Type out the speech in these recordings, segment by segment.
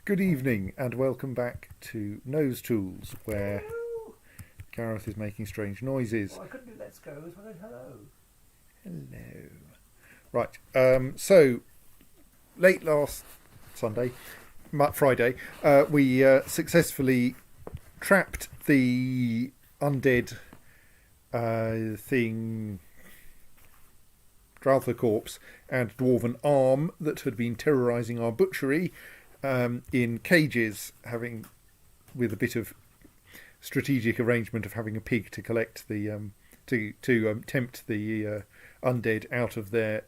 Good evening and welcome back to Nosetools, where Hello. Gareth is making strange noises. Well, I couldn't do let's go, so I said hello. Hello. Right, so late last Friday, we successfully trapped the undead thing, Draltha corpse, and dwarven arm that had been terrorising our butchery in cages, with a bit of strategic arrangement of having a pig to collect the to tempt the undead out of their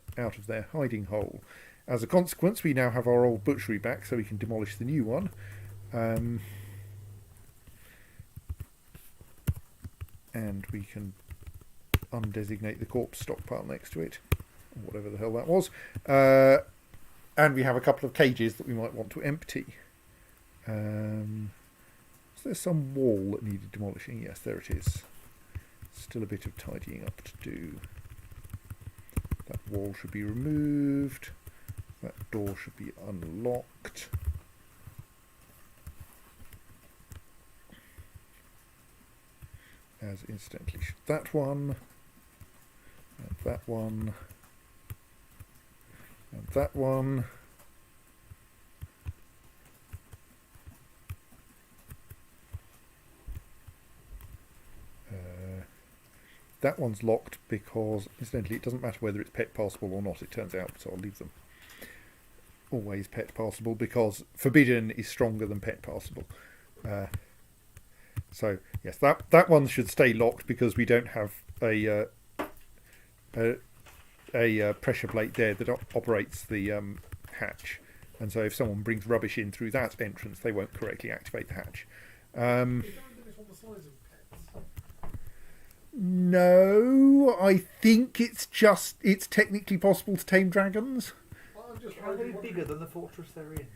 hiding hole. As a consequence, we now have our old butchery back, so we can demolish the new one. And we can undesignate the corpse stockpile next to it, or whatever the hell that was. And we have a couple of cages that we might want to empty. Is there some wall that needed demolishing? Yes, there it is. Still a bit of tidying up to do. That wall should be removed. That door should be unlocked. As incidentally should that one. And that one. And that one. That one's locked because, incidentally, it doesn't matter whether it's pet passable or not, it turns out, so I'll leave them. Always pet passable, because forbidden is stronger than pet passable. So, yes, that one should stay locked because we don't have a pressure plate there that operates the hatch. And so if someone brings rubbish in through that entrance, they won't correctly activate the hatch. No, I think it's technically possible to tame dragons. Are they bigger than the fortress they're in?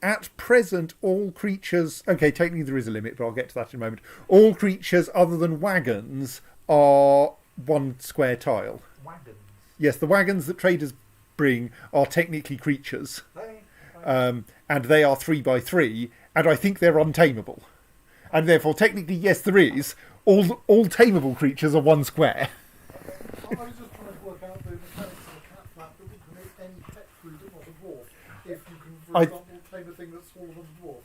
At present, all creatures... Okay, technically there is a limit, but I'll get to that in a moment. All creatures other than wagons are one square tile. Wagons? Yes, the wagons that traders bring are technically creatures. And they are 3 by 3, and I think they're untamable. And therefore, technically, yes, there is. All tameable creatures are one square. I was just trying to work out the mechanics of a cat flap that would permit any pet food that was a dwarf. If you can, for example, tame a thing that's smaller than a dwarf.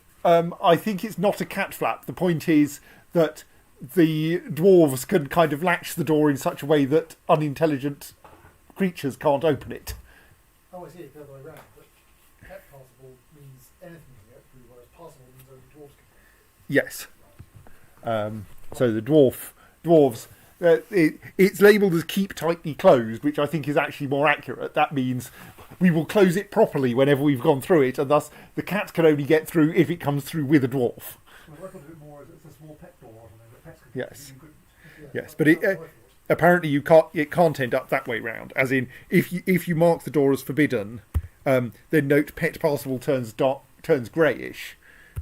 I think it's not a cat flap. The point is that the dwarves can kind of latch the door in such a way that unintelligent creatures can't open it. Oh, I see it the other way around. But pet passable means anything can get through, whereas passable means only dwarves can. Yes. So the dwarves, it's labelled as keep tightly closed, which I think is actually more accurate. That means we will close it properly whenever we've gone through it, and thus the cat can only get through if it comes through with a dwarf. Well, I thought a bit more as it's a small pet door or something that pets can Yes. Yeah, Yes, but apparently it can't end up that way round. As in, if you mark the door as forbidden, then note pet passable turns greyish.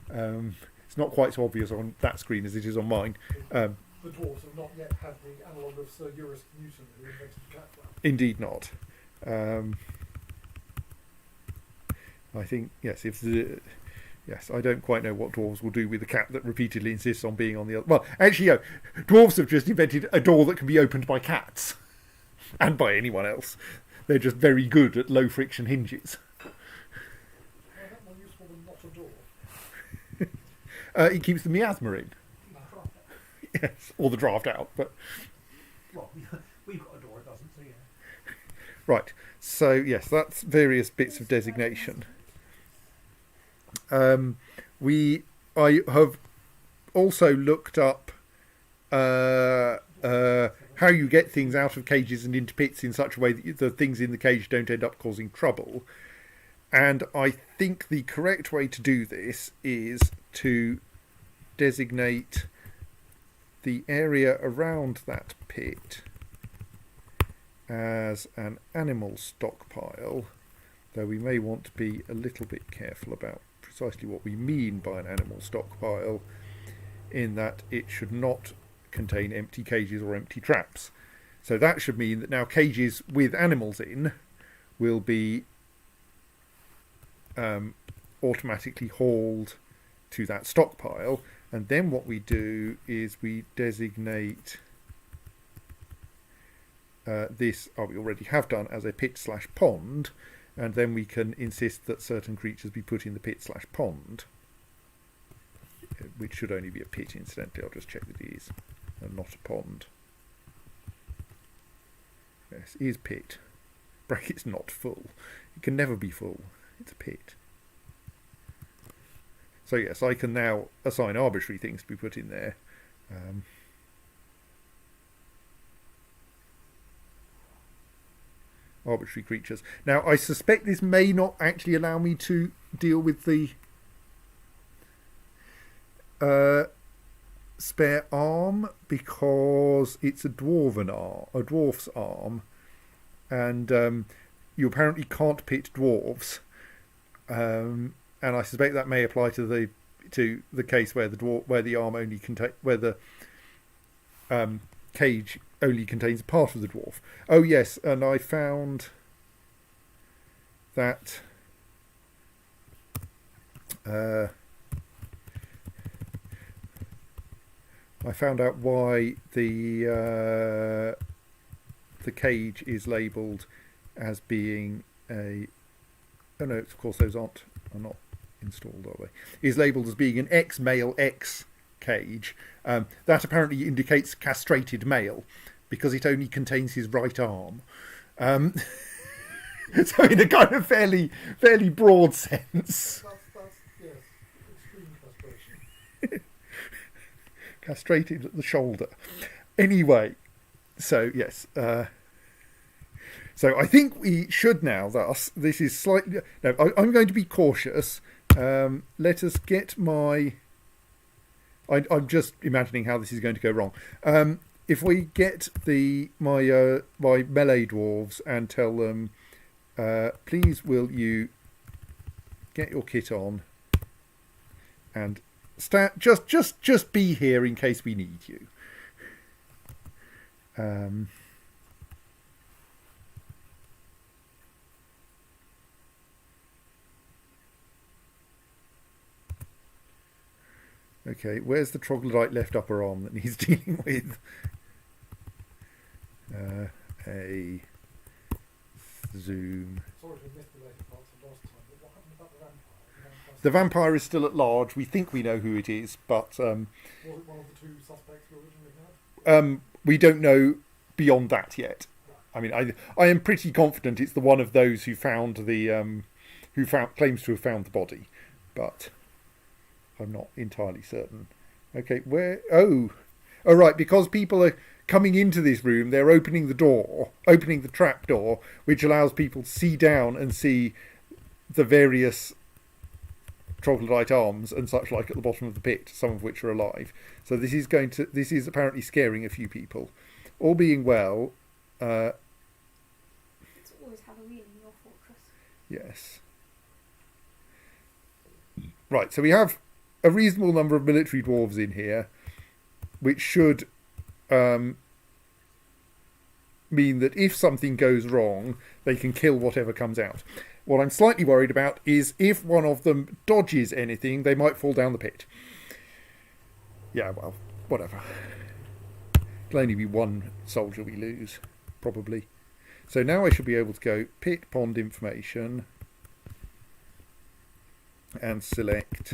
It's not quite so obvious on that screen as it is on mine. The dwarves have not yet had the analogue of Sir Eurus Newton, who invented the cat flap. Indeed not. I think yes. Yes, I don't quite know what dwarves will do with a cat that repeatedly insists on being on the other. Well, actually, no. Dwarves have just invented a door that can be opened by cats and by anyone else. They're just very good at low friction hinges. Why is that more useful than not a door? It keeps the miasma in. Yes, or the draft out. But Well, we've got a door, it doesn't, so yeah. right. So yes, that's various bits of designation. I have also looked up how you get things out of cages and into pits in such a way that the things in the cage don't end up causing trouble. And I think the correct way to do this is to designate the area around that pit as an animal stockpile, though we may want to be a little bit careful about precisely what we mean by an animal stockpile, in that it should not contain empty cages or empty traps. So that should mean that now cages with animals in will be automatically hauled to that stockpile. And then what we do is we designate this, we already have done, as a pit/pond, and then we can insist that certain creatures be put in the pit/pond, which should only be a pit, incidentally. I'll just check that it is, and not a pond. Yes, is pit. Brackets not full. It can never be full. It's a pit. So yes, I can now assign arbitrary things to be put in there. Arbitrary creatures. Now, I suspect this may not actually allow me to deal with the spare arm, because it's a dwarf's arm, and you apparently can't pit dwarves. And I suspect that may apply to the case where the arm only where the cage only contains part of the dwarf. Oh yes, and I found that I found out why the cage is labelled as being a. Oh no, of course those are not installed, are they? Is labelled as being an X male X cage. That apparently indicates castrated male, because it only contains his right arm. So in a kind of fairly broad sense. That's yes, extreme castration. Castrated at the shoulder. Anyway, so yes. So I think we should now, thus, this is slightly... No, I'm going to be cautious. Let us get my... I'm just imagining how this is going to go wrong. If we get my melee dwarves and tell them, please will you get your kit on and just be here in case we need you. Okay, where's the troglodyte left upper arm that he's dealing with? A zoom. Sorry to miss the later parts of last time, but what happened about the vampire? The vampire is still at large. We think we know who it is, but was it one of the two suspects we originally had? We don't know beyond that yet. I mean, I am pretty confident it's the one of those who found the claims to have found the body, but I'm not entirely certain. Okay, where? Oh, right. Because people are coming into this room, they're opening the trap door, which allows people to see down and see the various troglodyte arms and such like at the bottom of the pit, some of which are alive. So this is apparently scaring a few people. All being well. It's always Halloween in your fortress. Yes. Right. So we have a reasonable number of military dwarves in here, which should mean that if something goes wrong, they can kill whatever comes out. What I'm slightly worried about is if one of them dodges anything, they might fall down the pit. Yeah, well, whatever. It'll only be one soldier we lose, probably. So now I should be able to go pit pond information and select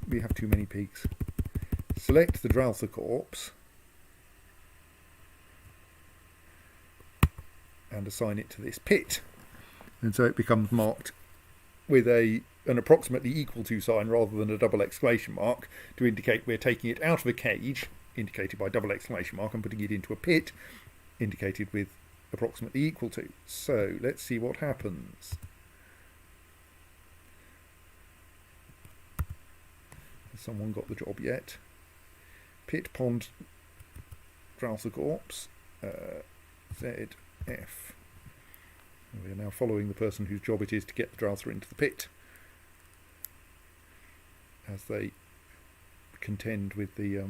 we have too many pigs. Select the Draltha corpse and assign it to this pit. And so it becomes marked with an approximately equal to sign rather than a double exclamation mark to indicate we're taking it out of a cage, indicated by double exclamation mark, and putting it into a pit, indicated with approximately equal to. So let's see what happens. Has someone got the job yet? Pit pond Draltha corpse ZF. We are now following the person whose job it is to get the Draltha into the pit as they contend with the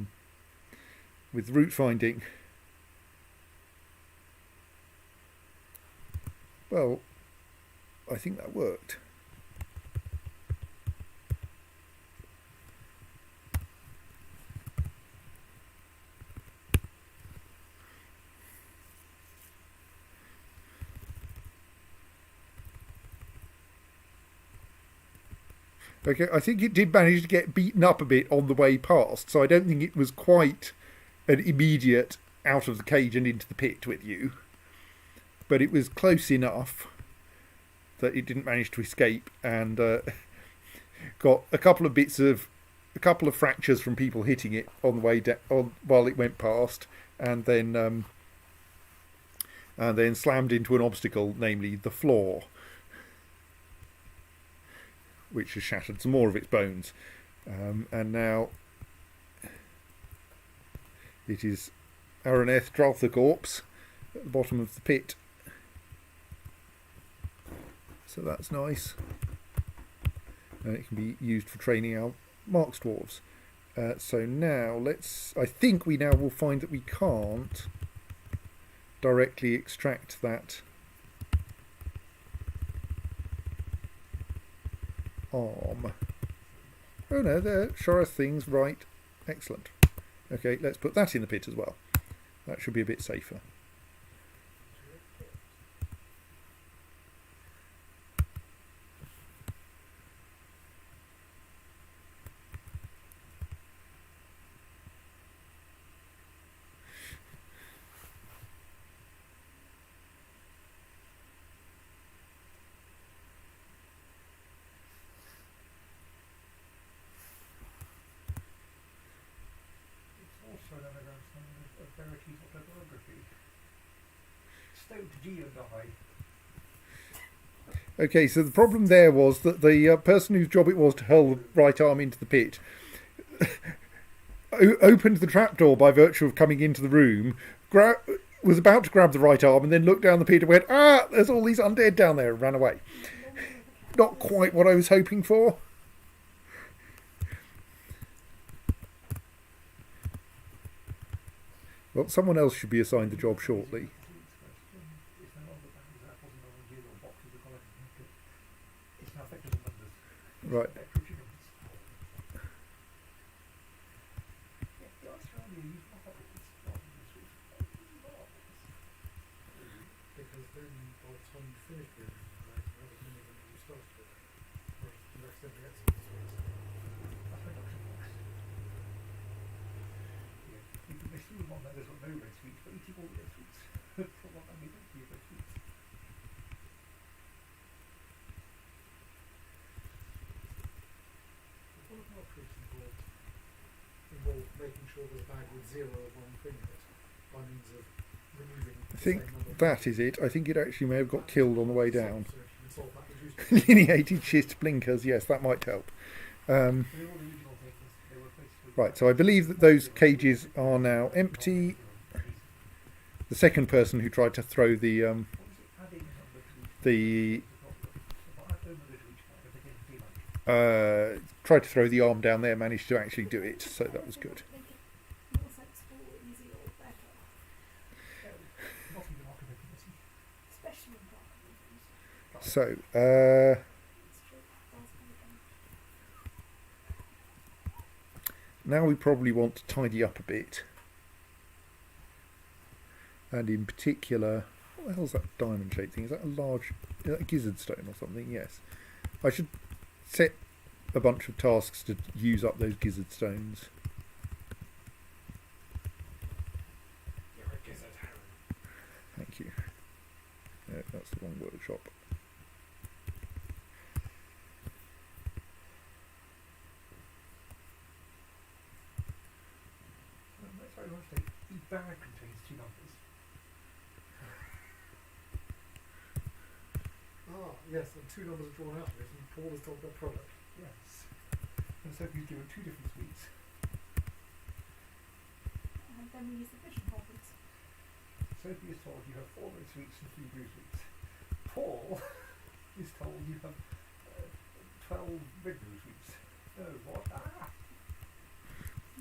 with route finding. Well, I think that worked. Okay, I think it did manage to get beaten up a bit on the way past, so I don't think it was quite an immediate out of the cage and into the pit with you. But it was close enough that it didn't manage to escape, and got a couple of fractures from people hitting it on the way down while it went past, and then slammed into an obstacle, namely the floor, which has shattered some more of its bones. And now it is Araneth Dralthacorpse at the bottom of the pit. So that's nice. And it can be used for training our Marks Dwarves. So now I think we now will find that we can't directly extract that arm. Oh no, there, Shoreth things, right. Excellent. Okay, let's put that in the pit as well. That should be a bit safer. Also an underground sign of Verity's autobiography. Stoked G and I. Okay, so the problem there was that the person whose job it was to hurl the right arm into the pit opened the trapdoor by virtue of coming into the room, was about to grab the right arm, and then looked down the pit and went, there's all these undead down there, and ran away. Not quite what I was hoping for. Well, someone else should be assigned the job shortly. Right. Because then by the time you finish with it, you have many than you started with it. Whereas the rest of the excellent suites. They still want that there's no red sweets, but eating all the red sweets. For what I mean, the red sweets. One of our tricks involved making sure there's a bag with 0 of one thing in it by means of removing I think that is it. I think it actually may have got killed on the way down. So if you can solve that, reduce Lineated schist blinkers, yes, that might help. They were the original things. They were basically Right, so I believe that those cages are now empty. The second person who tried to throw the tried to throw the arm down there managed to actually do it, so that was good. More sensible, easy, or better. not in the market committee. Especially in dark rooms. So, It's true. Does be done. now we probably want to tidy up a bit. And in particular, what the hell's that diamond shaped thing? Is that a gizzard stone or something? Yes. I should set a bunch of tasks to use up those gizzard stones. You're a gizzard, Harry. Thank you. No, that's the wrong workshop. That's very much like the bag contains 2 numbers. Yes, and 2 numbers are drawn out of it, and Paul has told their product. Yes. And so he's given 2 different sweets. And then we use the vision pockets. Sophie is told you have 4 red sweets and 3 blue sweets. Paul is told you have 12 red blue sweets. No, what?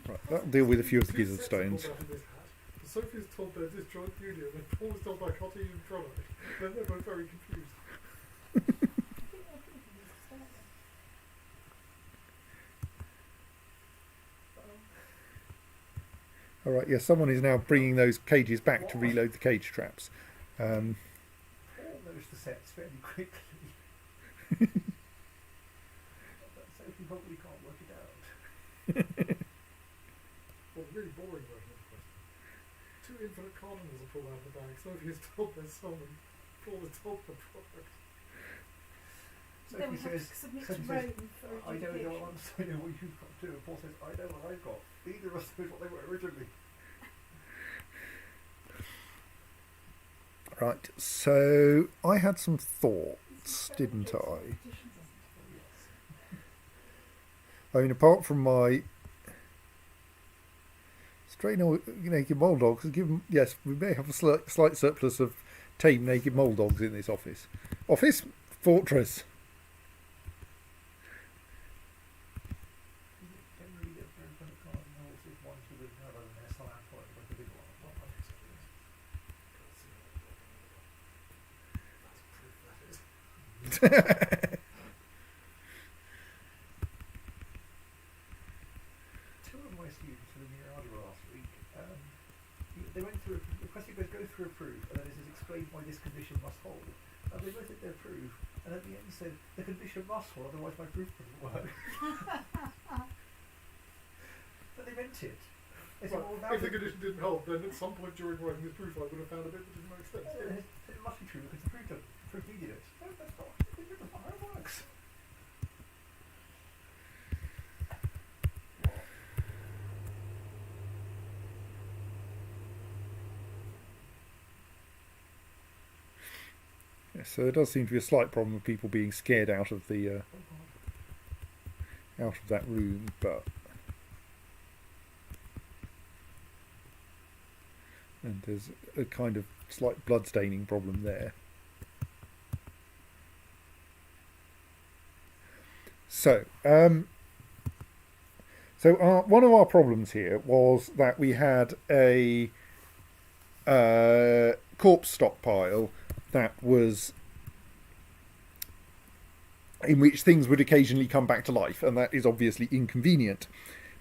Right, that'll deal with a few of the Two gizzard sets of stones. balls out of this hat. The Sophie's told their disjoint union, and Paul is told dichotomy and chronic. Then they're both very confused. All right, yes, someone is now bringing those cages back to reload the cage traps. Paul knows the sets fairly quickly. But Sophie probably can't work it out. Well, the really boring version of the question. 2 infinite cardinals are pulled out of the bag. Sophie is told their sum, and Paul is told the product. Then we Sophie have says, to submit Sophie to says, Rome for I don't know adjudication. I know what you've got too. And Paul says, I know what I've got. Neither of us knows what they were originally. Right, so I had some thoughts, didn't I? I mean, apart from my stray naked mole dogs, yes, we may have a slight surplus of tame naked mole dogs in this office. Office? Fortress. Generally, they're infinite cardinals if one's with another and they're still out like the big one. Two of my students for the new algebra last week, they went through, the question goes, go through a proof, and then it says, explain why this condition must hold. And they both did their proof, and at the end said, the condition must hold, otherwise my proof wouldn't work. But they meant it. They said, well, now If the condition didn't hold, then at some point during writing this proof I would have found a bit that didn't make sense. it must be true because the proof needed it. No, that's not how it works. Yes, so there does seem to be a slight problem of people being scared out of the out of that room, but and there's a kind of slight bloodstaining problem there. So, one of our problems here was that we had a corpse stockpile that was in which things would occasionally come back to life, and that is obviously inconvenient.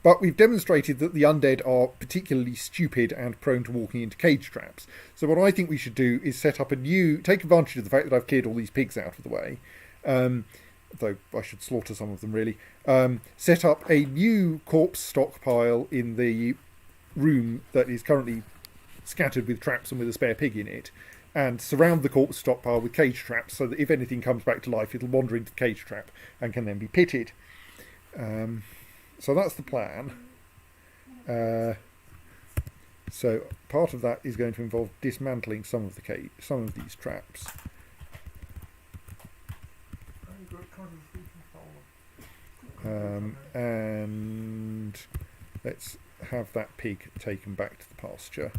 But we've demonstrated that the undead are particularly stupid and prone to walking into cage traps. So what I think we should do is set up take advantage of the fact that I've cleared all these pigs out of the way, though I should slaughter some of them really, set up a new corpse stockpile in the room that is currently scattered with traps and with a spare pig in it, and surround the corpse stockpile with cage traps so that if anything comes back to life, it'll wander into the cage trap and can then be pitted. So that's the plan. So part of that is going to involve dismantling some of these traps. And let's have that pig taken back to the pasture.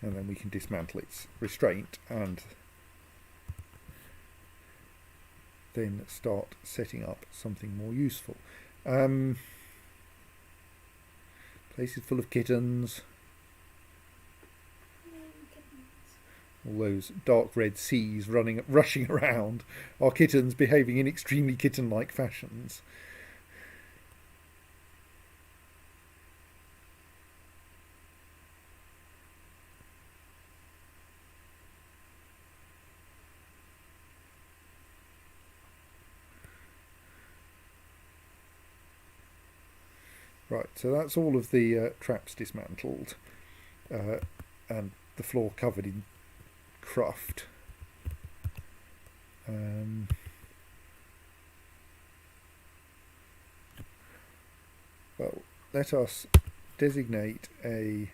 And then we can dismantle its restraint and then start setting up something more useful. Places full of kittens. All those dark red seas rushing around are kittens behaving in extremely kitten-like fashions. Right, so that's all of the traps dismantled, and the floor covered in cruft. Well, let us designate a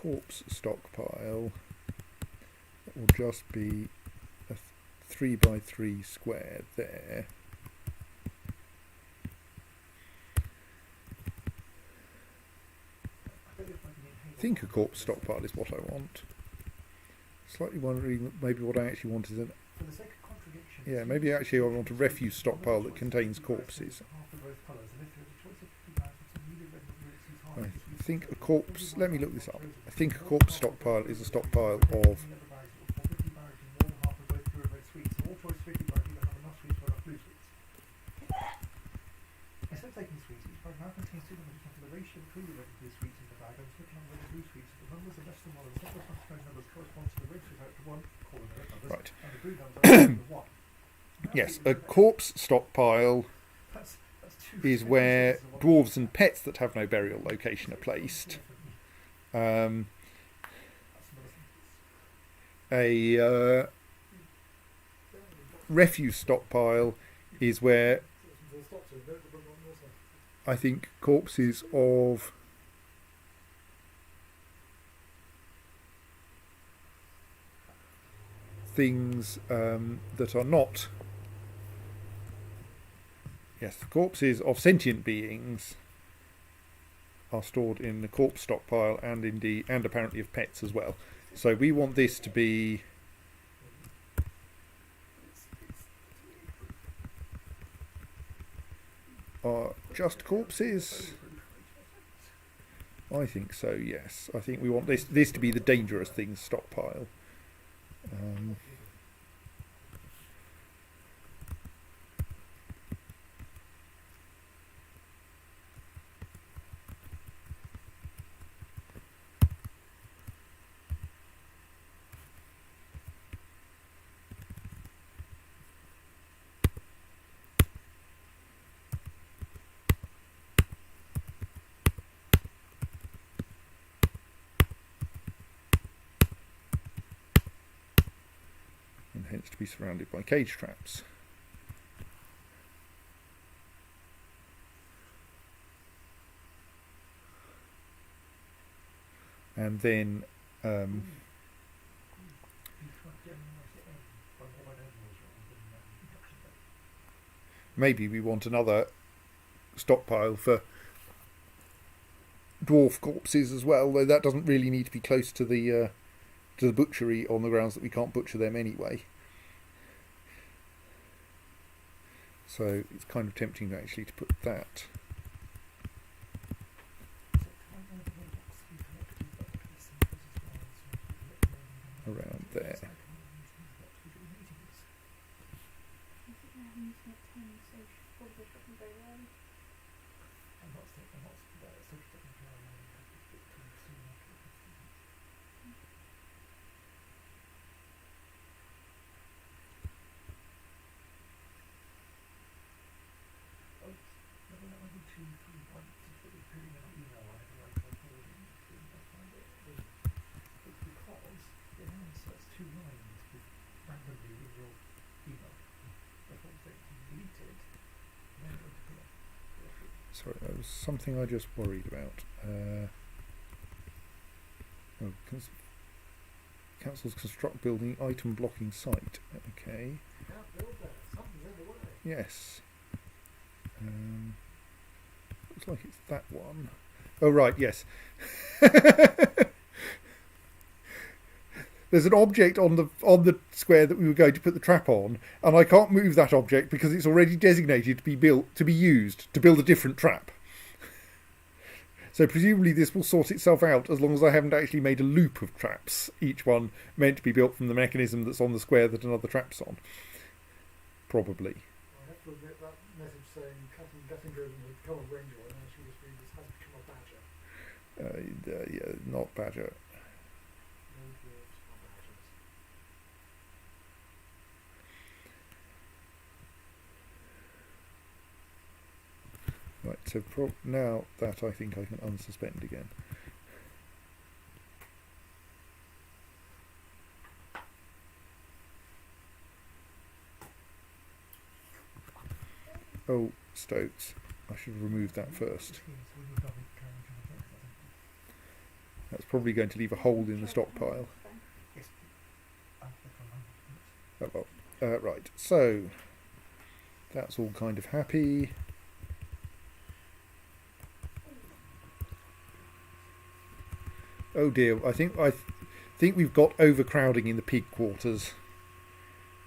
corpse stockpile that will just be a 3x3 square there. I think a corpse stockpile is what I want. Slightly wondering that maybe what I actually want is an... For the sake of contradiction, Yeah, maybe actually I want a refuse stockpile that contains corpses. I think a corpse... Let me look this up. I think a corpse stockpile is a stockpile of... Instead of taking sweets, each bag now contains 200 to the ratio between the red and blue sweets in the bag. I'm looking at red and blue sweets. The numbers are less than 1, and the separate quantified numbers correspond to the red sweets out to 1, calling the red numbers, Right. and the blue numbers are to 1. Yes, a corpse stockpile That's is where dwarves and pets that have no burial location are placed. A refuse stockpile is where I think corpses of things that are not... Yes, the corpses of sentient beings are stored in the corpse stockpile, and apparently of pets as well. So we want this to be just corpses. I think so. Yes, I think we want this to be the dangerous things stockpile. And hence to be surrounded by cage traps. And then maybe we want another stockpile for dwarf corpses as well, though that doesn't really need to be close to the butchery, on the grounds that we can't butcher them anyway. So it's kind of tempting actually to put that around there. Sorry, that was something I just worried about. Council's construct building item blocking site. Okay. Yes. Looks like it's that one. Oh right, yes. There's an object on the square that we were going to put the trap on, and I can't move that object because it's already designated to be used to build a different trap. So presumably this will sort itself out as long as I haven't actually made a loop of traps, each one meant to be built from the mechanism that's on the square that another trap's on. Probably. I have to admit that message saying Captain Gettinger has become a ranger, and then she was reading this has become a badger. Yeah, not badger. No dwarves are badgers. Right, so now that I think I can unsuspend again. Oh, Stokes. I should have removed that first. That's probably going to leave a hole in the stockpile. Oh, well. Right, so that's all kind of happy. Oh dear, I think think we've got overcrowding in the pig quarters.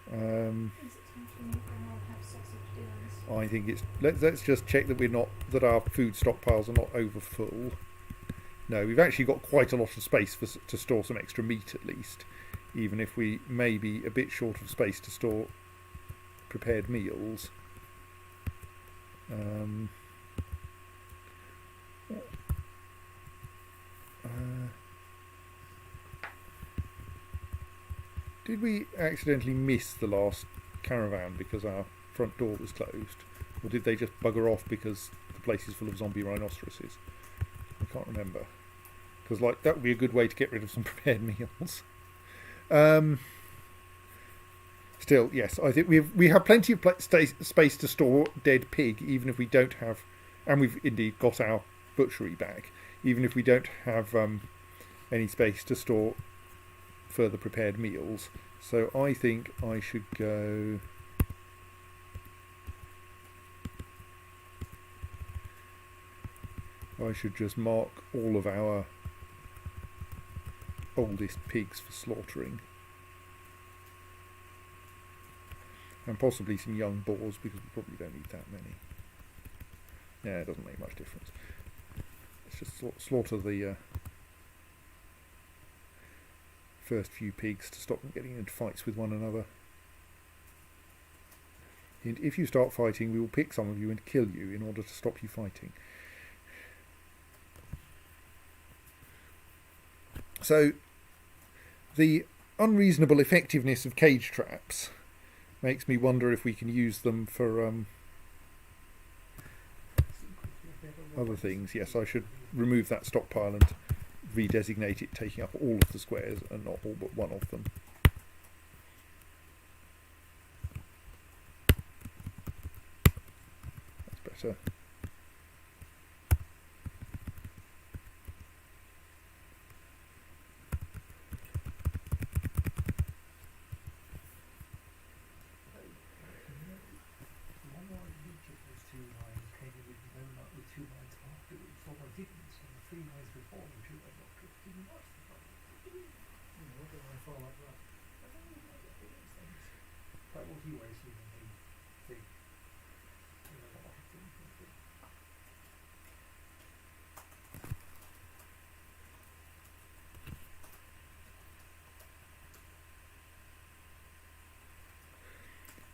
Is it time to make them all have sausage dinners? I think it's let's just check that our food stockpiles are not over full. No, we've actually got quite a lot of space to store some extra meat at least, even if we may be a bit short of space to store prepared meals. Did we accidentally miss the last caravan because our front door was closed? Or did they just bugger off because the place is full of zombie rhinoceroses? I can't remember. Because that would be a good way to get rid of some prepared meals. Still, yes, I think we have plenty of space to store dead pig, even if we don't have, and we've indeed got our butchery back, even if we don't have any space to store further prepared meals. So I think I should go. I should just mark all of our oldest pigs for slaughtering. And possibly some young boars, because we probably don't need that many. Yeah, it doesn't make much difference. Let's just slaughter the first few pigs to stop them getting into fights with one another. And if you start fighting, we will pick some of you and kill you in order to stop you fighting. So, the unreasonable effectiveness of cage traps makes me wonder if we can use them for other things. Yes, I should remove that stockpile and redesignate it, taking up all of the squares and not all but one of them. That's better.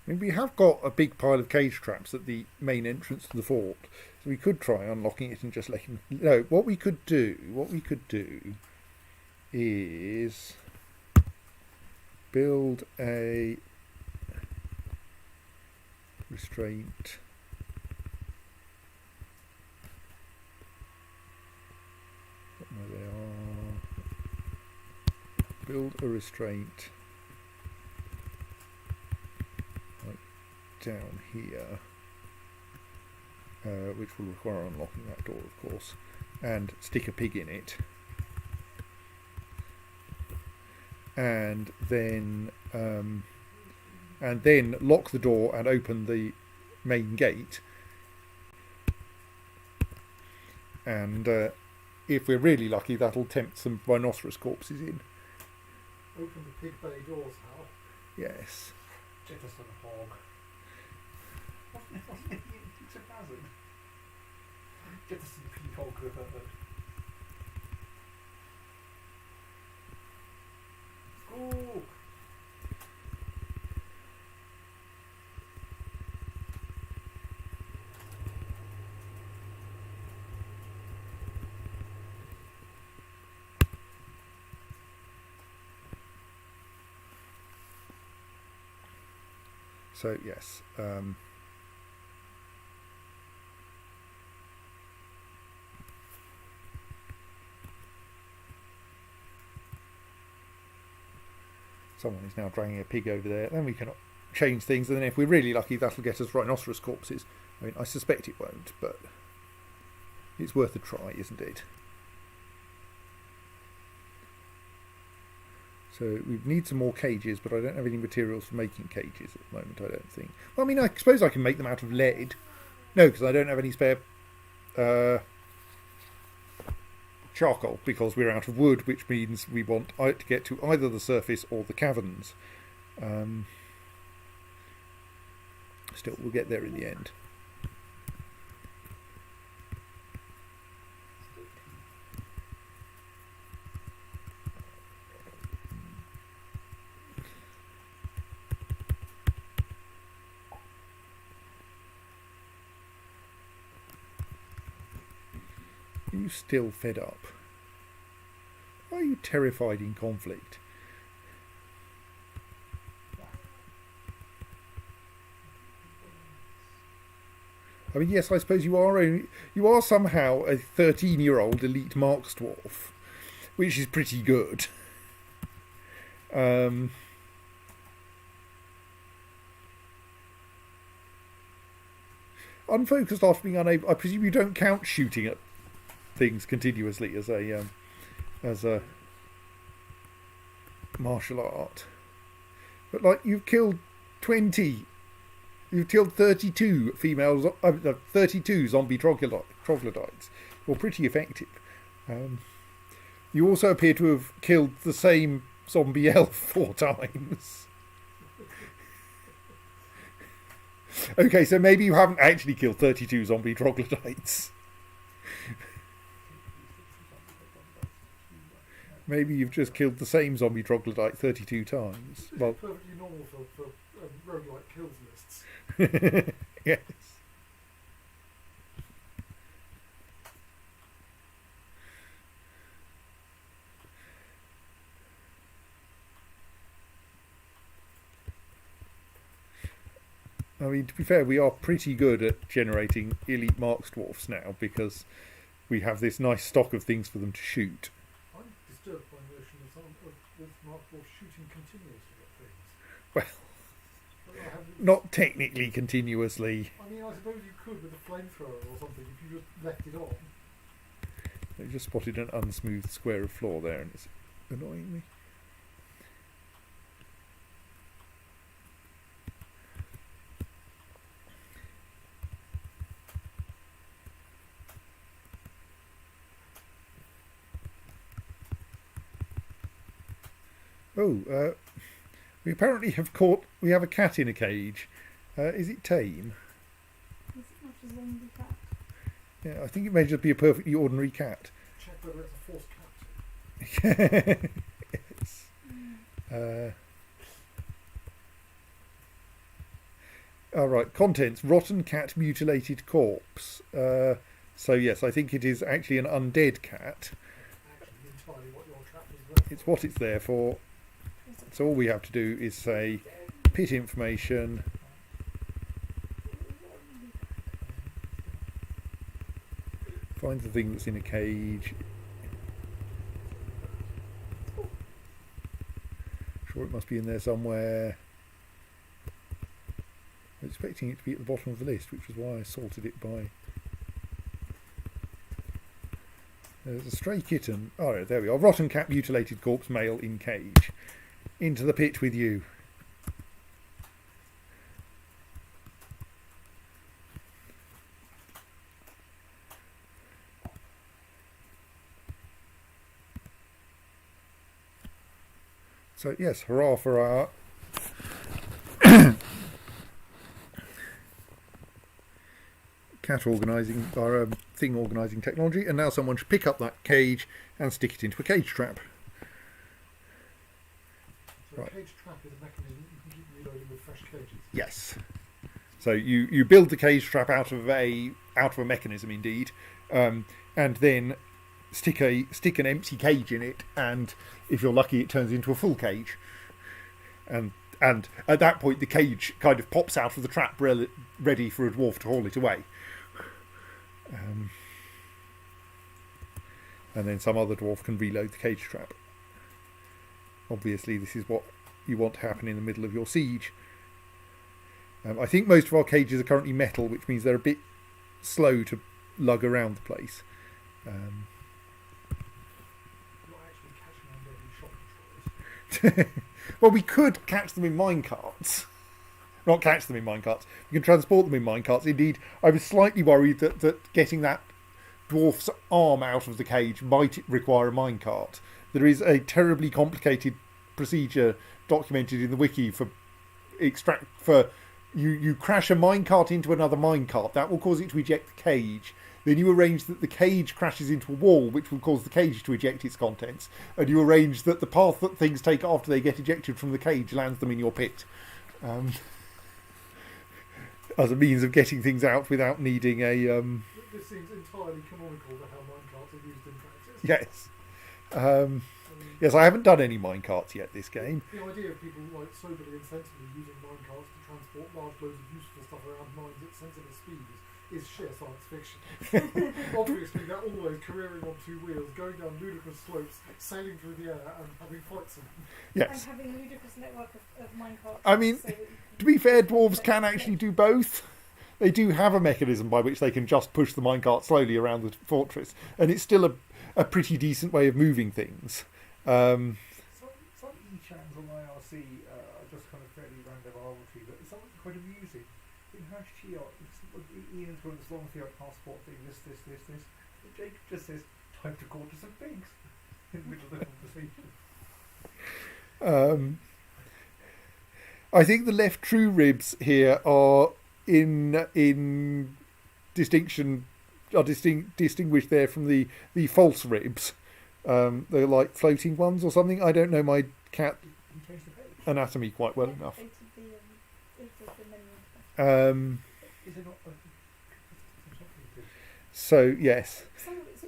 I mean, we have got a big pile of cage traps at the main entrance to the fort, so we could try unlocking it and just letting. No, what we could do is build a restraint. Where they are. Build a restraint. Down here, which will require unlocking that door, of course, and stick a pig in it, and then lock the door and open the main gate, and if we're really lucky, that'll tempt some rhinoceros corpses in. Open the pig bay doors, Hal. Yes. Jettison hog. It's a thousand. Jettison pig hog the herd. Squawk! So yes. Someone is now dragging a pig over there. Then we can change things, and then if we're really lucky, that'll get us rhinoceros corpses. I mean, I suspect it won't, but it's worth a try, isn't it? So we need some more cages, but I don't have any materials for making cages at the moment, I don't think. Well, I mean, I suppose I can make them out of lead. No, because I don't have any spare charcoal because we're out of wood, which means we want to get to either the surface or the caverns. Still, we'll get there in the end. Are you still fed up? Are you terrified in conflict? I mean, yes, I suppose you are somehow a 13-year-old elite Marks dwarf, which is pretty good. Unfocused after being unable. I presume you don't count shooting at things continuously as a martial art, but like you've killed 32 females, 32 zombie troglodytes. You're pretty effective. You also appear to have killed the same zombie elf 4 times. Okay, so maybe you haven't actually killed 32 zombie troglodytes. Maybe you've just killed the same zombie troglodyte 32 times. Well, perfectly normal for roguelike kills lists. Yes. I mean, to be fair, we are pretty good at generating elite Marks dwarfs now because we have this nice stock of things for them to shoot. I'm disturbed by the notion of Mark Wolf shooting continuously at things. Well, not technically continuously. I mean, I suppose you could with a flamethrower or something if you just left it on. I just spotted an unsmooth square of floor there and it's annoying me. Oh, we apparently we have a cat in a cage. Is it tame? Is it not a zombie cat? Yeah, I think it may just be a perfectly ordinary cat. Check whether it's a forced captive. Yes. Alright, contents. Rotten cat, mutilated corpse. So yes, I think it is actually an undead cat. Actually, entirely what your trap is there. It's what it's there for. So all we have to do is say pit information. Find the thing that's in a cage. Sure, it must be in there somewhere. I was expecting it to be at the bottom of the list, which is why I sorted it by. There's a stray kitten. Oh, there we are. Rotten cat, mutilated corpse, male in cage. Into the pit with you. So yes, hurrah for our cat organising, our thing organising technology, and now someone should pick up that cage and stick it into a cage trap. So Right. a cage trap is a mechanism that you can keep reloading with fresh cages. Yes. So you build the cage trap out of a mechanism, indeed, and then stick an empty cage in it, and if you're lucky, it turns into a full cage. And at that point, the cage kind of pops out of the trap, ready for a dwarf to haul it away. And then some other dwarf can reload the cage trap. Obviously, this is what you want to happen in the middle of your siege. I think most of our cages are currently metal, which means they're a bit slow to lug around the place. You're actually catching undead in shopping trolleys. Well, we could catch them in minecarts. Not catch them in minecarts. We can transport them in minecarts. Indeed, I was slightly worried that getting that dwarf's arm out of the cage might require a minecart. There is a terribly complicated procedure documented in the wiki for you crash a minecart into another minecart. That will cause it to eject the cage. Then you arrange that the cage crashes into a wall, which will cause the cage to eject its contents. And you arrange that the path that things take after they get ejected from the cage lands them in your pit. As a means of getting things out without needing a... This seems entirely canonical to how minecarts are used in practice. Yes. Yes, I haven't done any minecarts yet this game. The idea of people like soberly and sensibly using minecarts to transport large loads of useful stuff around mines at sensible speeds is sheer science fiction. Obviously, they're always careering on two wheels, going down ludicrous slopes, sailing through the air, and having fights in them. Yes. And having a ludicrous network of minecarts. I mean, so to be fair, dwarves can actually do both. They do have a mechanism by which they can just push the minecart slowly around the fortress, and it's still a pretty decent way of moving things. Some e-chans on IRC are just kind of fairly random arbitrary, but some are quite amusing. In #Chiot, Ian's running this long field passport thing, this. And Jacob just says, time to quarter some pigs in the middle of the conversation. I think the left true ribs here are in distinction are distinguished there from the false ribs. They're like floating ones or something. I don't know my cat anatomy quite well enough. So yes,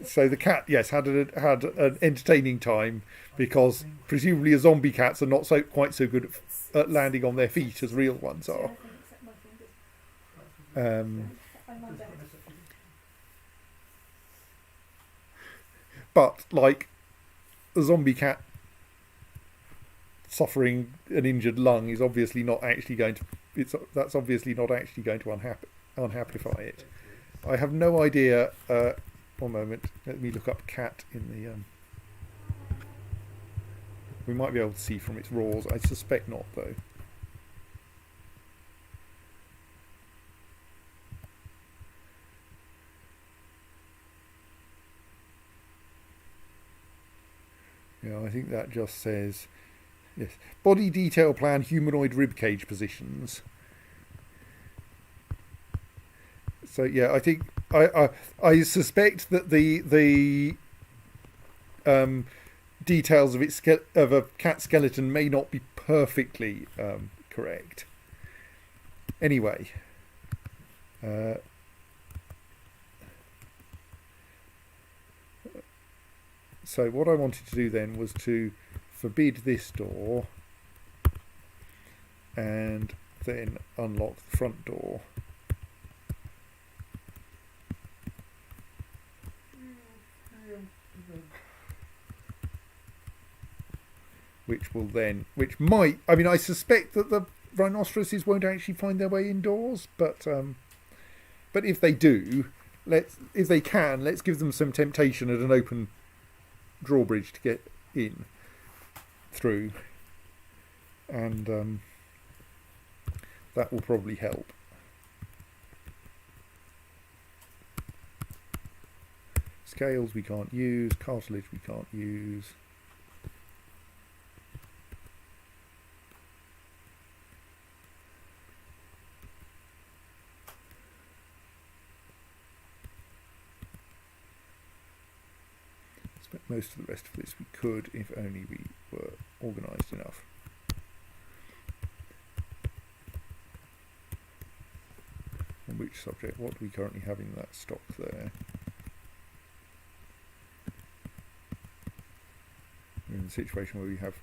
so the cat had an entertaining time because presumably zombie cats are not quite so good at landing on their feet as real ones are. But like a zombie cat suffering an injured lung is obviously not actually going to. That's obviously not actually going to unhappify it. I have no idea. One moment. Let me look up cat in the. We might be able to see from its roars. I suspect not, though. Yeah, I think that just says, yes, body detail plan, humanoid ribcage positions. So yeah, I think I suspect that the details of a cat skeleton may not be perfectly correct. Anyway. So what I wanted to do then was to forbid this door and then unlock the front door. Which might, I mean, I suspect that the rhinoceroses won't actually find their way indoors, but if they do, let's give them some temptation at an open drawbridge to get in through, and that will probably help. Scales we can't use, cartilage we can't use. Most of the rest of this we could, if only we were organised enough. On which subject? What do we currently have in that stock there? We're in a situation where we have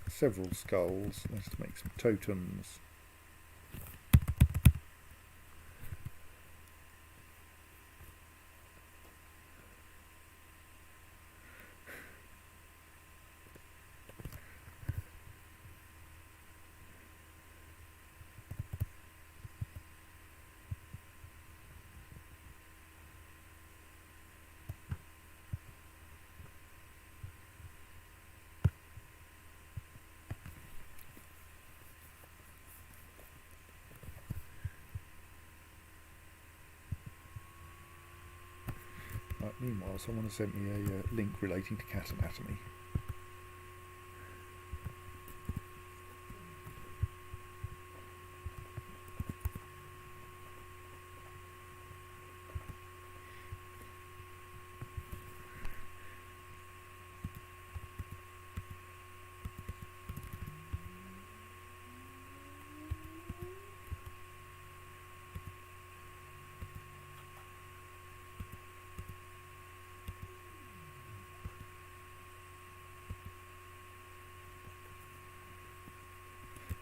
several skulls. Let's make some totems. Meanwhile, someone has sent me a link relating to cat anatomy.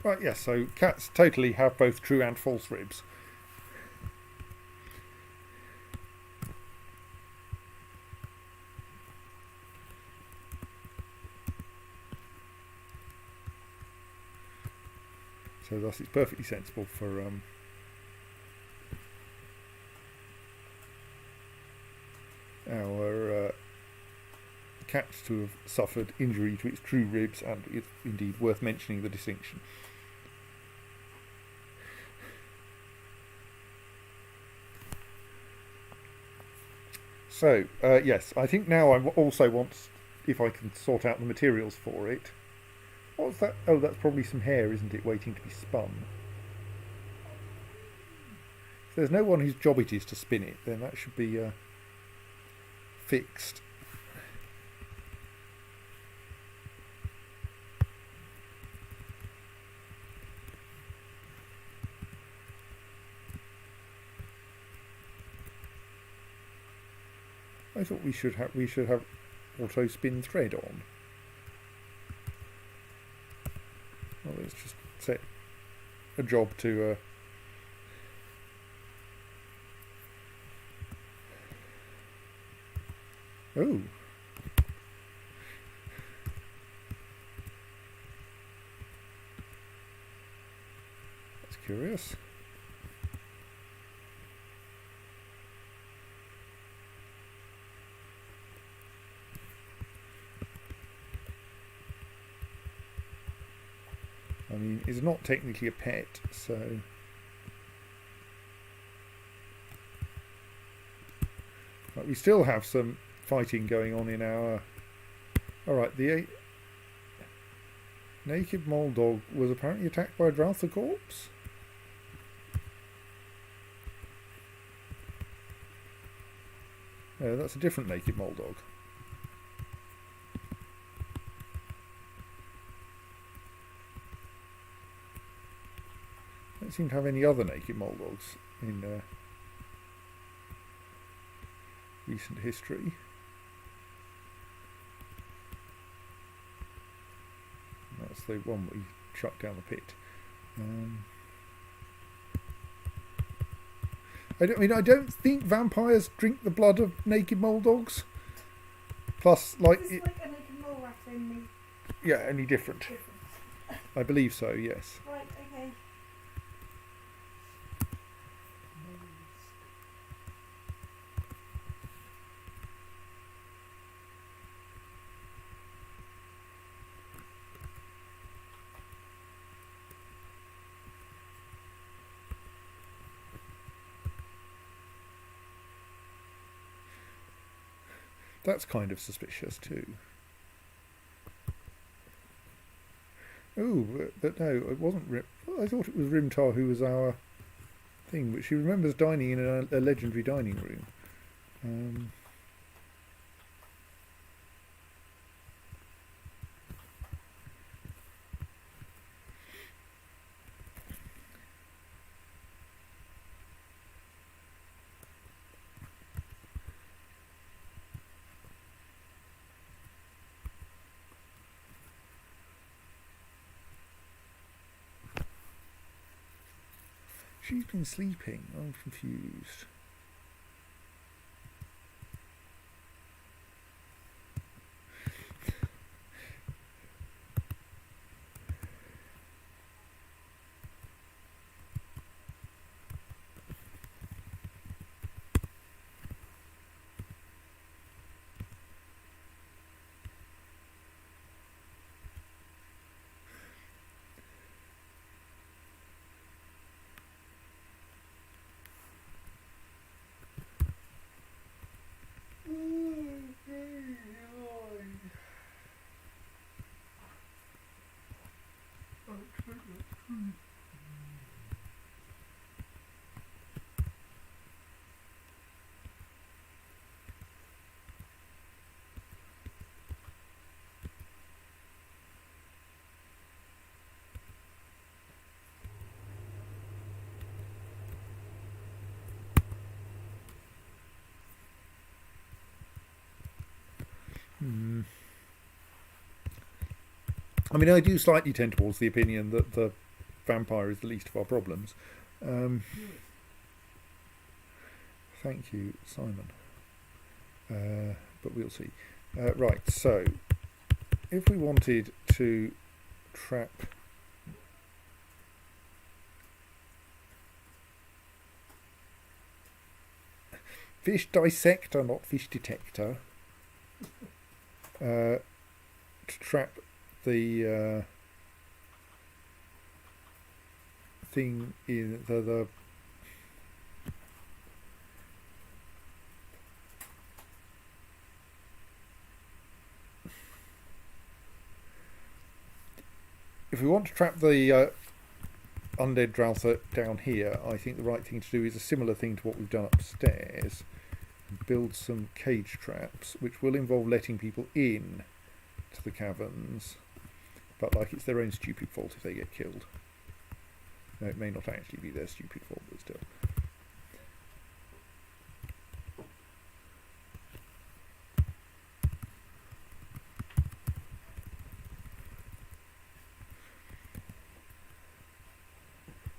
Right, yes, so cats totally have both true and false ribs. So thus it's perfectly sensible for our cats to have suffered injury to its true ribs, and it's indeed worth mentioning the distinction. So, yes, I think now I also want, if I can sort out the materials for it. What's that? Oh, that's probably some hair, isn't it, waiting to be spun? If there's no one whose job it is to spin it, then that should be fixed. I thought we should have auto spin thread on. Well, let's just set a job to oh. That's curious. I mean, it's not technically a pet, so... But we still have some fighting going on in our... Alright, the naked mole dog was apparently attacked by a Drouther corpse? No, that's a different naked mole dog. Don't seem to have any other naked mole dogs in recent history. That's the one we chucked down the pit. I don't think vampires drink the blood of naked mole dogs. Plus, like, Is this like a naked mole rat only yeah, any different? difference? I believe so. Yes. Right, okay. That's kind of suspicious too. Oh, but no, it wasn't I thought it was Rimtar who was our thing, but she remembers dining in a legendary dining room. She's been sleeping. I'm confused. I mean, I do slightly tend towards the opinion that the vampire is the least of our problems. Thank you, Simon. But we'll see. Right, so if we wanted to trap fish dissector, not fish detector, to trap the thing in the if we want to trap the undead Drowther down here, I think the right thing to do is a similar thing to what we've done upstairs. Build some cage traps, which will involve letting people in to the caverns, but like it's their own stupid fault if they get killed. No, it may not actually be their stupid fault, but still.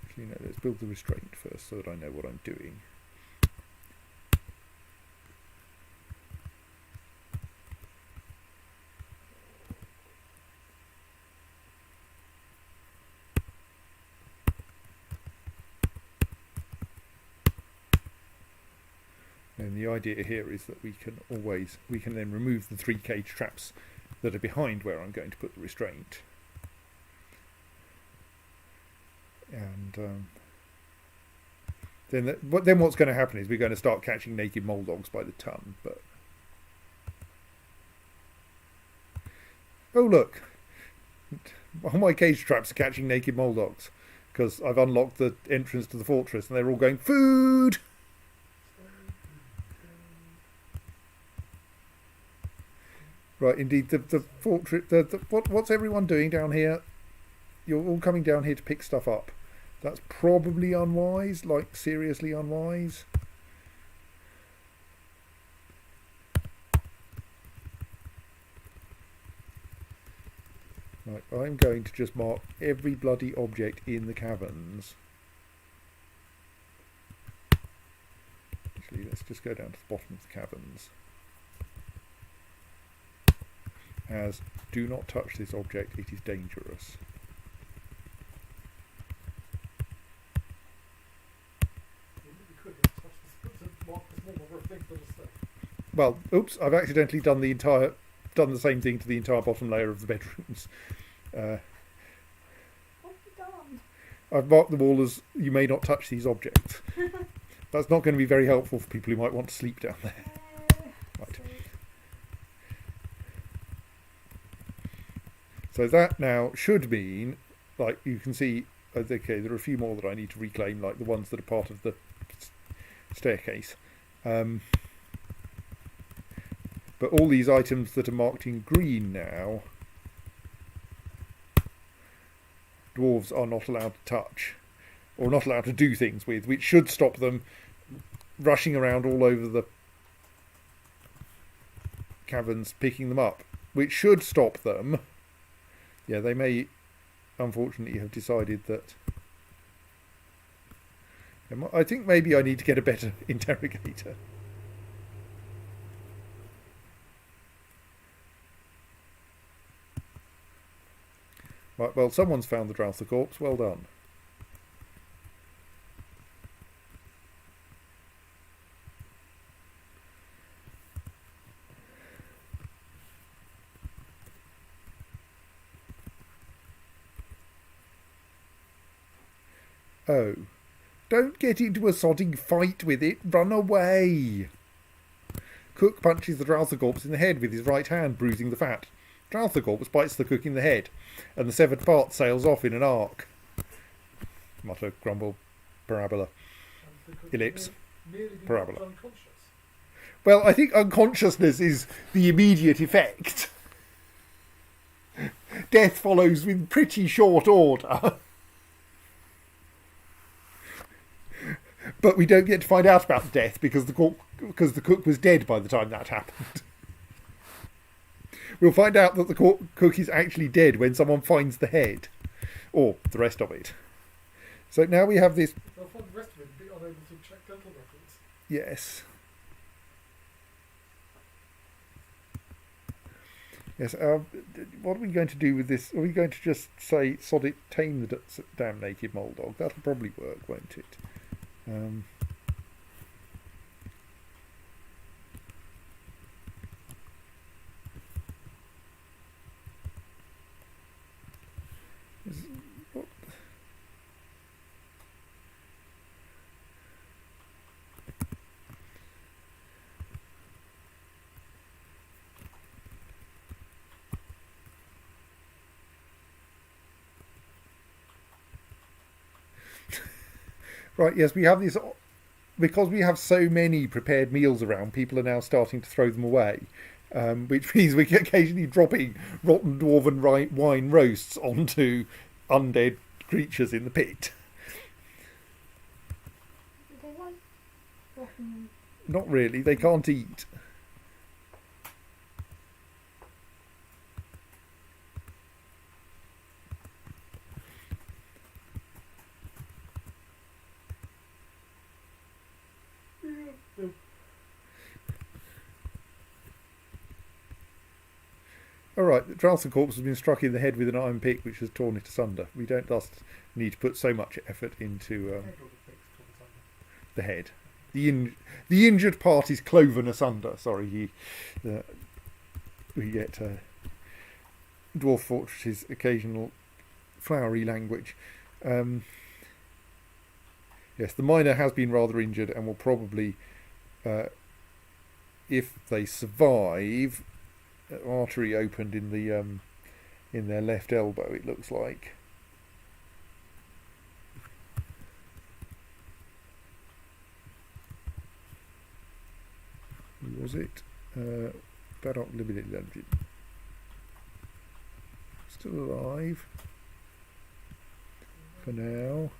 Actually, no, let's build the restraint first so that I know what I'm doing. And the idea here is that we can then remove the 3 cage traps that are behind where I'm going to put the restraint. And then what's going to happen is we're going to start catching naked mole dogs by the ton. But oh look, all my cage traps are catching naked mole dogs because I've unlocked the entrance to the fortress and they're all going food. Right, indeed, the fortress. What's everyone doing down here? You're all coming down here to pick stuff up. That's probably unwise, like seriously unwise. Right, I'm going to just mark every bloody object in the caverns. Actually, let's just go down to the bottom of the caverns. As do not touch this object, it is dangerous. Well, oops, I've accidentally done the same thing to the entire bottom layer of the bedrooms. What have you done? I've marked them all as you may not touch these objects. That's not going to be very helpful for people who might want to sleep down there. Right. So that now should mean, like you can see, okay, there are a few more that I need to reclaim, like the ones that are part of the staircase. But all these items that are marked in green now, dwarves are not allowed to touch, or not allowed to do things with, which should stop them rushing around all over the caverns picking them up, which should stop them. Yeah, they may unfortunately have decided that. I think maybe I need to get a better interrogator. Right, well, someone's found the Drowther corpse. Well done. Oh, don't get into a sodding fight with it. Run away. Cook punches the Drowther corpse in the head with his right hand, bruising the fat. Drowther corpse bites the cook in the head, and the severed part sails off in an arc. mutter, grumble, parabola, And the cook ellipse, merely being parabola. unconscious. Well, I think unconsciousness is the immediate effect. Death follows with pretty short order. But we don't get to find out about death because the cook was dead by the time that happened. We'll find out that the cook is actually dead when someone finds the head. Or the rest of it. So now we have this... They'll find the rest of it and be unable to check dental records. Yes. Yes, what are we going to do with this? Are we going to just say, sod it, tame the damn naked mole dog? That'll probably work, won't it? What? Right, yes, we have this, because we have so many prepared meals around, people are now starting to throw them away, which means we're occasionally dropping rotten dwarven wine roasts onto undead creatures in the pit. Do they like rotten? Not really, they can't eat. Alright, the Dralson corpse has been struck in the head with an iron pick which has torn it asunder. We don't thus need to put so much effort into the head. The injured part is cloven asunder. Sorry, we get Dwarf Fortress's occasional flowery language. Yes, the miner has been rather injured and will probably, if they survive, artery opened in the in their left elbow, it looks like. Who was it? Baroque Limited Engine. Still alive for now.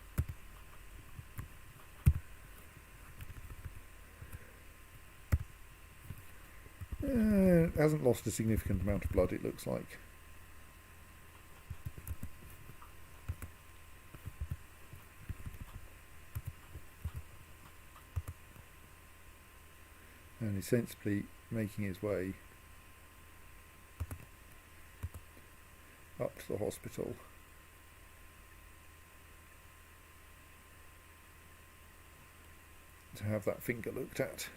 Hasn't lost a significant amount of blood, it looks like. And he's sensibly making his way up to the hospital. To have that finger looked at.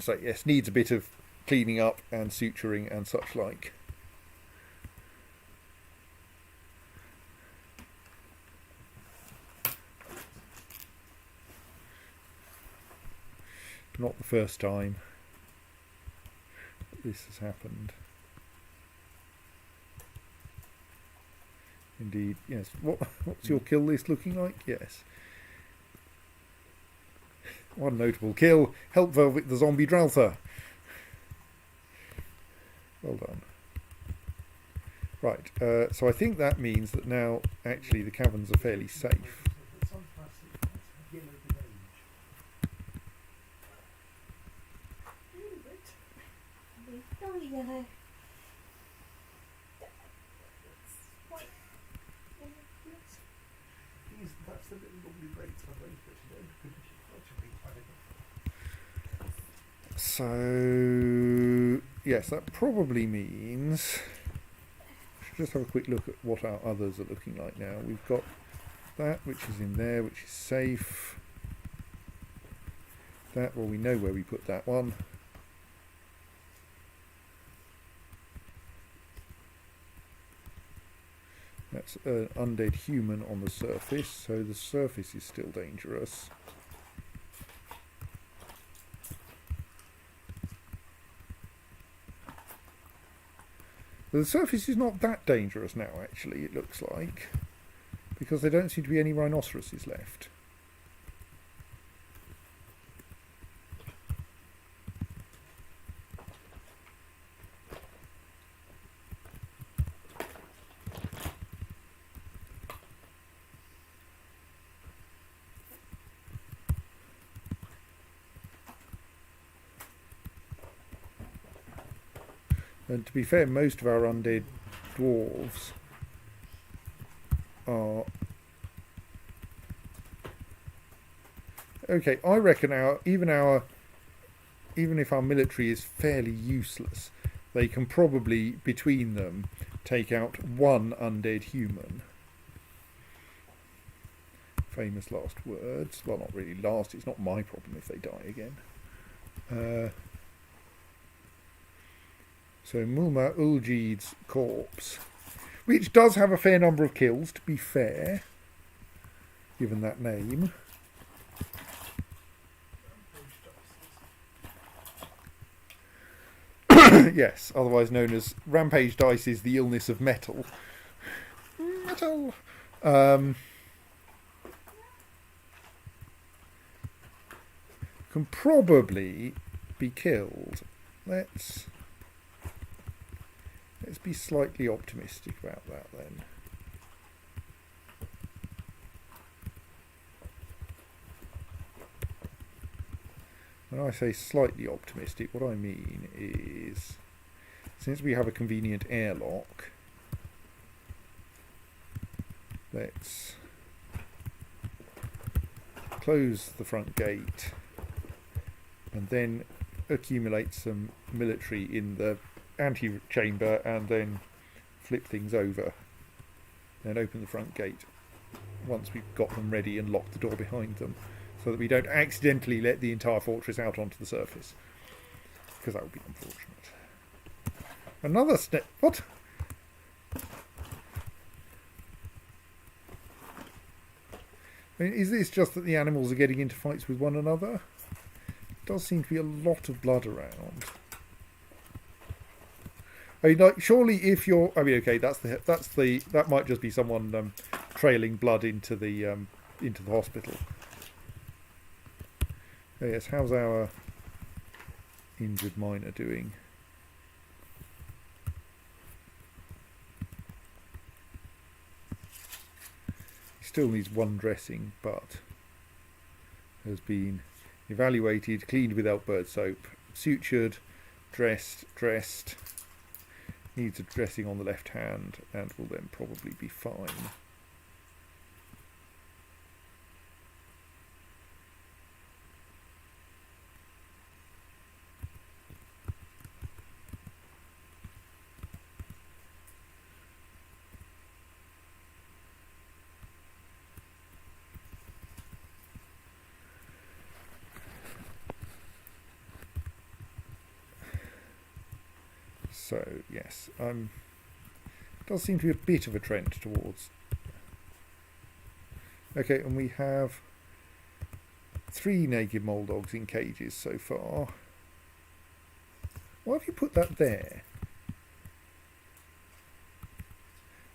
So yes, needs a bit of cleaning up and suturing and such like. Not the first time that this has happened. Indeed, yes. What's your kill list looking like? Yes. One notable kill. Help Velvet the zombie Draltha. Well done. Right, so I think that means that now actually the caverns are fairly safe. Oh, yellow. That's the little lovely rates I'm waiting for today. So yes, that probably means we should just have a quick look at what our others are looking like now. We've got that which is in there, which is safe. That, well, we know where we put that one. That's an undead human on the surface, so the surface is still dangerous. The surface is not that dangerous now, actually, it looks like, because there don't seem to be any rhinoceroses left. And to be fair, most of our undead dwarves are... Okay, I reckon even if our military is fairly useless, they can probably, between them, take out one undead human. Famous last words. Well, not really last, it's not my problem if they die again. So Mulma Uljeed's corpse, which does have a fair number of kills, to be fair, given that name. Yes, otherwise known as Rampage Dice is the illness of metal. Metal! Can probably be killed. Let's be slightly optimistic about that then. When I say slightly optimistic, what I mean is, since we have a convenient airlock, let's close the front gate and then accumulate some military in the ante-chamber and then flip things over. Then open the front gate once we've got them ready and lock the door behind them, so that we don't accidentally let the entire fortress out onto the surface, because that would be unfortunate. Another step. What? I mean, is this just that the animals are getting into fights with one another? Does seem to be a lot of blood around. I mean, like, surely if you're, I mean, okay, that might just be someone trailing blood into the hospital. Oh yes, how's our injured miner doing? He still needs one dressing, but has been evaluated, cleaned without bird soap, sutured, dressed, needs a dressing on the left hand, and will then probably be fine. So, yes, does seem to be a bit of a trend towards... Okay, and we have 3 naked mole dogs in cages so far. Why have you put that there?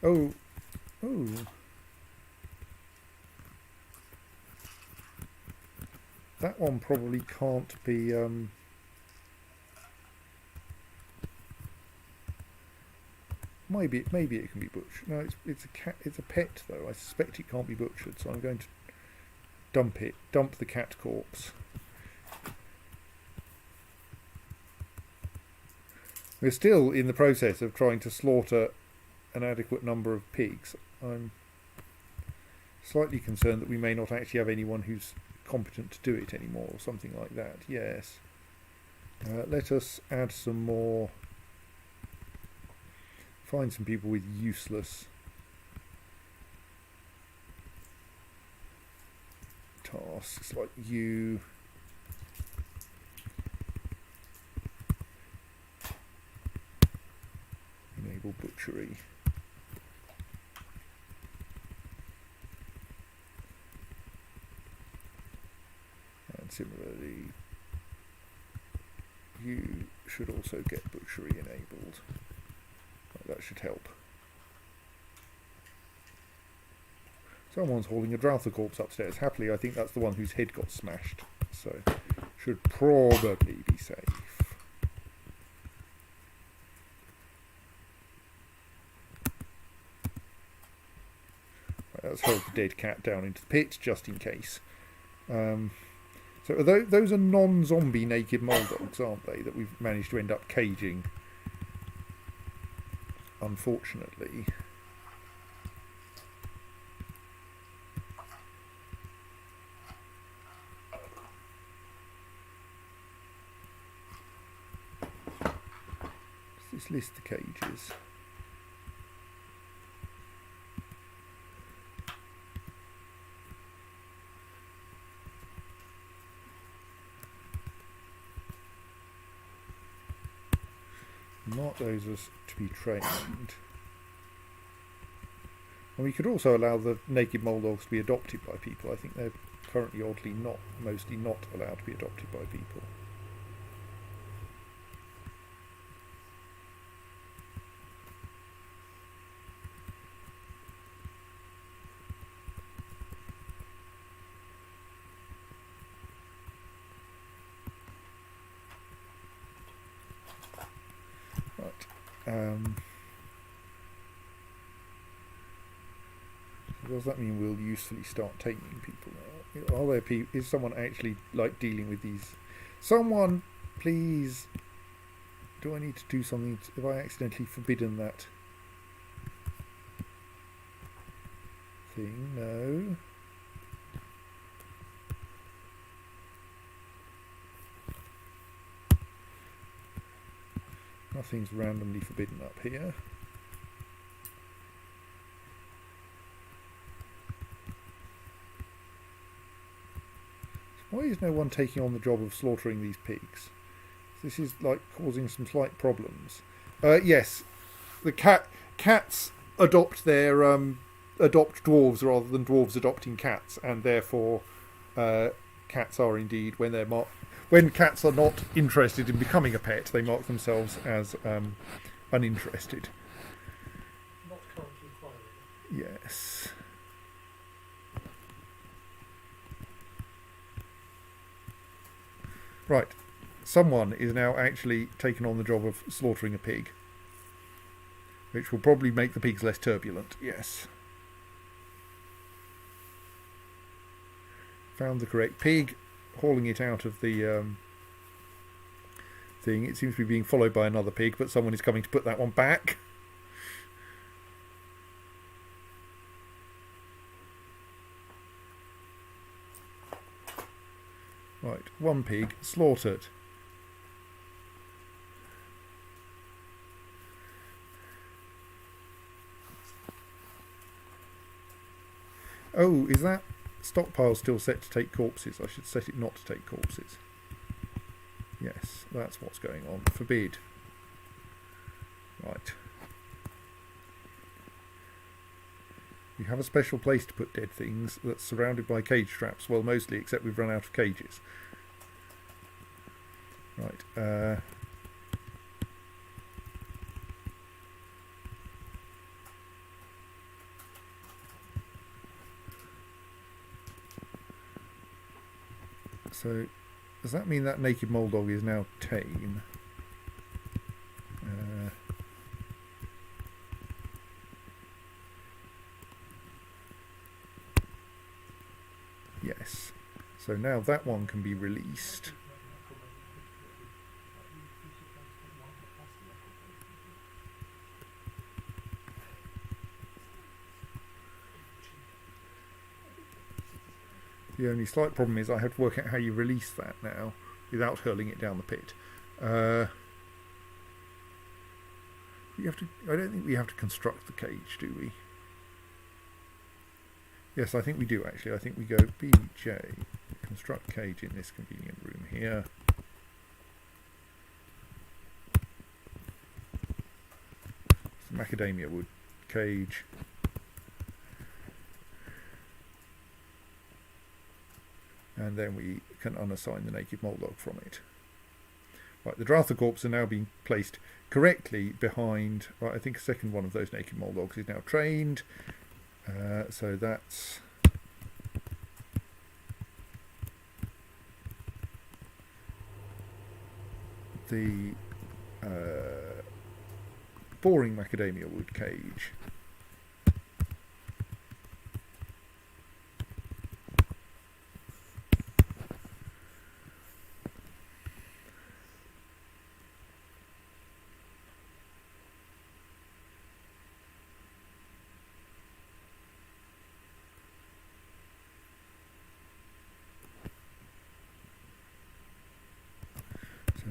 Oh. That one probably can't be... Maybe it can be butchered. No, it's a cat. It's a pet though. I suspect it can't be butchered, so I'm going to dump the cat corpse. We're still in the process of trying to slaughter an adequate number of pigs. I'm slightly concerned that we may not actually have anyone who's competent to do it anymore, or something like that. Yes. Let us add some more. Find some people with useless tasks like you. Enable butchery. similarly, you should also get butchery enabled. That should help. Someone's hauling a Drouther corpse upstairs. Happily, I think that's the one whose head got smashed. So, should probably be safe. Right, let's hold the dead cat down into the pit, just in case. So those are non-zombie naked mole dogs, aren't they, that we've managed to end up caging? Unfortunately. Let's list the cages. Mark those as to be trained. And we could also allow the naked mole dogs to be adopted by people. I think they're currently oddly mostly not allowed to be adopted by people. Does that mean we'll usefully start taming people now? Are there people? Is someone actually like dealing with these? Someone, please. Do I need to do something? Have I accidentally forbidden that thing? No. Nothing's randomly forbidden up here. Why is no one taking on the job of slaughtering these pigs? This is like causing some slight problems. Yes, the cats adopt their adopt dwarves rather than dwarves adopting cats, and therefore cats are indeed when cats are not interested in becoming a pet, they mark themselves as uninterested. Not currently required. Yes. Right, someone is now actually taken on the job of slaughtering a pig, which will probably make the pigs less turbulent, yes. Found the correct pig, hauling it out of the thing. It seems to be being followed by another pig, but someone is coming to put that one back. Right, one pig slaughtered. Oh, is that stockpile still set to take corpses? I should set it not to take corpses. Yes, that's what's going on. Forbid. Right. We have a special place to put dead things that's surrounded by cage traps. Well, mostly, except we've run out of cages. Right. So, does that mean that naked mole dog is now tame? Yes. So now that one can be released. The only slight problem is I have to work out how you release that now without hurling it down the pit. You have to. I don't think we have to construct the cage, do we? Yes, I think we do actually. I think we go BJ, construct cage in this convenient room here. Some macadamia wood cage. And then we can unassign the naked Moldog from it. Right, the Drothocorps are now being placed correctly behind. Right, I think a second one of those naked Moldogs is now trained. So that's the boring macadamia wood cage.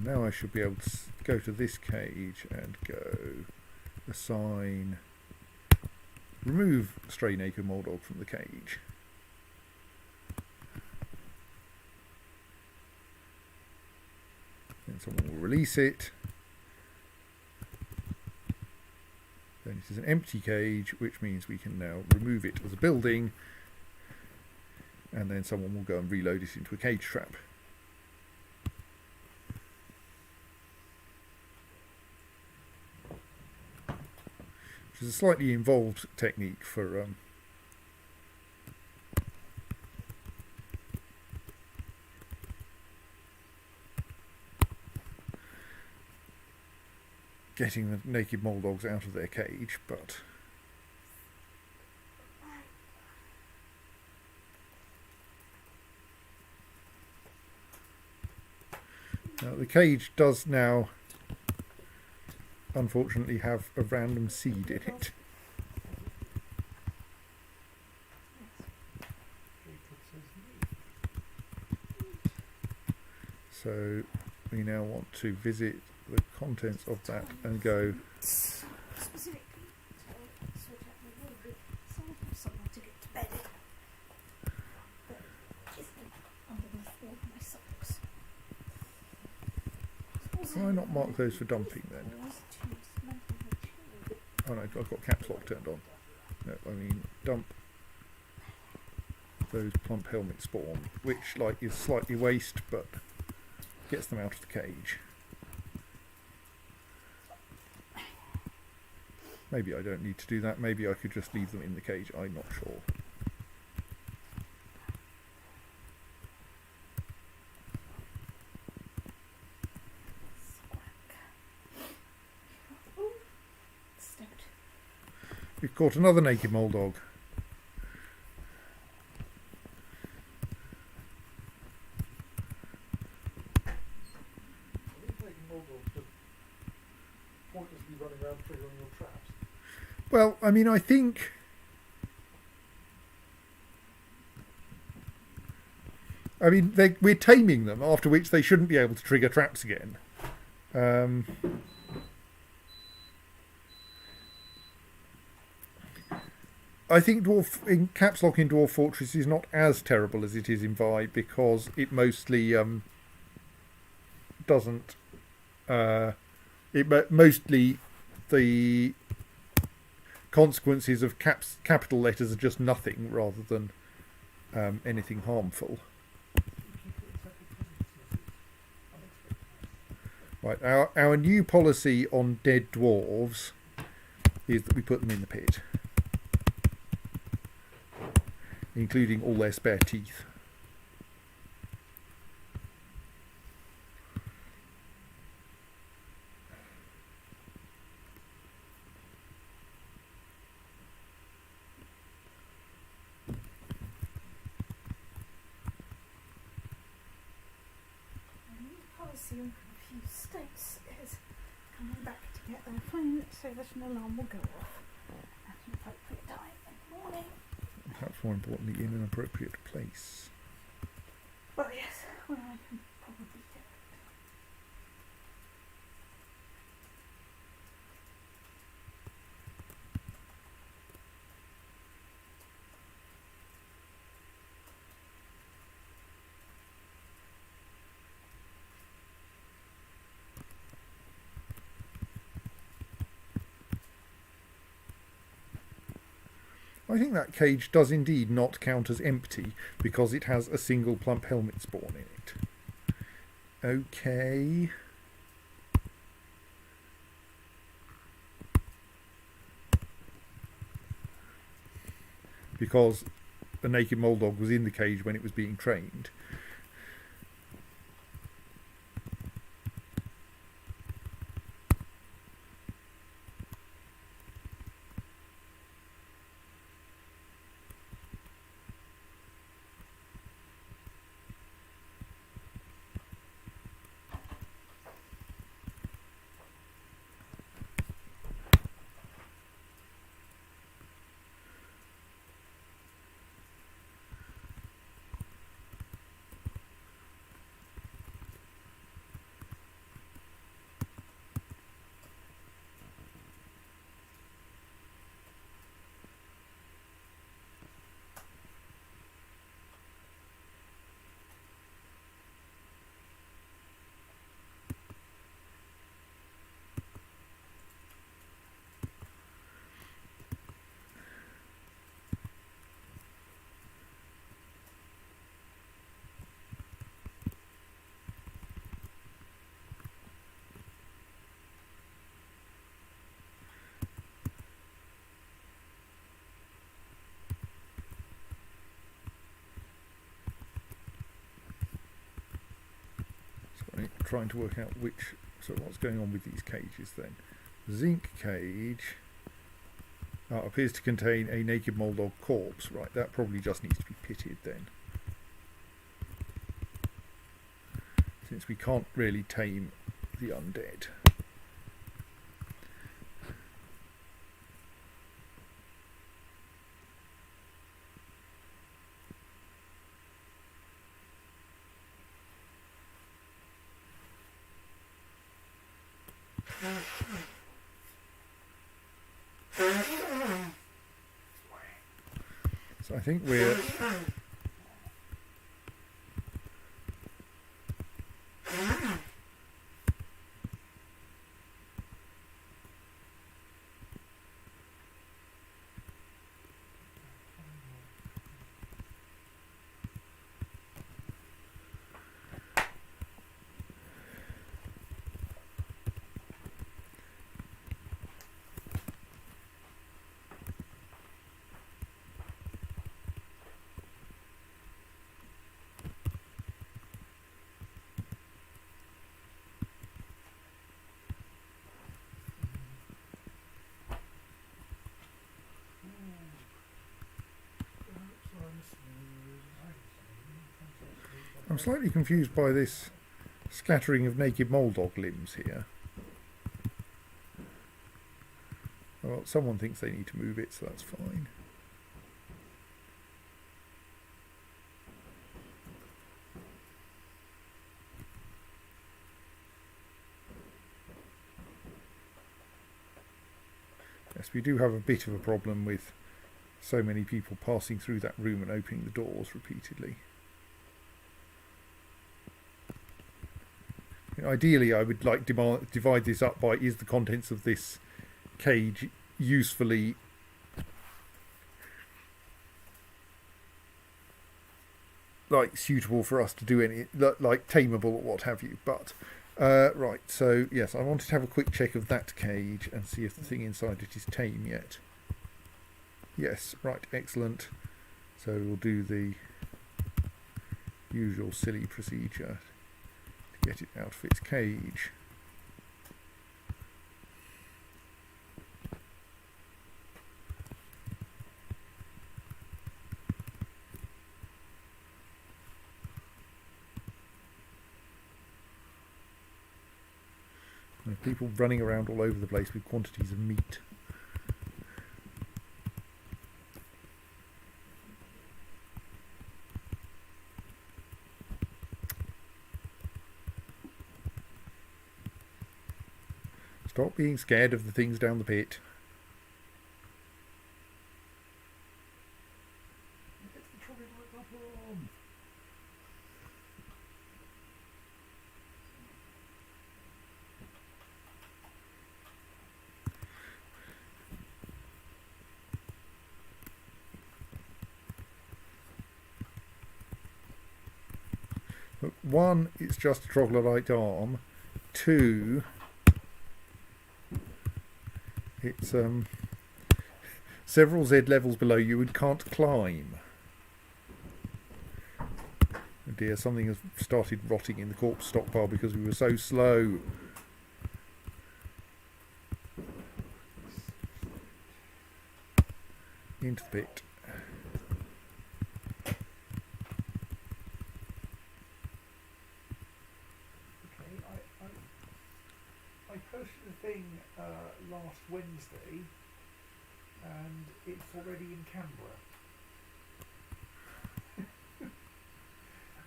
Now I should be able to go to this cage and go assign, remove stray naked Moldog from the cage. Then someone will release it. Then it is an empty cage, which means we can now remove it as a building, and then someone will go and reload it into a cage trap. Which is a slightly involved technique for getting the naked Moldogs out of their cage, but now the cage does now unfortunately have a random seed in it. So we now want to visit the contents of that and go Specifically, to switch out the wardrobe, so I have somewhere to get to bed. But isn't underneath all of my socks. why not mark those for dumping then? Oh no, I've got caps lock turned on. No, I mean dump those plump helmet spawn, which like is slightly waste but gets them out of the cage. Maybe I don't need to do that. Maybe I could just leave them in the cage. I'm not sure. We've caught another naked Moldog. Pointlessly running around triggering your traps. Well, I mean, I think we're taming them, after which they shouldn't be able to trigger traps again. I think in Caps Lock in Dwarf Fortress is not as terrible as it is in Vi, because it mostly doesn't. Mostly the consequences of capital letters are just nothing rather than anything harmful. Right, our new policy on dead dwarves is that we put them in the pit, including all their spare teeth. Policy in a few states is coming back to get their phone so that an alarm will go off at an appropriate time in the morning. Perhaps more importantly, in an appropriate place. Well, yes, well, I can probably do it. I think that cage does indeed not count as empty because it has a single plump helmet spawn in it. Okay. Because a naked mole dog was in the cage when it was being trained. Trying to work out what's going on with these cages then. Zinc cage appears to contain a naked mole dog corpse. Right, that probably just needs to be pitted then. Since we can't really tame the undead. So I think we're I'm slightly confused by this scattering of naked mole dog limbs here. Well, someone thinks they need to move it, so that's fine. Yes, we do have a bit of a problem with so many people passing through that room and opening the doors repeatedly. Ideally, I would like to divide this up by, is the contents of this cage usefully suitable for us to do any, like tameable or what have you. But right, so yes, I wanted to have a quick check of that cage and see if the thing inside it is tame yet. Yes, right, excellent. So we'll do the usual silly procedure to get it out of its cage. There are people running around all over the place with quantities of meat. Stop being scared of the things down the pit. Get the trolley light up on. Look, 1, it's just a troglodyte arm. 2, it's several Z levels below you and can't climb. Oh dear, something has started rotting in the corpse stockpile because we were so slow. Into the pit. Okay, I posted a thing last Wednesday, and it's already in Canberra.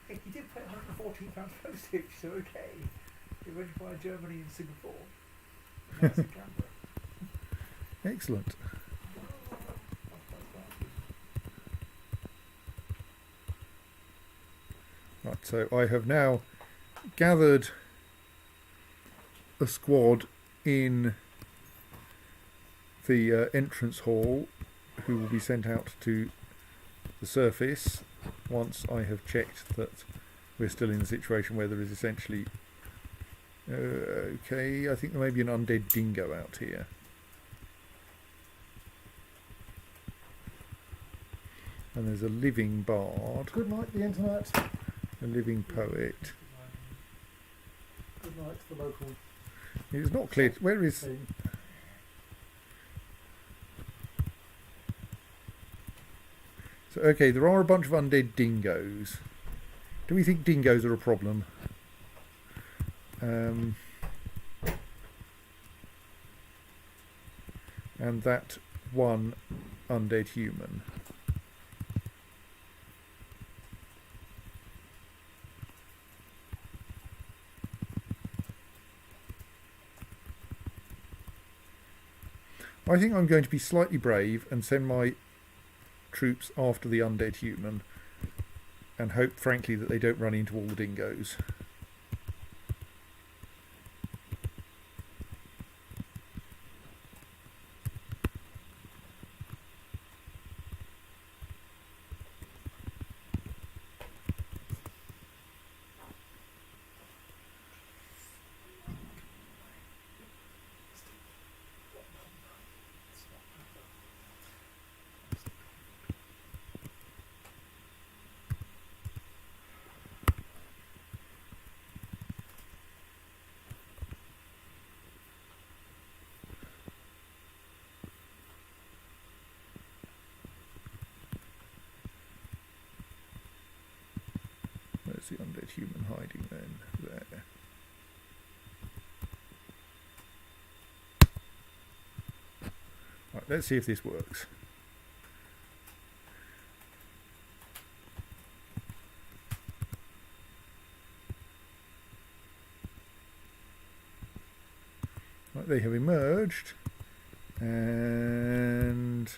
He did pay £114 postage, so okay. It went via Germany and Singapore. And now it's in Canberra. Excellent. Right, so I have now gathered a squad in the entrance hall who will be sent out to the surface once I have checked that we're still in a situation where there is essentially okay, I think there may be an undead dingo out here. And there's a living bard, Good night, the internet. a living poet. Good night to the local It's not clear. Where is... thing. So, okay, there are a bunch of undead dingoes. Do we think dingoes are a problem? And that one undead human. I think I'm going to be slightly brave and send my troops after the undead human and hope, frankly, that they don't run into all the dingoes. Where's the undead human hiding then? There. Right, let's see if this works. Right, they have emerged, and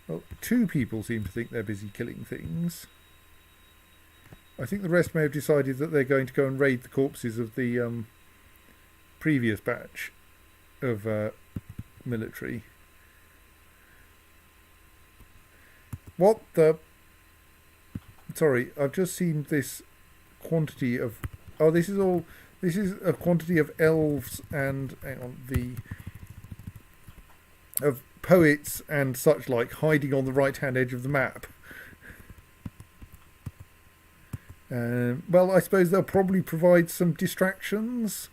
well, 2 people seem to think they're busy killing things. I think the rest may have decided that they're going to go and raid the corpses of the previous batch of military. What the... Sorry, I've just seen this quantity of... Oh, this is all... This is a quantity of elves and... Hang on, of poets and such like hiding on the right-hand edge of the map. Well, I suppose they'll probably provide some distractions.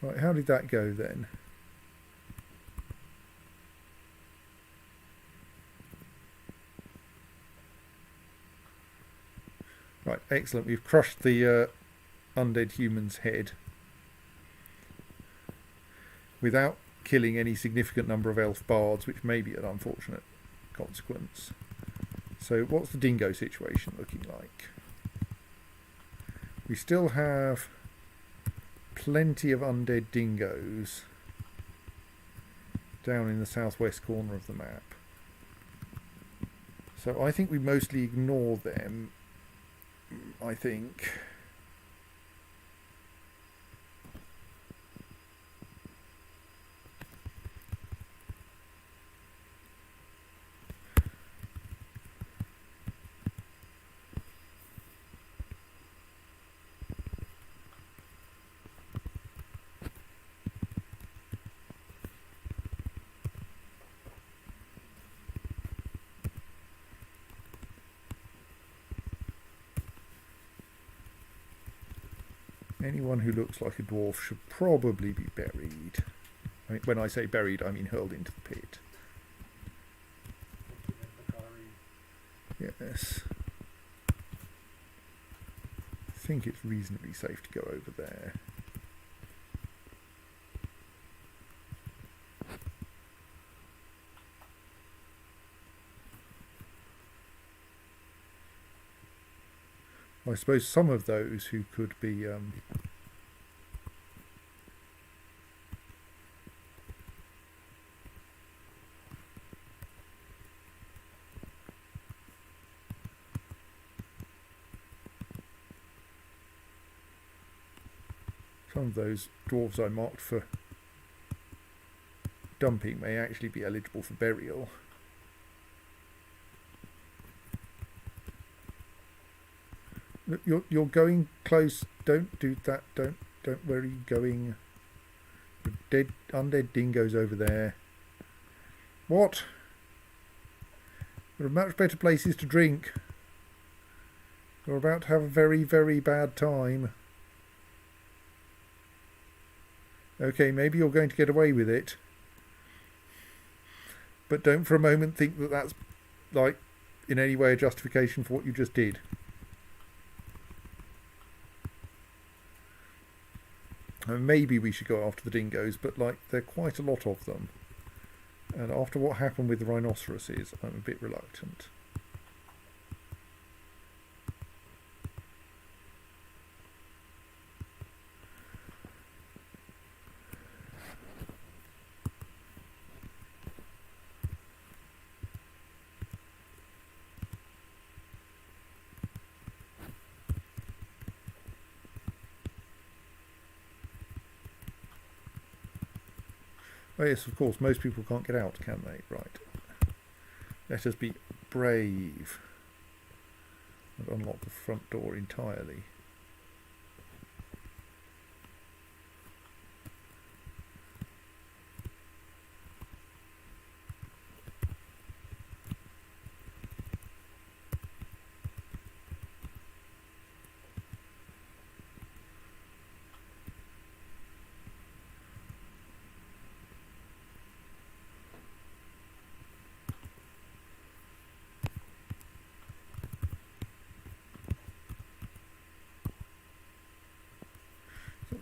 Right, how did that go then? Right, excellent. We've crushed the undead human's head without killing any significant number of elf bards, which may be an unfortunate consequence. So what's the dingo situation looking like? We still have plenty of undead dingoes down in the southwest corner of the map. So I think we mostly ignore them. I think. Anyone who looks like a dwarf should probably be buried. I mean, when I say buried, I mean hurled into the pit. Yes. I think it's reasonably safe to go over there. I suppose some of those who could be some of those dwarves I marked for dumping may actually be eligible for burial. Look, you're going close. Don't do that. Don't where are you going? Dead undead dingoes over there. What? There are much better places to drink. You're about to have a very, very bad time. Okay, maybe you're going to get away with it. But don't for a moment think that that's, like, in any way a justification for what you just did. Maybe we should go after the dingoes, but, like, there are quite a lot of them. And after what happened with the rhinoceroses, I'm a bit reluctant. Oh yes, of course, most people can't get out, can they? Right. Let us be brave and unlock the front door entirely.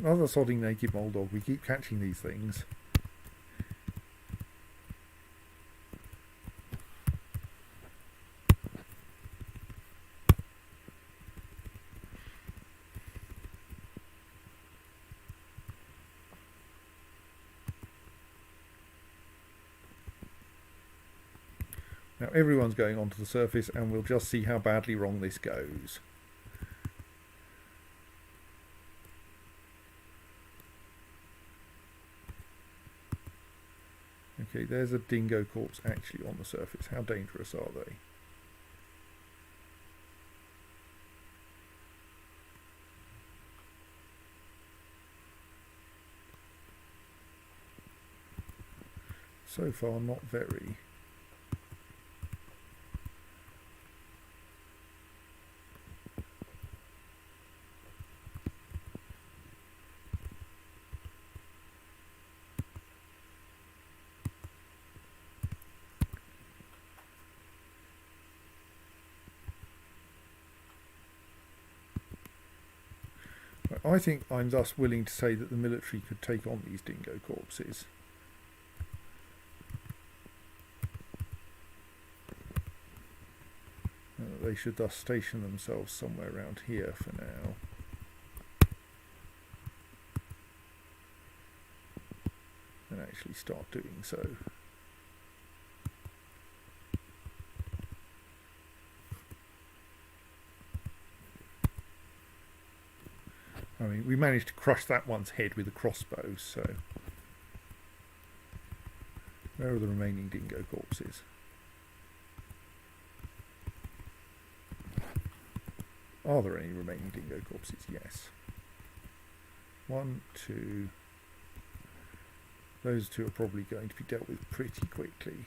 Another sodding naked moldog. We keep catching these things. Now everyone's going onto the surface and we'll just see how badly wrong this goes. Okay, there's a dingo corpse actually on the surface. How dangerous are they? So far, not very. I think I'm thus willing to say that the military could take on these dingo corpses. They should thus station themselves somewhere around here for now. And actually start doing so. I mean, we managed to crush that one's head with a crossbow, so... Where are the remaining dingo corpses? Are there any remaining dingo corpses? Yes. 1, 2... Those two are probably going to be dealt with pretty quickly.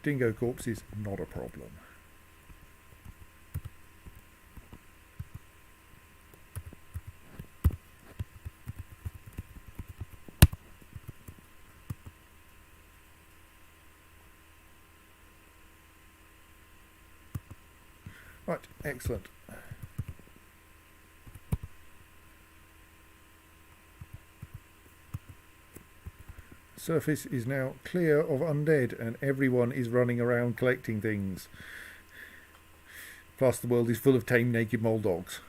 dingo corpses, not a problem. Right, excellent. Surface is now clear of undead and everyone is running around collecting things. Plus the world is full of tame naked mole dogs.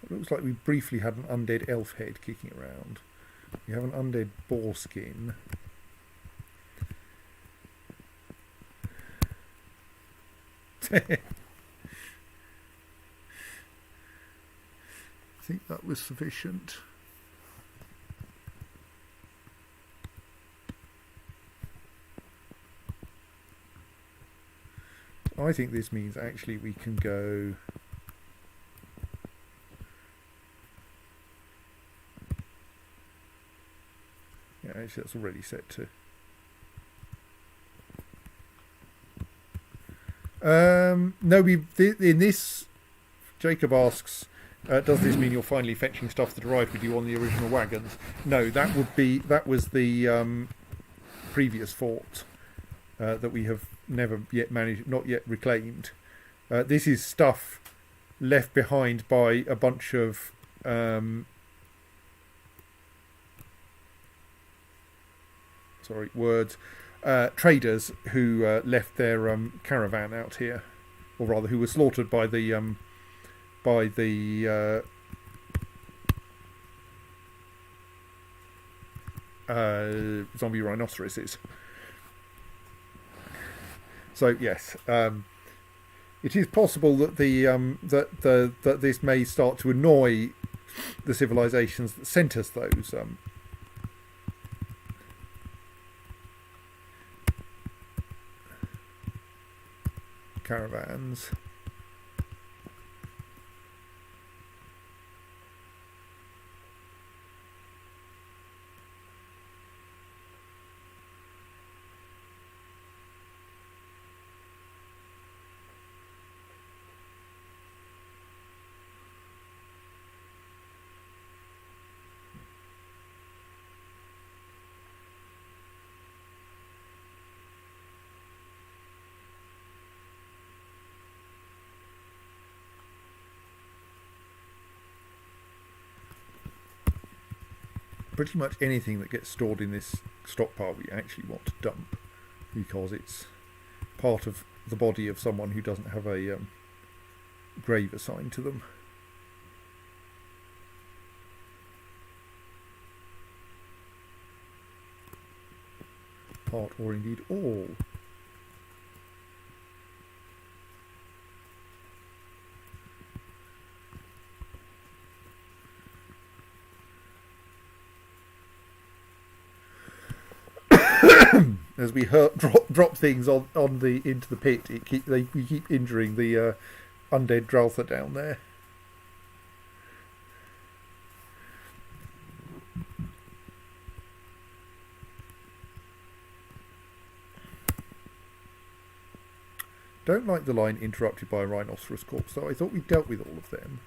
It looks like we briefly had an undead elf head kicking around. We have an undead boar skin. I think that was sufficient. I think this means actually we can go actually that's already set to no, in this Jacob asks, does this mean you're finally fetching stuff that arrived with you on the original wagons? No, that was the previous fort that we have never yet managed, not yet reclaimed. This is stuff left behind by a bunch of traders who left their caravan out here, or rather who were slaughtered by the zombie rhinoceroses. So yes, it is possible that that this may start to annoy the civilizations that sent us those caravans. Pretty much anything that gets stored in this stockpile we actually want to dump, because it's part of the body of someone who doesn't have a grave assigned to them. Part, or indeed all. As we drop things into the pit, we keep injuring the undead Draltha down there. Don't like the line interrupted by a rhinoceros corpse, though. I thought we dealt with all of them.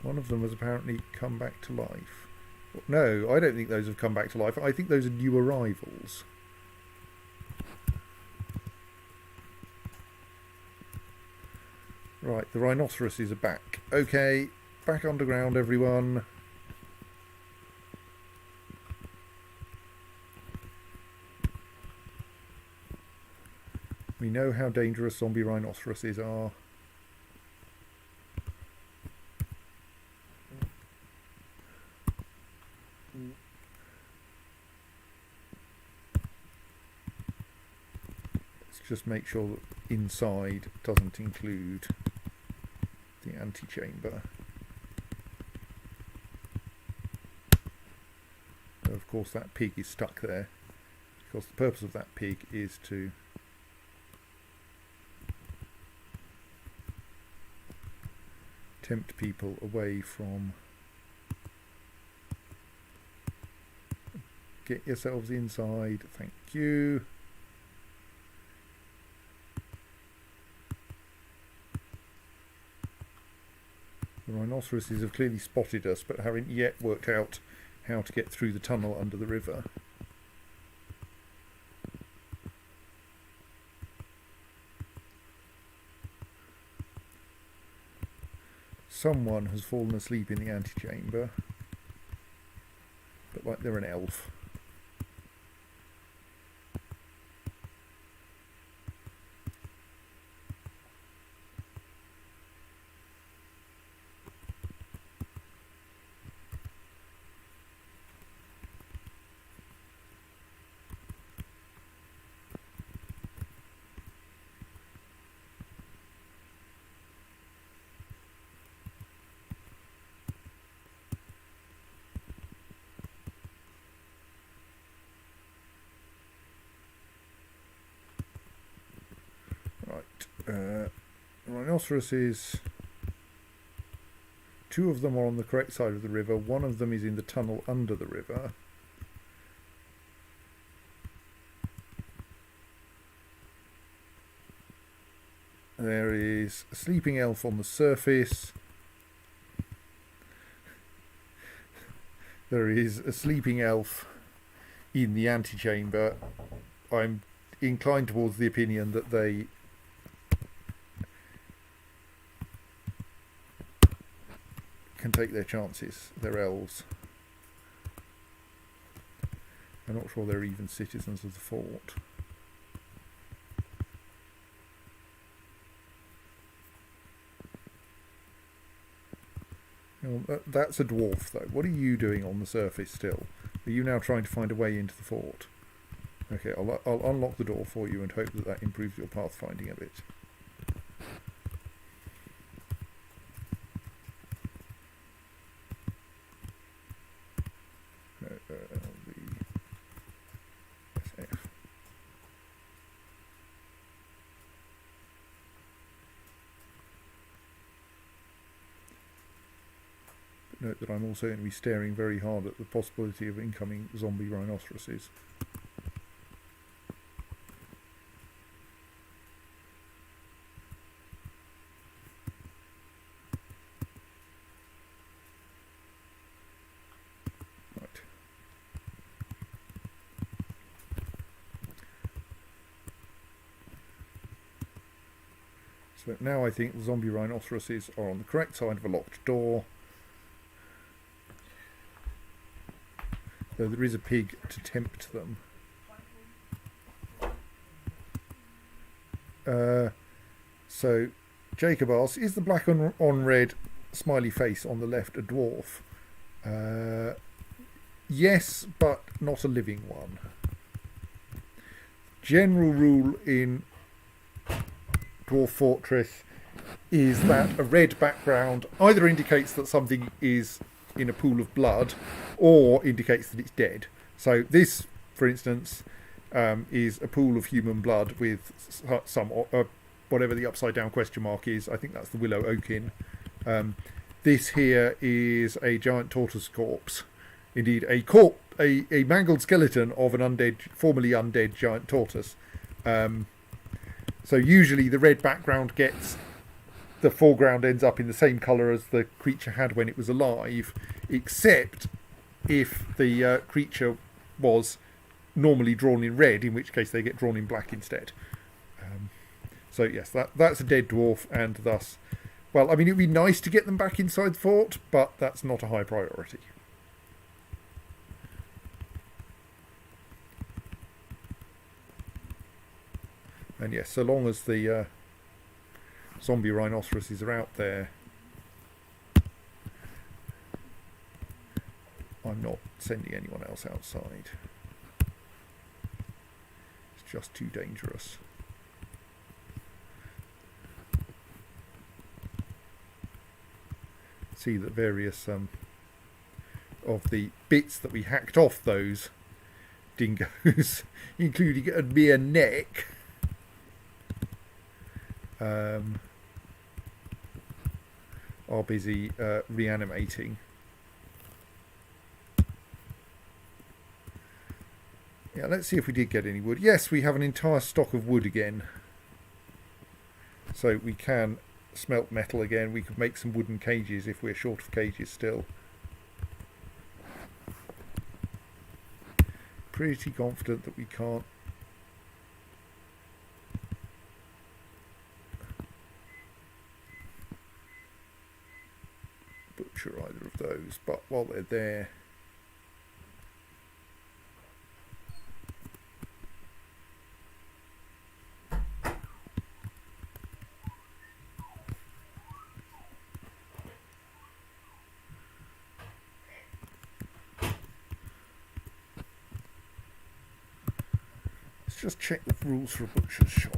One of them has apparently come back to life. No, I don't think those have come back to life. I think those are new arrivals. Right, the rhinoceroses are back. Okay, back underground, everyone. We know how dangerous zombie rhinoceroses are. Just make sure that inside doesn't include the antechamber. course that pig is stuck there. Because the purpose of that pig is to tempt people away from... Get yourselves inside, thank you. The rhinoceroses have clearly spotted us, but haven't yet worked out how to get through the tunnel under the river. Someone has fallen asleep in the antechamber, but like they're an elf. Rhinoceroses, 2 of them are on the correct side of the river, 1 of them is in the tunnel under the river. There is a sleeping elf on the surface. There is a sleeping elf in the antechamber. I'm inclined towards the opinion that they can take their chances. They're elves. I'm not sure they're even citizens of the fort. That's a dwarf, though. What are you doing on the surface still? Are you now trying to find a way into the fort? Okay, I'll unlock the door for you and hope that that improves your pathfinding a bit. SF. Note that I'm also going to be staring very hard at the possibility of incoming zombie rhinoceroses. Right. So now I think the zombie rhinoceroses are on the correct side of a locked door. Though there is a pig to tempt them. So Jacob asks, is the black on red smiley face on the left a dwarf? Yes, but not a living one. General rule in Dwarf Fortress is that a red background either indicates that something is in a pool of blood or indicates that it's dead. So this, for instance, is a pool of human blood with some whatever the upside down question mark is. I think that's the willow oakin. This here is a giant tortoise corpse. Indeed, a mangled skeleton of an undead, formerly undead giant tortoise. So usually the red background gets... the foreground ends up in the same colour as the creature had when it was alive, except if the creature was normally drawn in red, in which case they get drawn in black instead. So yes, that's a dead dwarf, and thus, well, I mean, it would be nice to get them back inside the fort, but that's not a high priority. And yes, so long as the zombie rhinoceroses are out there, I'm not sending anyone else outside. It's just too dangerous. See that various of the bits that we hacked off those dingoes, including a mere neck. Are busy reanimating. Yeah, let's see if we did get any wood. Yes, we have an entire stock of wood again. So we can smelt metal again. We could make some wooden cages if we're short of cages still. Pretty confident that we can't butcher either of those, but while they're there, let's just check the rules for a butcher's shop.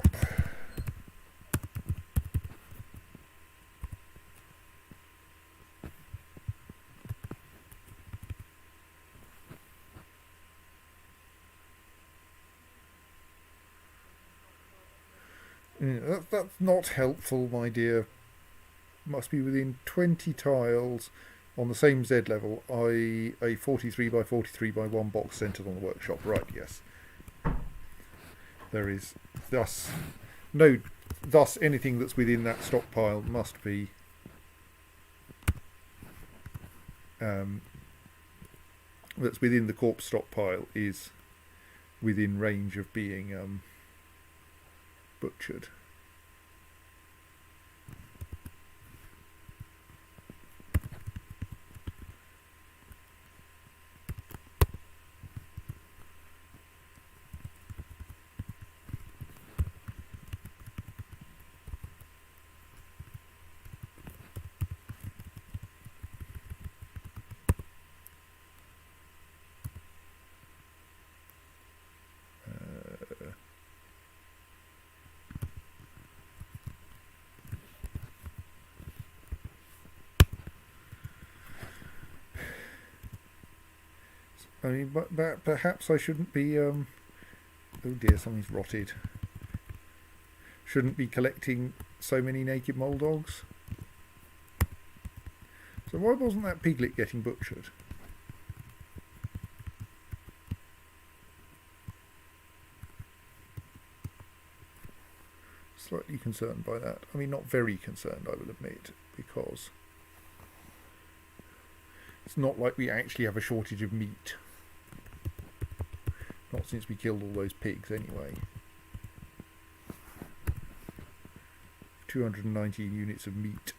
That's not helpful, my dear. Must be within 20 tiles on the same Z level, i.e. a 43 by 43 by 1 box centred on the workshop. Right, yes. There is thus anything that's within that stockpile must be that's within the corpse stockpile is within range of being butchered. I mean, but perhaps I shouldn't be. Oh dear, something's rotted. Shouldn't be collecting so many naked mole dogs. So why wasn't that piglet getting butchered? Slightly concerned by that. I mean, not very concerned, I will admit, because it's not like we actually have a shortage of meat. Not since we killed all those pigs, anyway. 219 units of meat.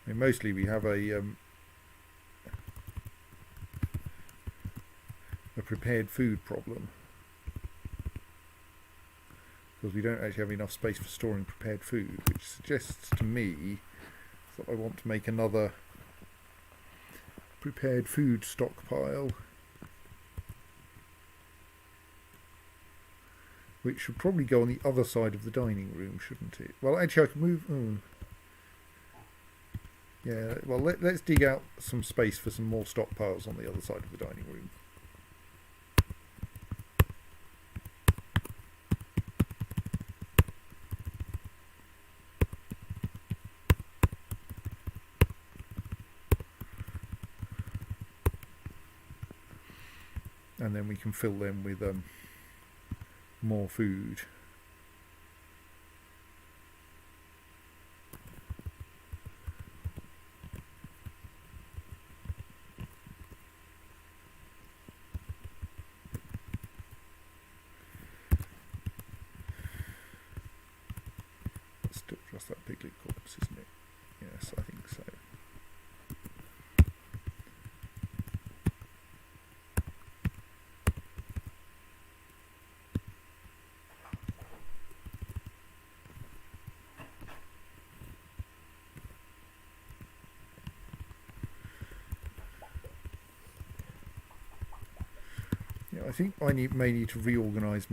I mean, mostly we have a prepared food problem, because we don't actually have enough space for storing prepared food, which suggests to me that I want to make another prepared food stockpile, which should probably go on the other side of the dining room, shouldn't it? Well, actually I can move. Yeah, well, let's dig out some space for some more stockpiles on the other side of the dining room. And then we can fill them with more food. It's still just that piglet corpse, isn't it? Yes, I think so. I think I may need to reorganise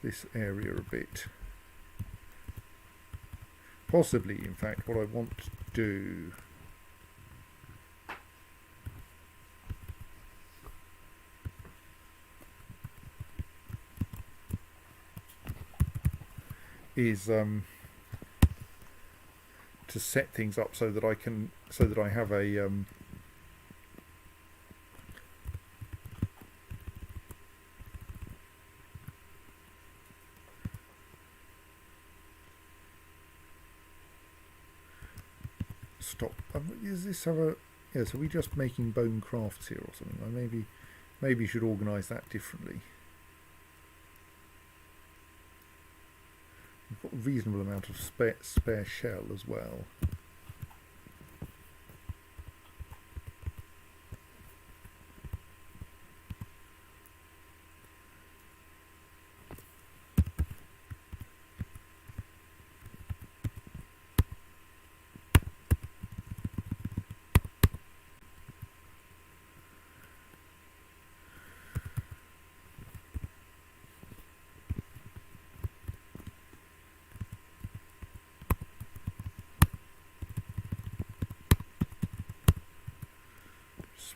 this area a bit. possibly, in fact, what I want to do is to set things up so that I have a stop. Is this have a? Yes, are we just making bone crafts here or something? I maybe should organise that differently. We've got a reasonable amount of spare shell as well.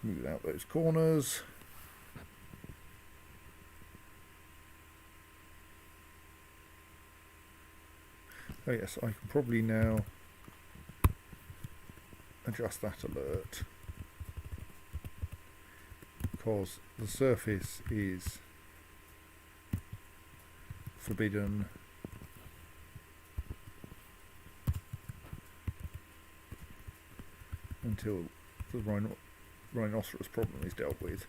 Smooth out those corners. Oh yes, I can probably now adjust that alert because the surface is forbidden until the rhinoceros problem is dealt with.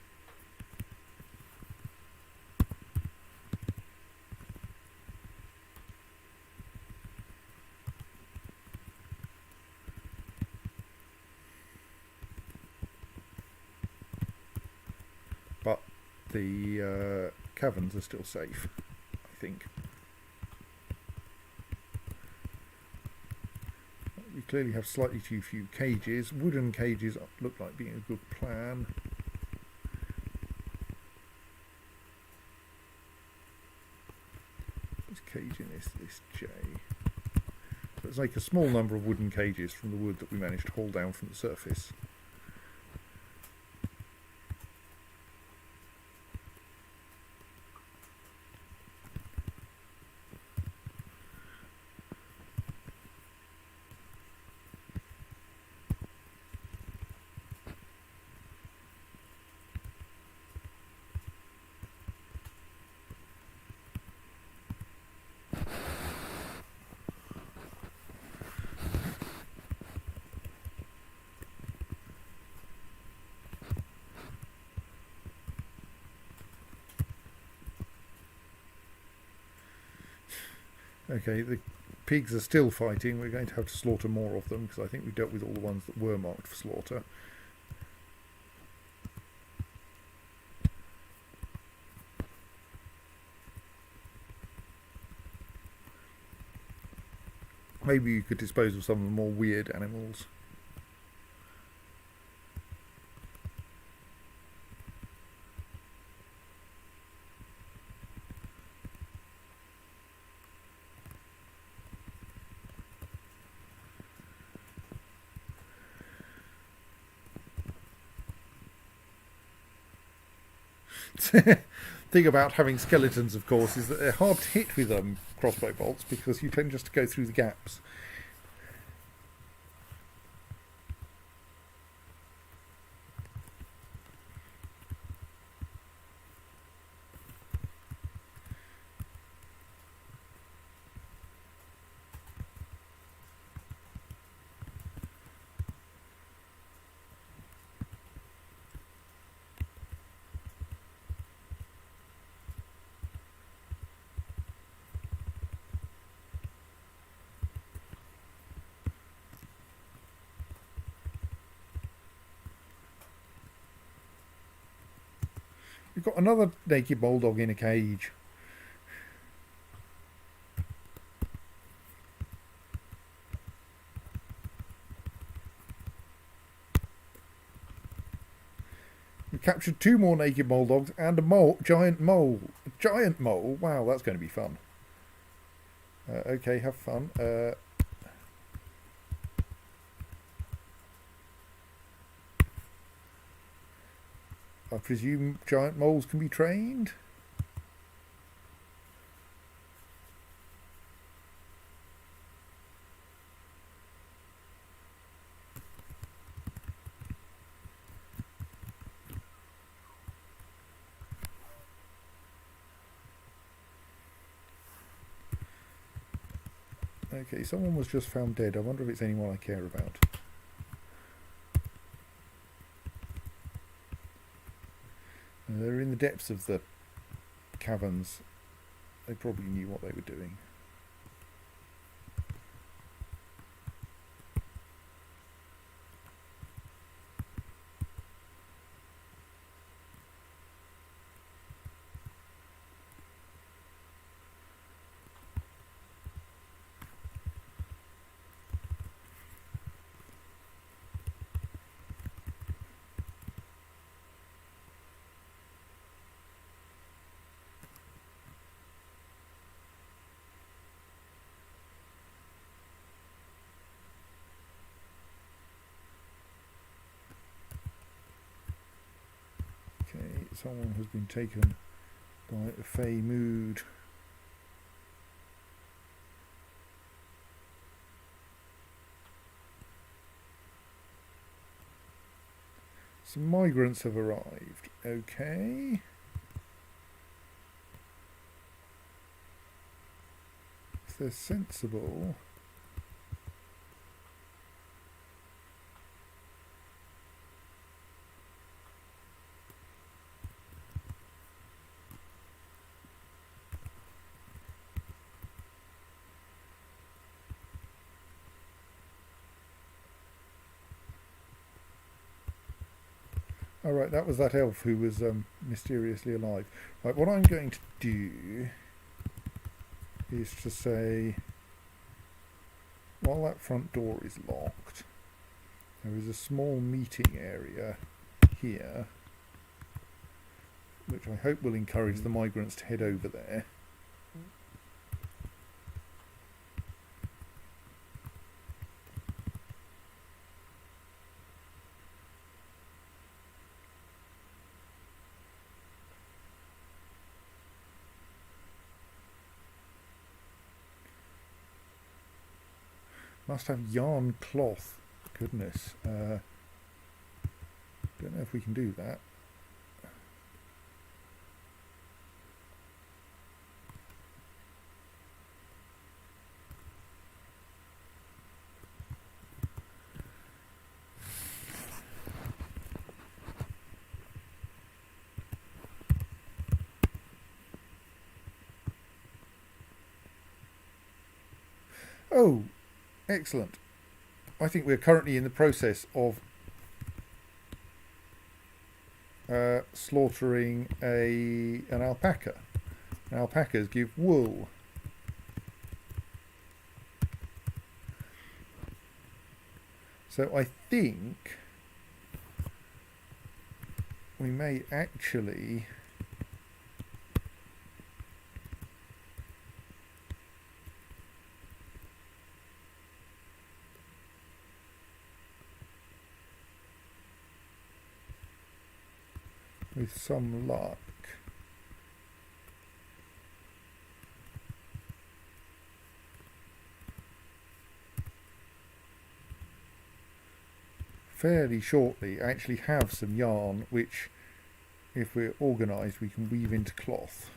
But the caverns are still safe, I think. We clearly have slightly too few cages. Wooden cages look like being a good plan. This cage in this J. So let's make a small number of wooden cages from the wood that we managed to haul down from the surface. Okay, the pigs are still fighting. We're going to have to slaughter more of them because I think we dealt with all the ones that were marked for slaughter. Maybe you could dispose of some of the more weird animals. Thing about having skeletons, of course, is that they're hard to hit with crossbow bolts because you tend just to go through the gaps. We've got another naked bulldog in a cage. We captured 2 more naked bulldogs and a giant mole. A giant mole? Wow, that's going to be fun. Okay, have fun. I presume giant moles can be trained? Okay, someone was just found dead. I wonder if it's anyone I care about. They're in the depths of the caverns. They probably knew what they were doing. Okay, someone has been taken by a fey mood. Some migrants have arrived. Okay. If they're sensible. Oh right, that was that elf who was mysteriously alive. Right, what I'm going to do is to say, while that front door is locked, there is a small meeting area here, which I hope will encourage the migrants to head over there. Must have yarn cloth. Goodness. Don't know if we can do that. Oh, excellent. I think we're currently in the process of slaughtering an alpaca. Alpacas give wool. So I think we may actually with some luck fairly shortly actually have some yarn which, if we're organised, we can weave into cloth.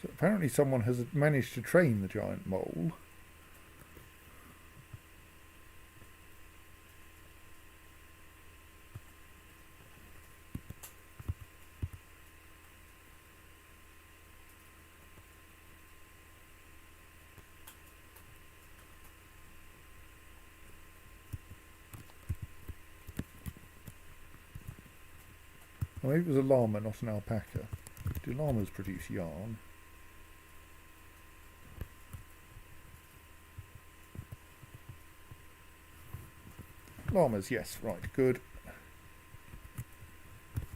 So apparently someone has managed to train the giant mole. Or maybe it was a llama, not an alpaca. Do llamas produce yarn? Llamas, yes, right, good.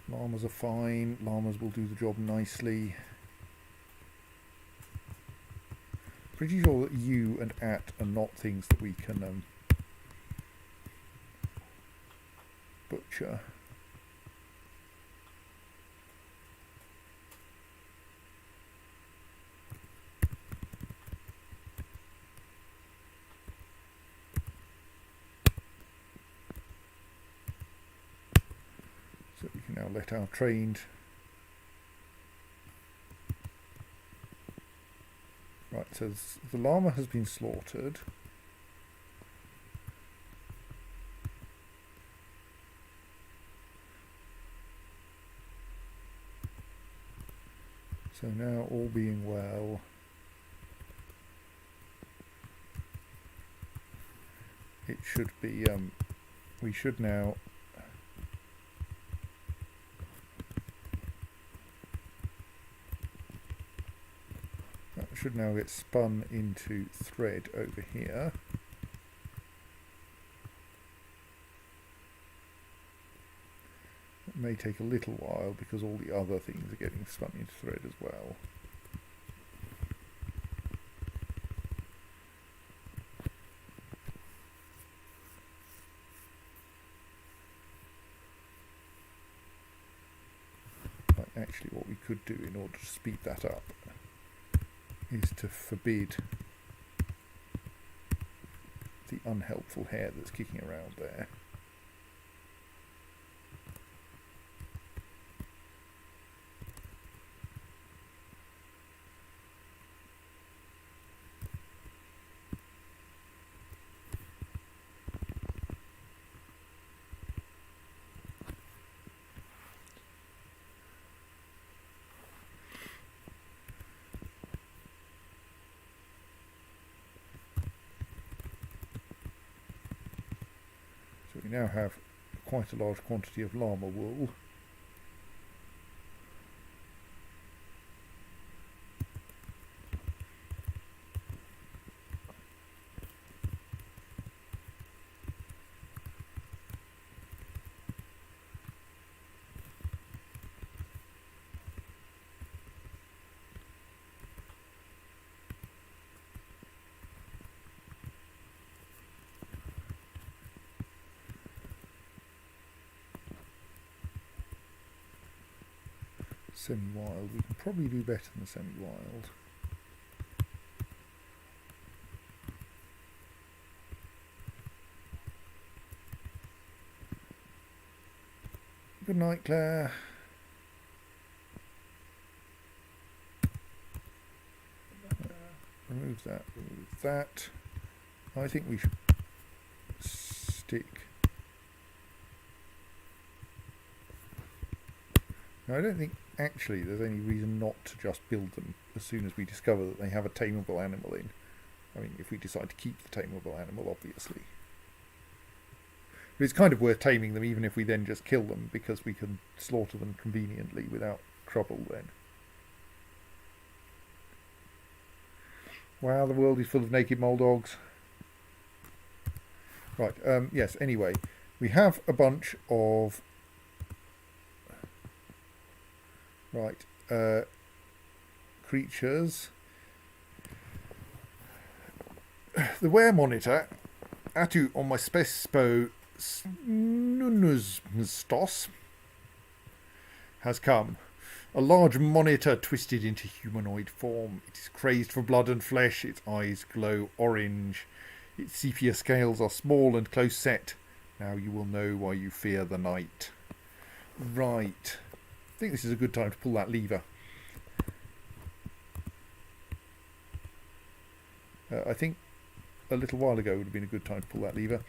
Llamas are fine. Llamas will do the job nicely. Pretty sure that you and at are not things that we can butcher. So we can now let our trained... Right, so the llama has been slaughtered. So now, all being well, it should be, we should now get spun into thread over here. It may take a little while because all the other things are getting spun into thread as well. But actually what we could do in order to speed that up is to forbid the unhelpful hair that's kicking around there. So we now have quite a large quantity of llama wool. Semi-wild. We can probably do better than semi-wild. Good night, Claire. Remove that, remove that. I think we should stick. Now, I don't think actually there's any reason not to just build them as soon as we discover that they have a tameable animal in. I mean, if we decide to keep the tameable animal, obviously. But it's kind of worth taming them even if we then just kill them, because we can slaughter them conveniently without trouble then. Wow, the world is full of naked mole dogs. Right, yes, anyway, we have a bunch of... Right, creatures. The wear monitor, atu on my spespo snunusmstos, has come. A large monitor twisted into humanoid form. It is crazed for blood and flesh. Its eyes glow orange. Its sepia scales are small and close set. Now you will know why you fear the night. Right. I think this is a good time to pull that lever. I think a little while ago would have been a good time to pull that lever.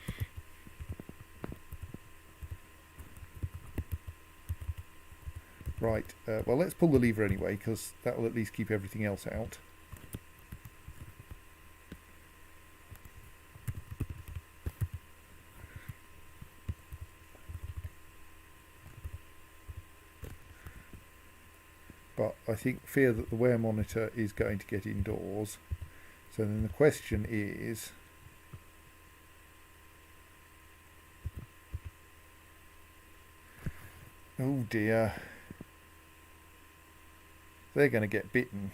Right, well, let's pull the lever anyway, because that will at least keep everything else out. But I fear that the wear monitor is going to get indoors. So then the question is, oh dear, they're going to get bitten.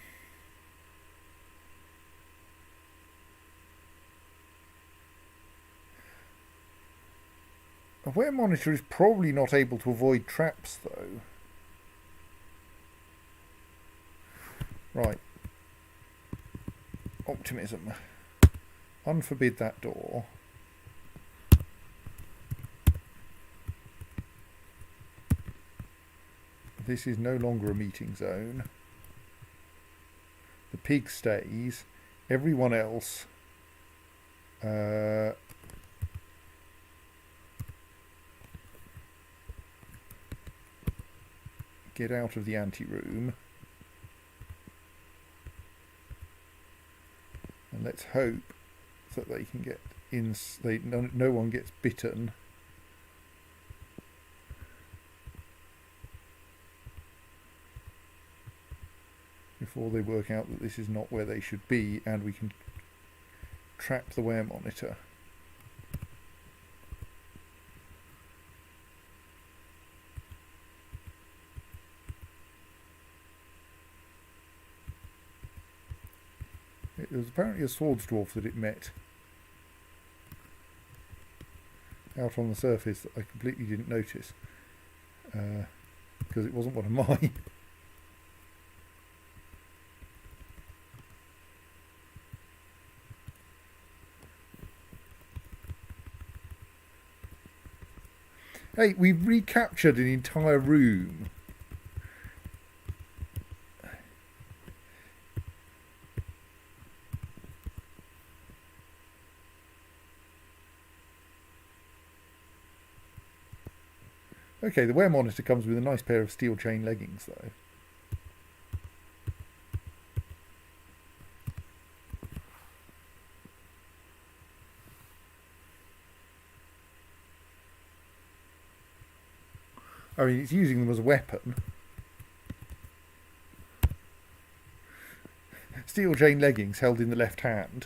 A wear monitor is probably not able to avoid traps though. Right. Optimism. Unforbid that door. This is no longer a meeting zone. The pig stays. Everyone else get out of the ante-room. And let's hope that they can get in. No one gets bitten. Before they work out that this is not where they should be, and we can trap the wear monitor. It was apparently a swords dwarf that it met out on the surface that I completely didn't notice because it wasn't one of mine. Hey, we've recaptured an entire room. Okay, the wear monitor comes with a nice pair of steel chain leggings though. I mean, it's using them as a weapon. Steel chain leggings held in the left hand.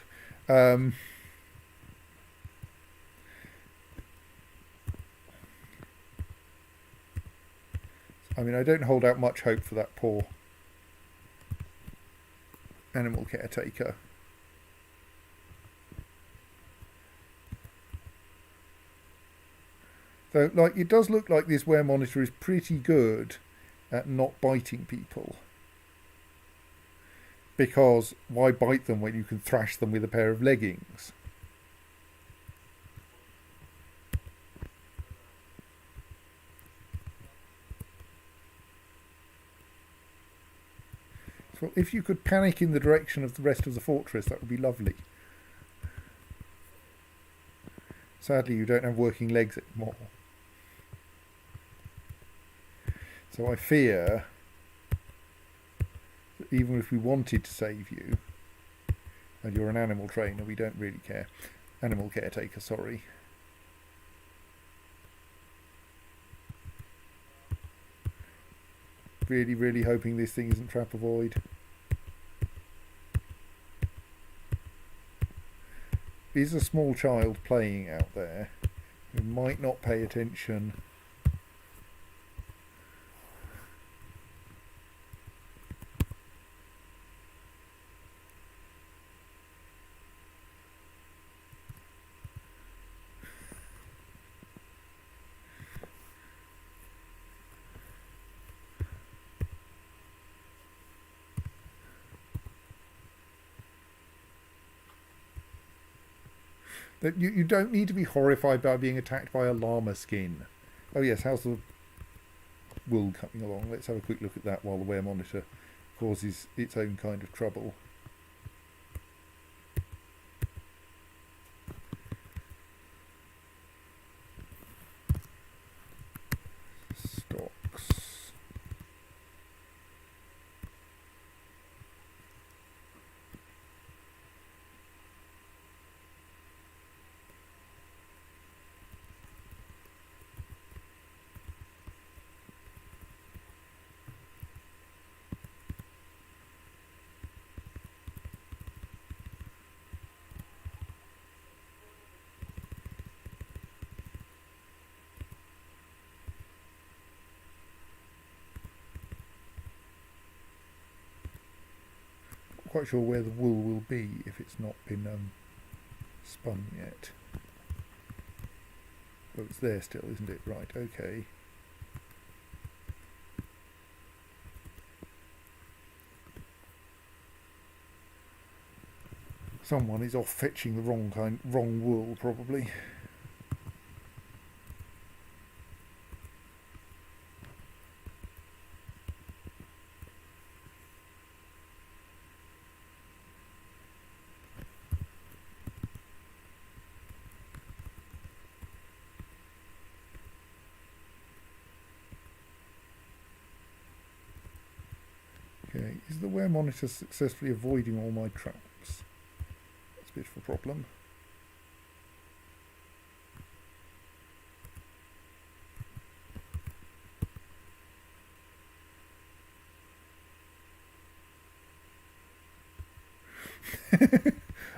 I mean, I don't hold out much hope for that poor animal caretaker. So, like, it does look like this wear monitor is pretty good at not biting people. Because why bite them when you can thrash them with a pair of leggings? So if you could panic in the direction of the rest of the fortress, that would be lovely. Sadly, you don't have working legs anymore. So I fear that even if we wanted to save you, and you're an animal trainer, we don't really care. Animal caretaker, sorry. Really, really hoping this thing isn't trap avoid. Is a small child playing out there who might not pay attention. That you don't need to be horrified by being attacked by a llama skin. Oh yes, how's the wool coming along? Let's have a quick look at that while the wear monitor causes its own kind of trouble. quite sure where the wool will be if it's not been spun yet. Oh, it's there still, isn't it? Right, okay. Someone is off fetching the wrong wool, probably. Okay, is the wear monitor successfully avoiding all my traps? That's a bit of a problem.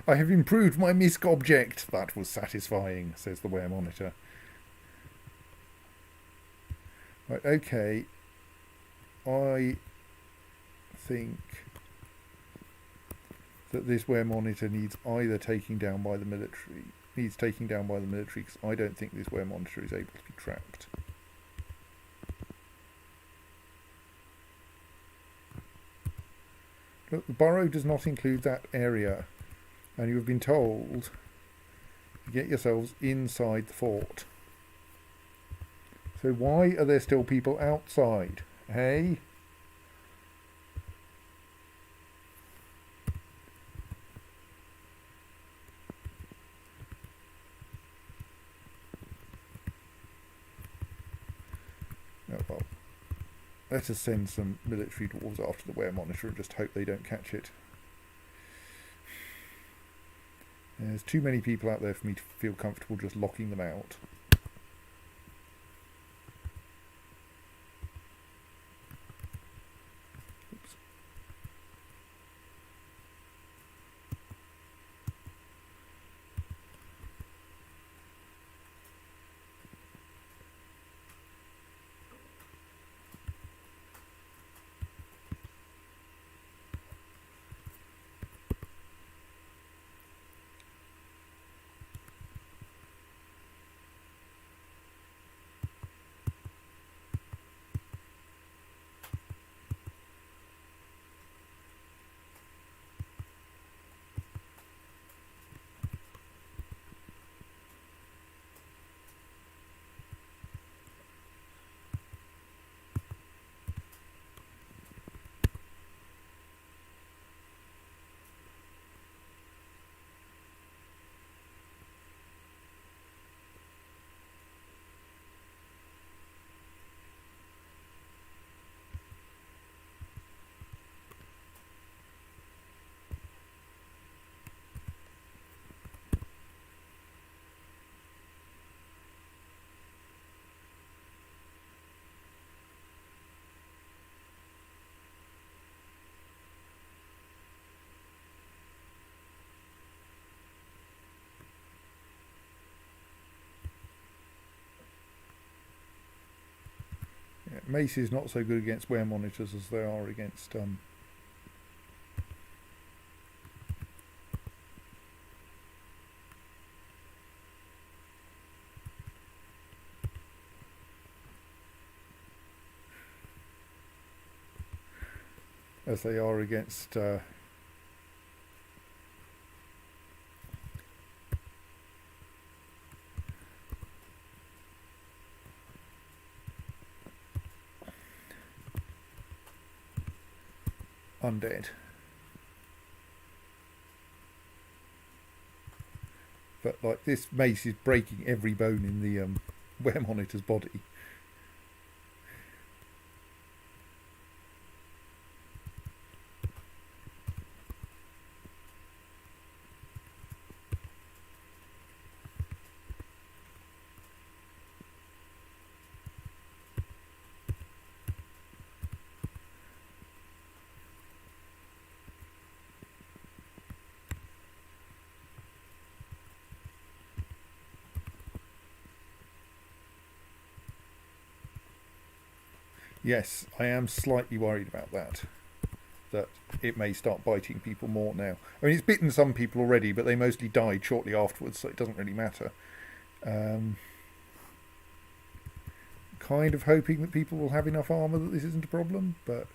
I have improved my misc object. That was satisfying, says the wear monitor. Right, okay. I think that this wear monitor needs either taking down by the military. Because I don't think this wear monitor is able to be trapped. Look, the burrow does not include that area, and you have been told to get yourselves inside the fort. So why are there still people outside? Hey? Oh well. Let us send some military dwarves after the wear monitor and just hope they don't catch it. There's too many people out there for me to feel comfortable just locking them out. Oops. Yeah, mace is not so good against wear monitors as they are against undead. But like this mace is breaking every bone in the wear monitor's body. Yes, I am slightly worried about that. that it may start biting people more now. I mean, it's bitten some people already, but they mostly died shortly afterwards, so it doesn't really matter. Kind of hoping that people will have enough armour that this isn't a problem, but...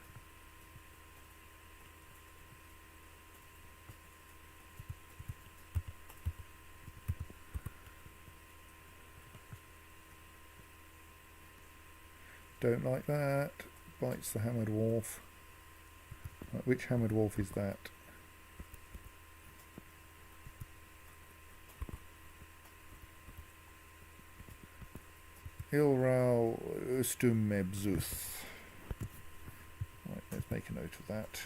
Don't like that. Bites the hammer dwarf. Right, which hammer dwarf is that? Ilral Ustumebzuth. Right, let's make a note of that.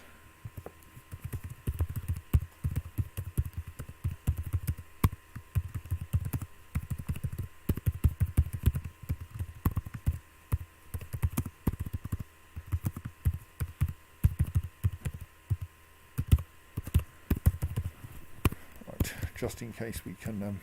Right, just in case we can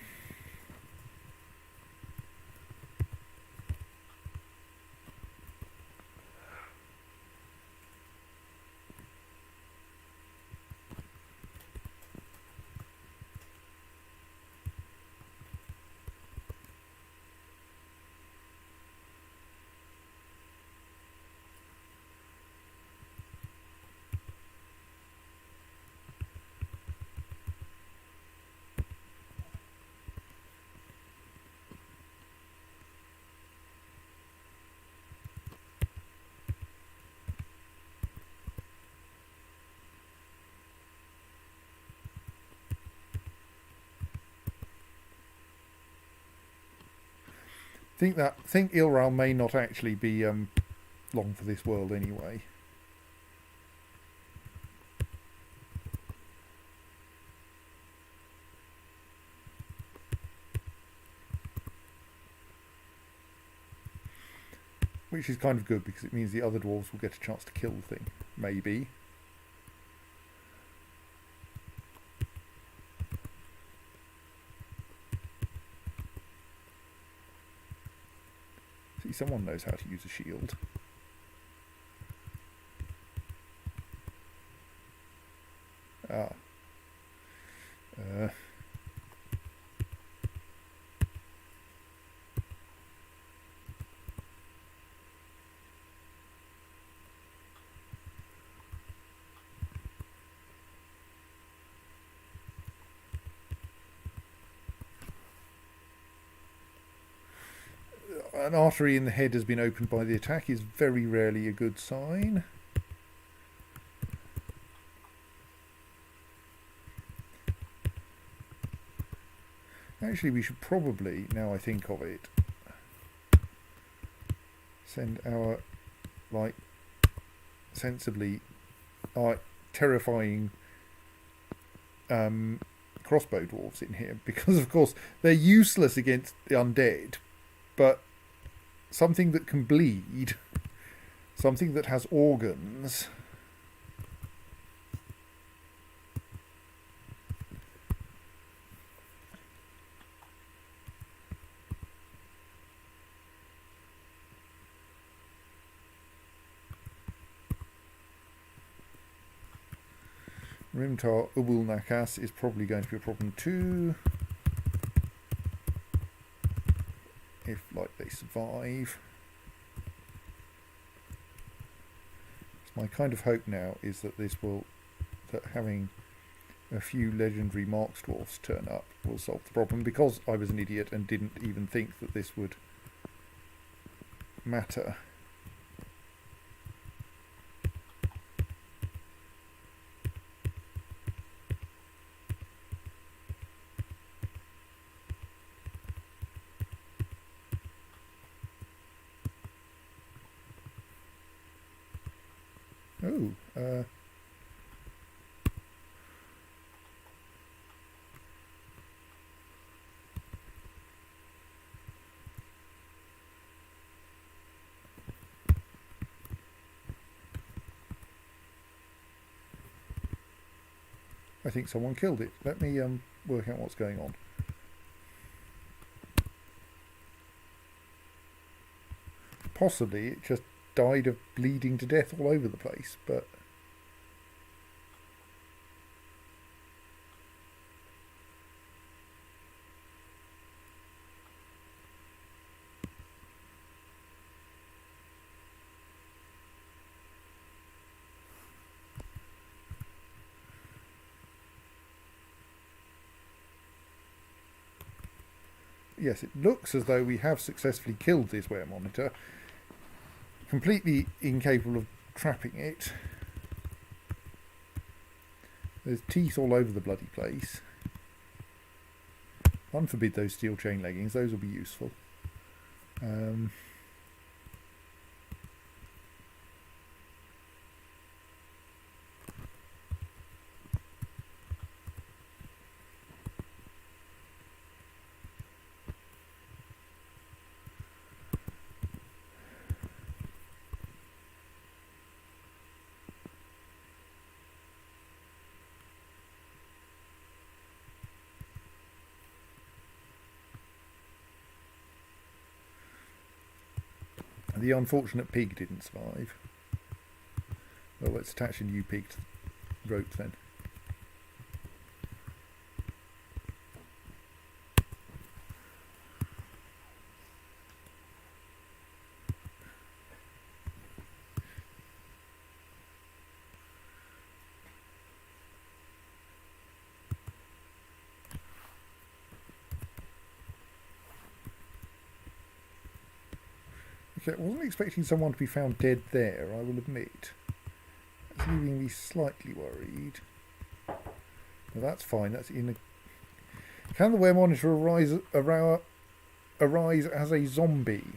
think Ilral may not actually be long for this world anyway. Which is kind of good because it means the other dwarves will get a chance to kill the thing, maybe. See, someone knows how to use a shield. Ah. An artery in the head has been opened by the attack is very rarely a good sign. Actually, we should probably, now I think of it, send our, like, sensibly, terrifying crossbow dwarves in here, because of course they're useless against the undead, but something that can bleed, something that has organs. Rimtar Ubulnakas is probably going to be a problem too. If, like, they survive. So my kind of hope now is that that having a few legendary Marks dwarfs turn up will solve the problem, because I was an idiot and didn't even think that this would matter. Oh, I think someone killed it. Let me work out what's going on. Possibly it just died of bleeding to death all over the place, but yes, it looks as though we have successfully killed this wear monitor. Completely incapable of trapping it. There's teeth all over the bloody place. Unforbid those steel chain leggings, those will be useful. The unfortunate pig didn't survive. Well, let's attach a new pig to the rope then. Okay, I wasn't expecting someone to be found dead there, I will admit. That's leaving me slightly worried. Well, that's fine, that's in a... Can the wear monitor arise as a zombie?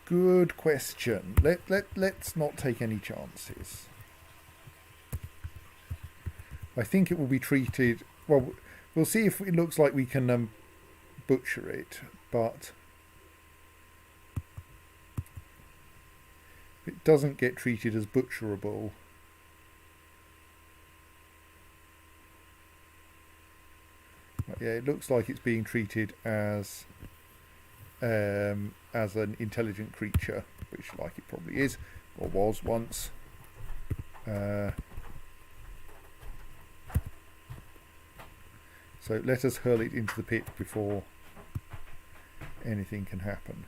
Good question. Let's not take any chances. I think it will be treated... Well, we'll see if it looks like we can butcher it, but... if it doesn't get treated as butcherable... Yeah, it looks like it's being treated as an intelligent creature, which, like it probably is, or was once. So let us hurl it into the pit before anything can happen.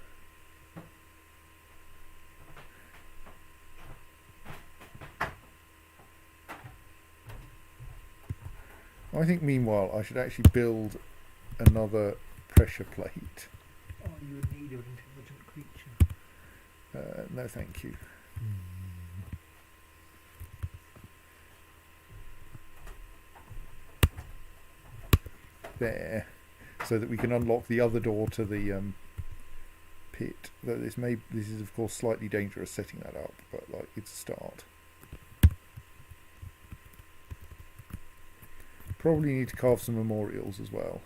I think meanwhile I should actually build another pressure plate. Oh, you would need an intelligent creature. No thank you. There, so that we can unlock the other door to the pit. Though this is of course slightly dangerous setting that up, but like it's a start. Probably need to carve some memorials as well.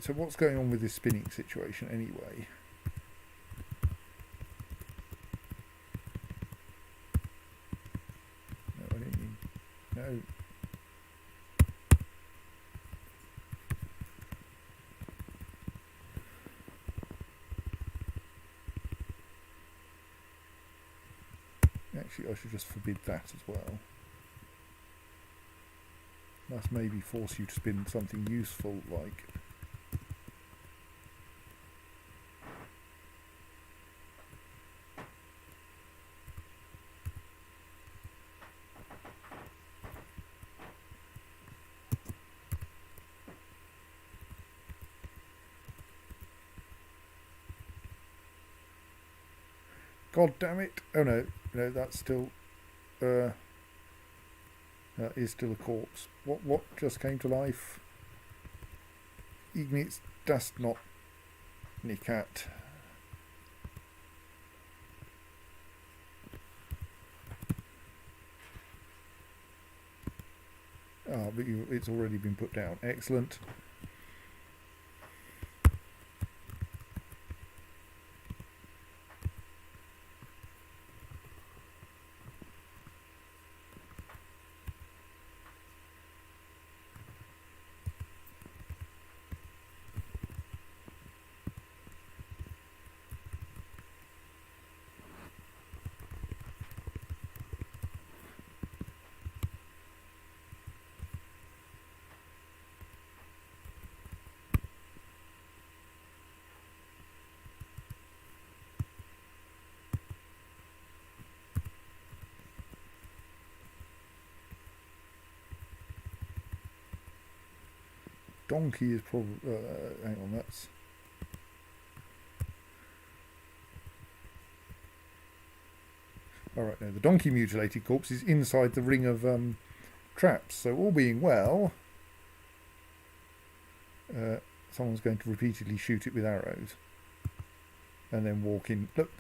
So what's going on with this spinning situation anyway? No, I didn't mean... No. Actually, I should just forbid that as well. Must maybe force you to spin something useful like... God damn it! Oh no, no, that's still. That is still a corpse. What just came to life? Ignis das not Nikat. But it's already been put down. Excellent. Donkey is probably. Hang on, that's. Alright, no, the donkey mutilated corpse is inside the ring of traps. So, all being well, someone's going to repeatedly shoot it with arrows and then walk in. Look.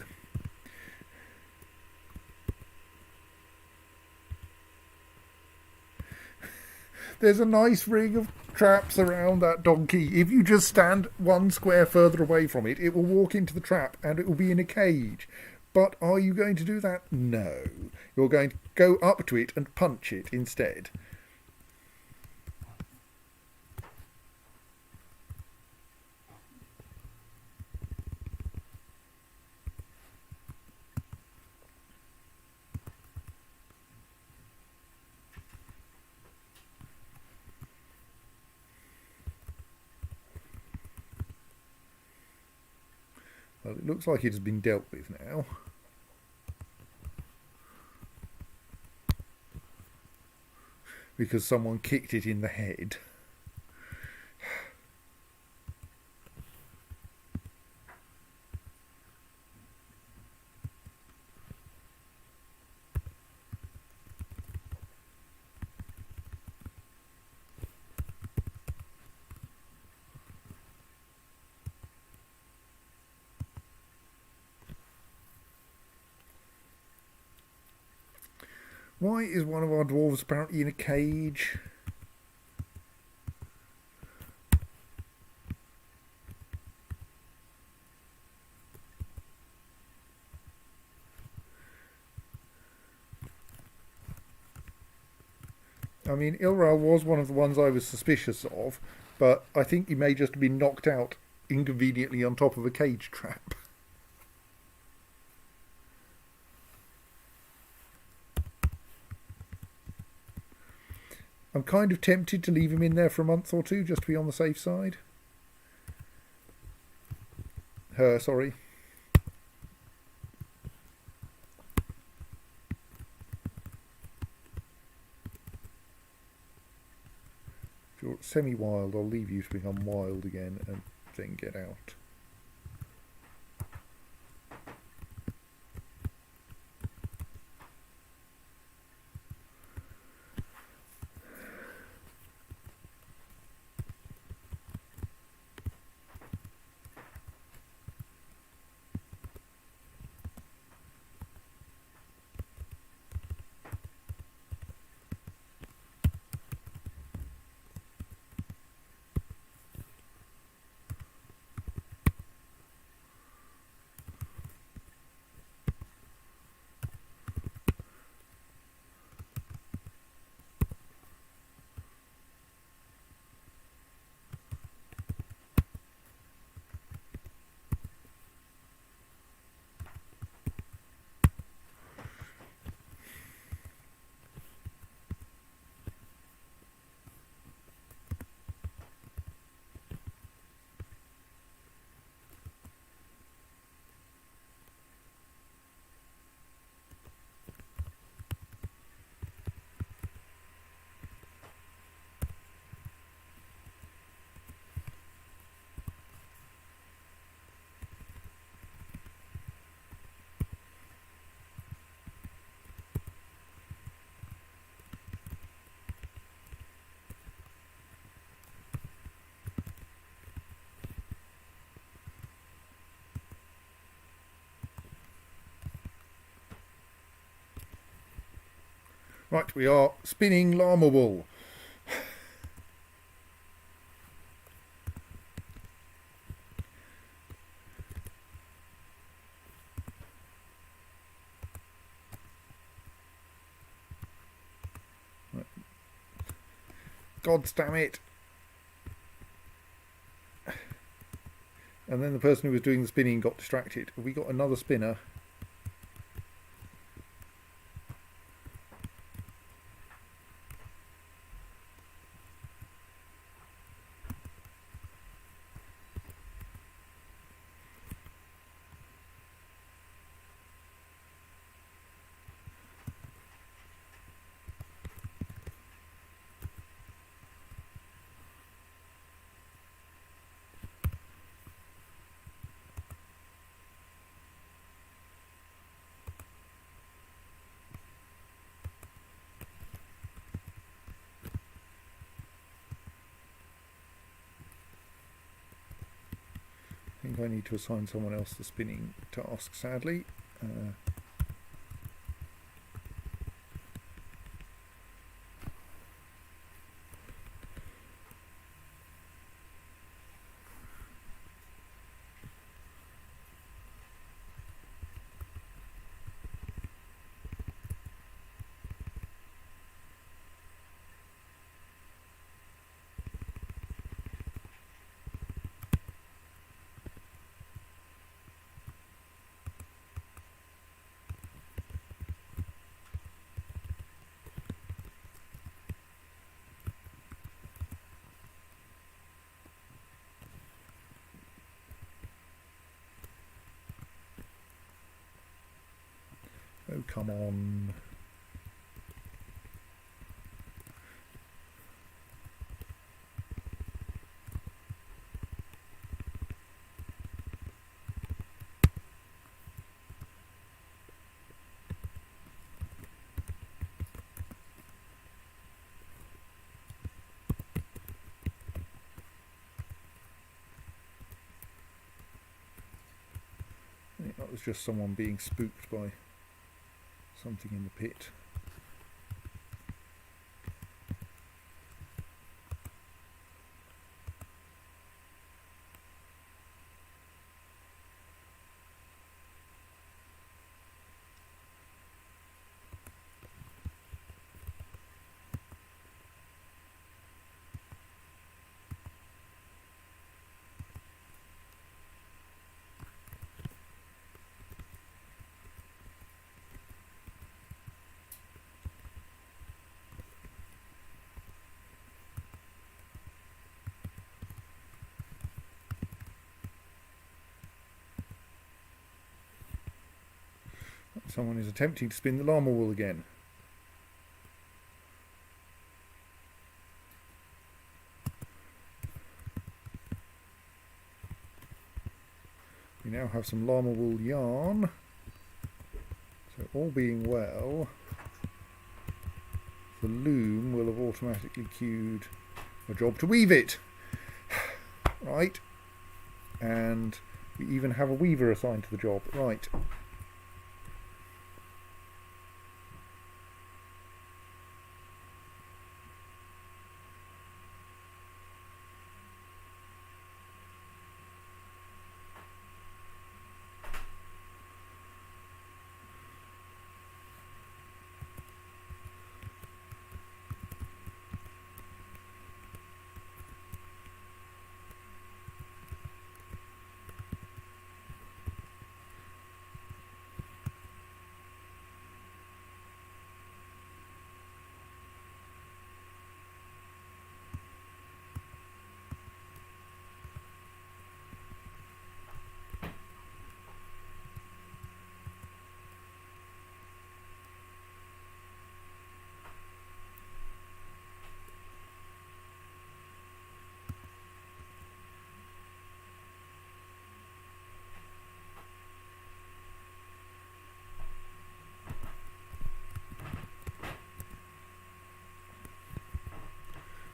There's a nice ring of traps around that donkey. If you just stand one square further away from it, it will walk into the trap and it will be in a cage. But are you going to do that? No. You're going to go up to it and punch it instead. Well, it looks like it has been dealt with now. Because someone kicked it in the head. Why is one of our dwarves apparently in a cage? I mean, Ilral was one of the ones I was suspicious of, but I think he may just have been knocked out inconveniently on top of a cage trap. I'm kind of tempted to leave him in there for a month or two just to be on the safe side. Her, sorry. If you're semi-wild, I'll leave you to become wild again and then get out. Right, we are spinning llama wool. Right. God damn it. And then the person who was doing the spinning got distracted. Have we got another spinner? I think I need to assign someone else the spinning task, sadly. Oh, come on. I think that was just someone being spooked by something in the pit. Someone is attempting to spin the llama wool again. We now have some llama wool yarn. So all being well, the loom will have automatically queued a job to weave it. Right. And we even have a weaver assigned to the job. Right.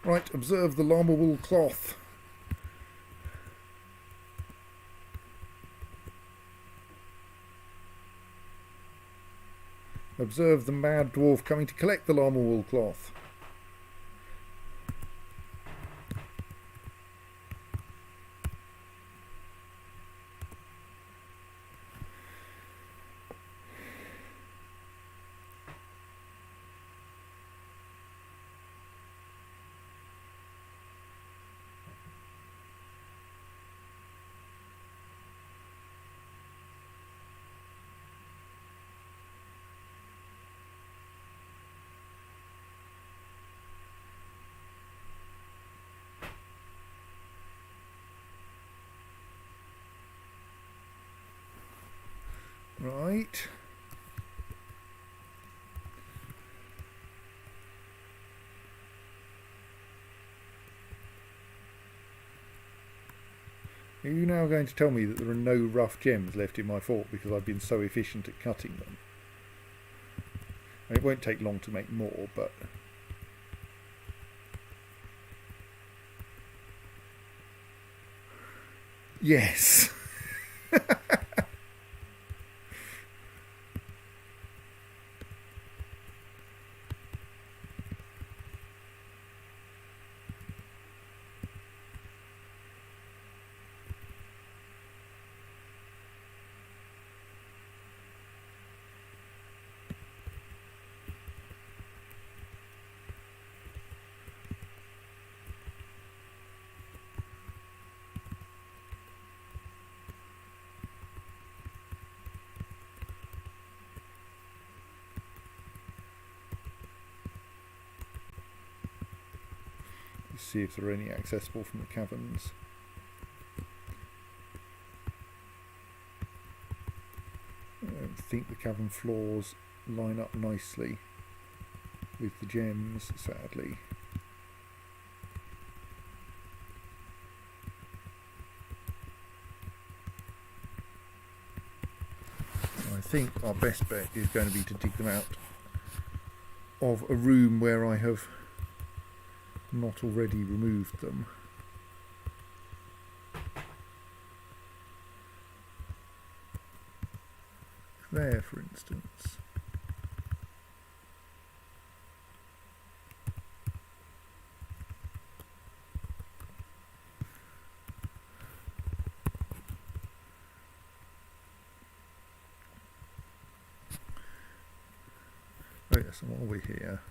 Right, observe the llama wool cloth. Observe the mad dwarf coming to collect the llama wool cloth. Right. Are you now going to tell me that there are no rough gems left in my fort because I've been so efficient at cutting them? I mean, it won't take long to make more, but... Yes! See if there are any accessible from the caverns. I don't think the cavern floors line up nicely with the gems, sadly. I think our best bet is going to be to dig them out of a room where I have not already removed them. There, for instance. Oh yes, and while we're here,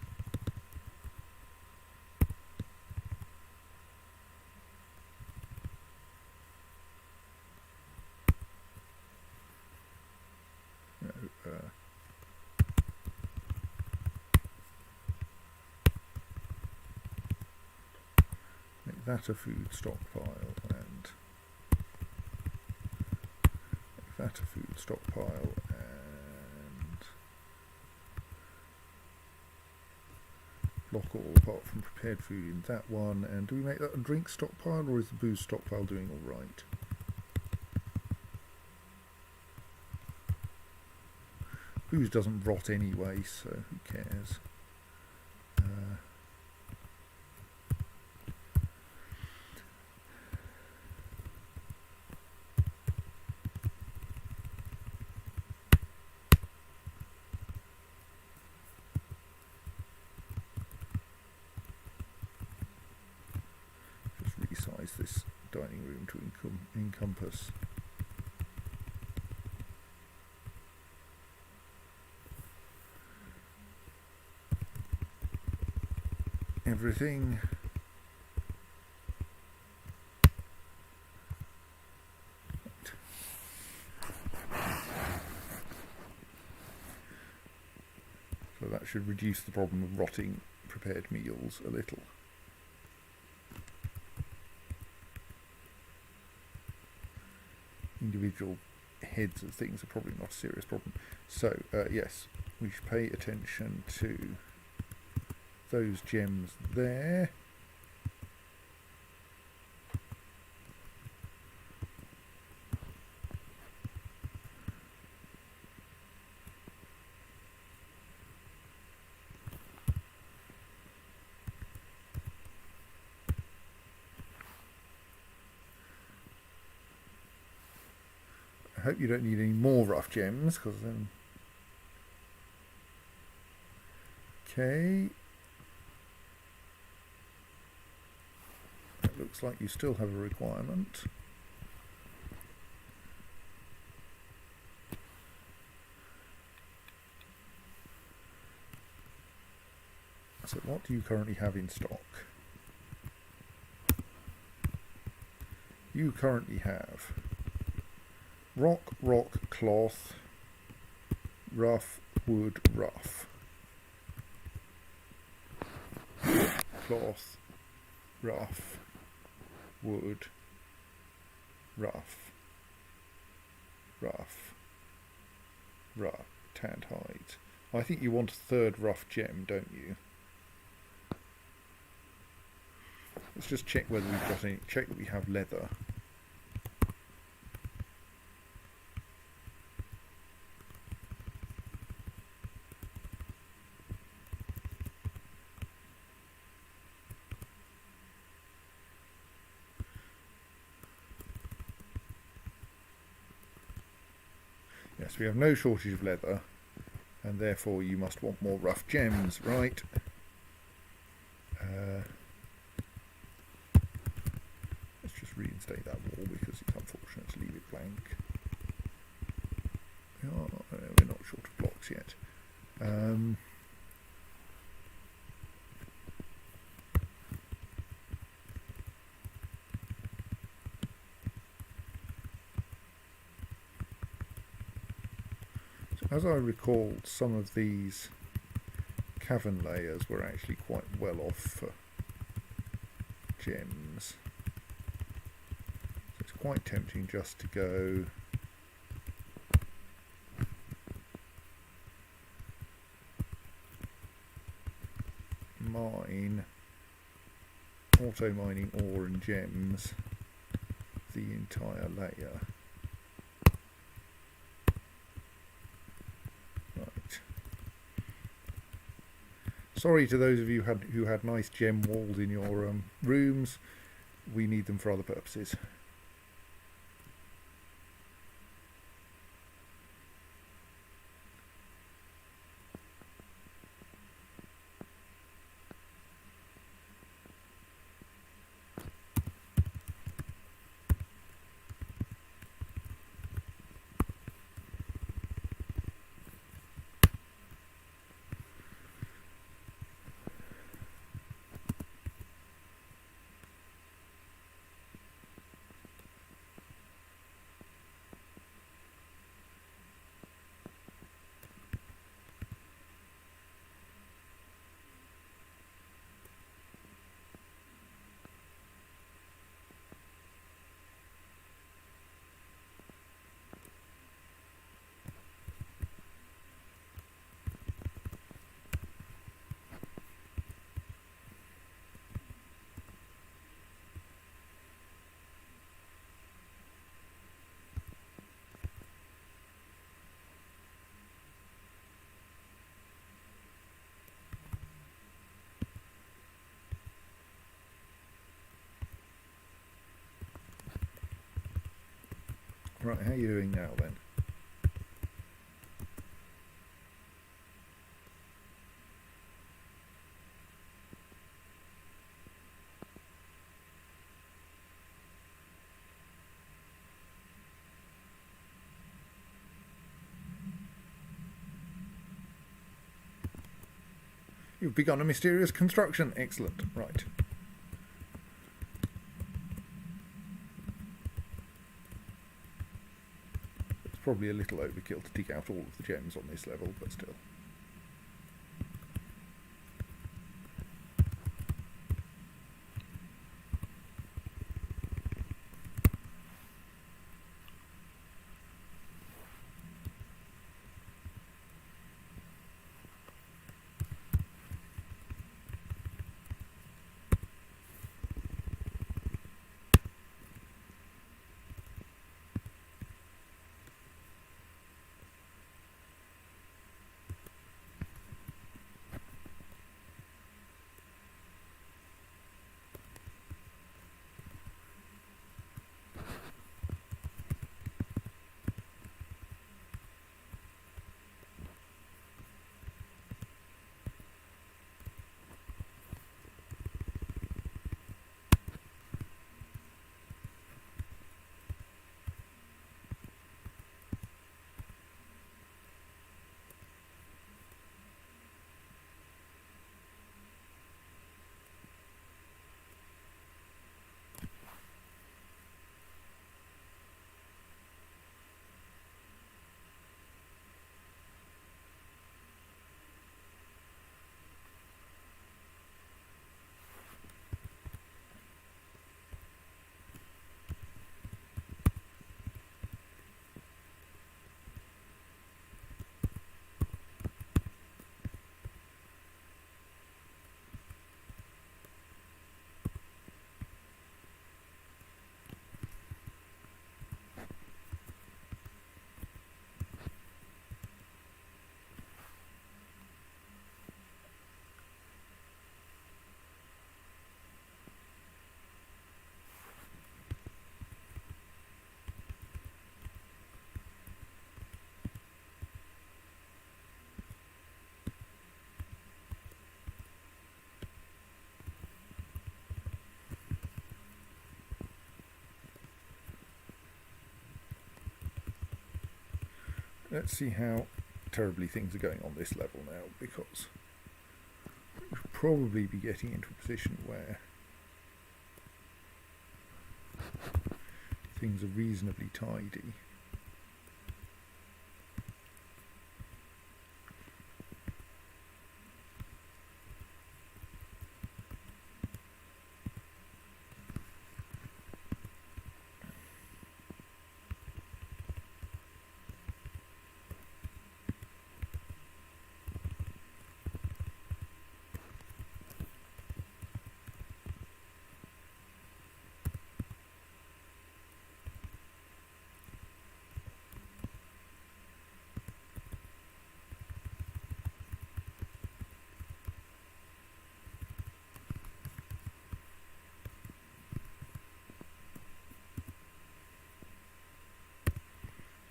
make that a food stockpile and make that a food stockpile and block all apart from prepared food in that one. And do we make that a drink stockpile, or is the booze stockpile doing all right? Booze doesn't rot anyway, so who cares? Just resize this dining room to encompass everything. So that should reduce the problem of rotting prepared meals a little. Individual heads of things are probably not a serious problem. So yes, we should pay attention to those gems there. I hope you don't need any more rough gems, because then Okay. It looks like you still have a requirement. So what do you currently have in stock? You currently have rock, cloth, rough, wood, rough. Cloth, rough, wood, rough, tanned hide. I think you want a third rough gem, don't you? Let's just check whether we've got any. Check that we have leather. Yes, we have no shortage of leather, and therefore you must want more rough gems, right? Let's just reinstate that wall because it's unfortunate to leave it blank. Oh, we're not short of blocks yet. As I recall, some of these cavern layers were actually quite well off for gems. So it's quite tempting just to go mine, auto mining ore and gems, the entire layer. Sorry to those of you who had nice gem walls in your rooms. We need them for other purposes. Right, how are you doing now then? You've begun a mysterious construction. Excellent. Right. It's probably a little overkill to dig out all of the gems on this level, but still. let's see how terribly things are going on this level now, because we'll probably be getting into a position where things are reasonably tidy.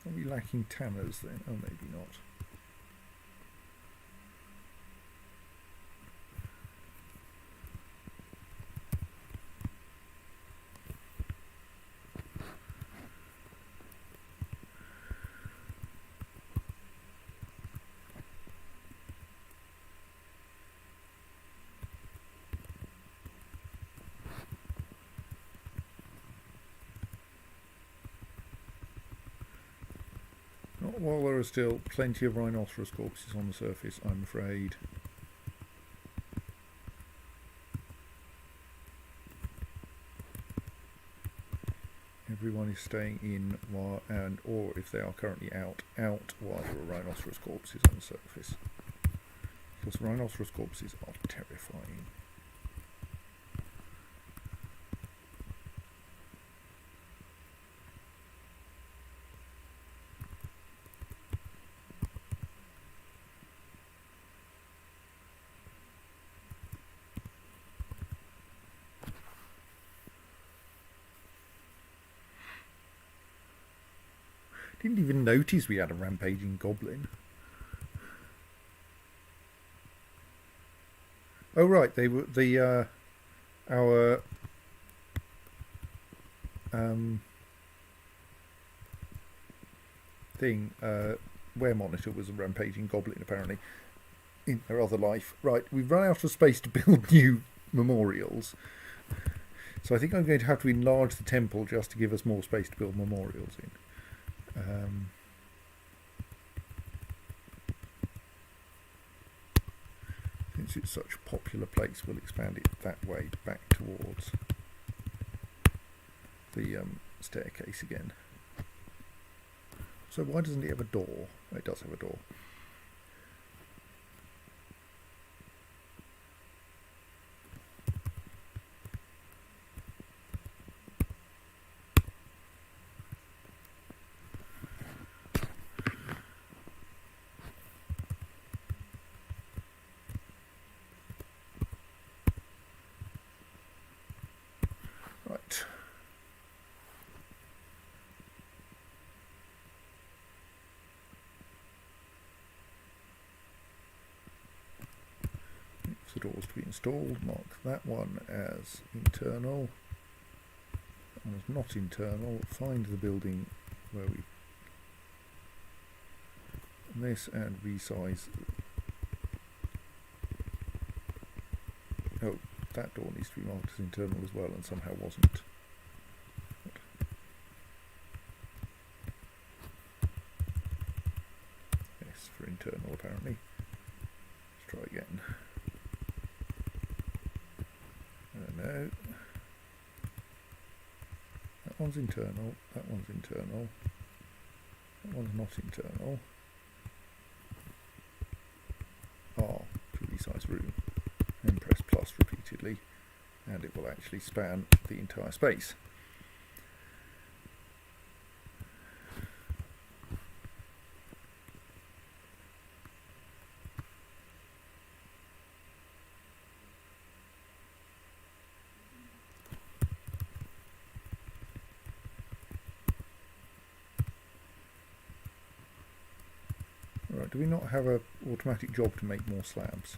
Are we lacking tanners then? Oh, maybe not. Not while there are still plenty of rhinoceros corpses on the surface, I'm afraid. Everyone is staying in while, or if they are currently out while there are rhinoceros corpses on the surface. Because rhinoceros corpses are terrifying. Didn't even notice we had a rampaging goblin. Oh right, they were our thing. Wear monitor was a rampaging goblin apparently in their other life. Right, we've run out of space to build new memorials, so I think I'm going to have to enlarge the temple just to give us more space to build memorials in. Since it's such a popular place, we'll expand it that way back towards the staircase again. So why doesn't it have a door? Oh, it does have a door. Right. The doors to be installed. Mark that one as internal. That one is not internal. Find the building where we this and resize. Oh, that door needs to be marked as internal as well, and somehow wasn't. Yes, for internal apparently. Let's try again. No. That one's internal, that one's internal, that one's not internal. R to resize room, and press plus repeatedly, and it will actually span the entire space. Right, do we not have an automatic job to make more slabs?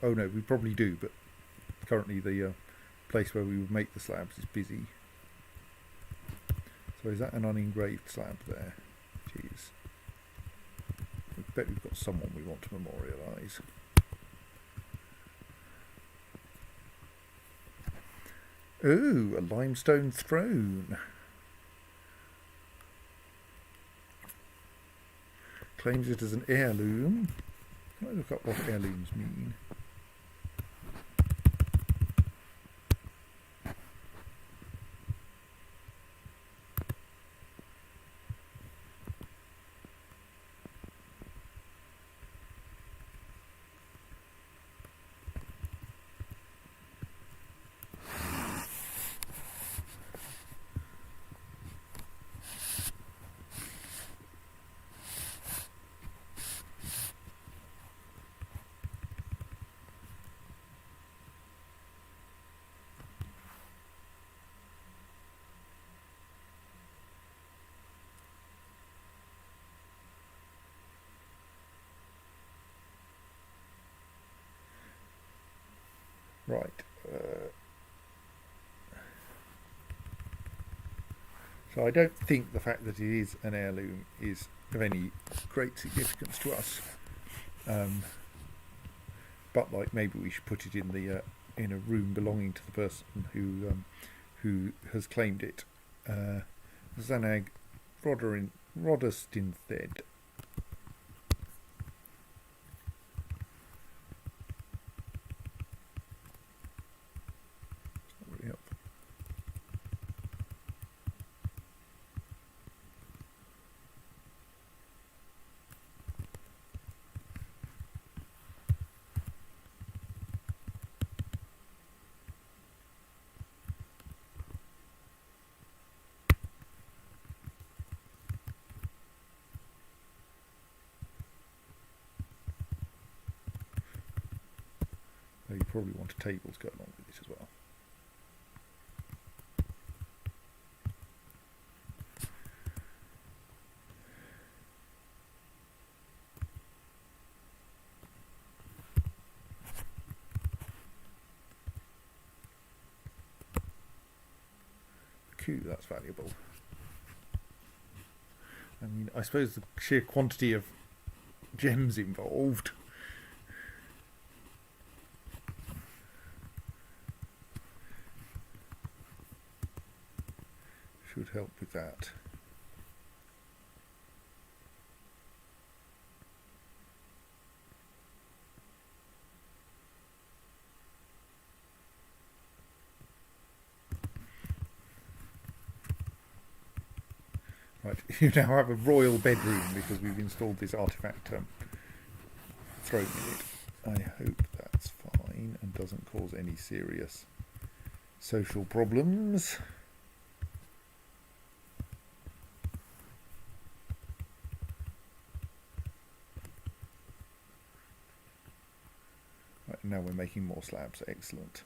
Oh no, we probably do, but currently the place where we would make the slabs is busy. So is that an unengraved slab there? it is. I bet we've got someone we want to memorialise. Ooh, a limestone throne. Claims it as an heirloom. Can I look up what heirlooms mean? Right. So I don't think the fact that it is an heirloom is of any great significance to us. But like maybe we should put it in a room belonging to the person who has claimed it. Zanag Rodderstinfed. You probably want a table to go along with it as well. Q, that's valuable. I mean, I suppose the sheer quantity of gems involved should help with that. Right, you now have a royal bedroom because we've installed this artifact throne in it. I hope that's fine and doesn't cause any serious social problems. Right, now we're making more slabs. Excellent.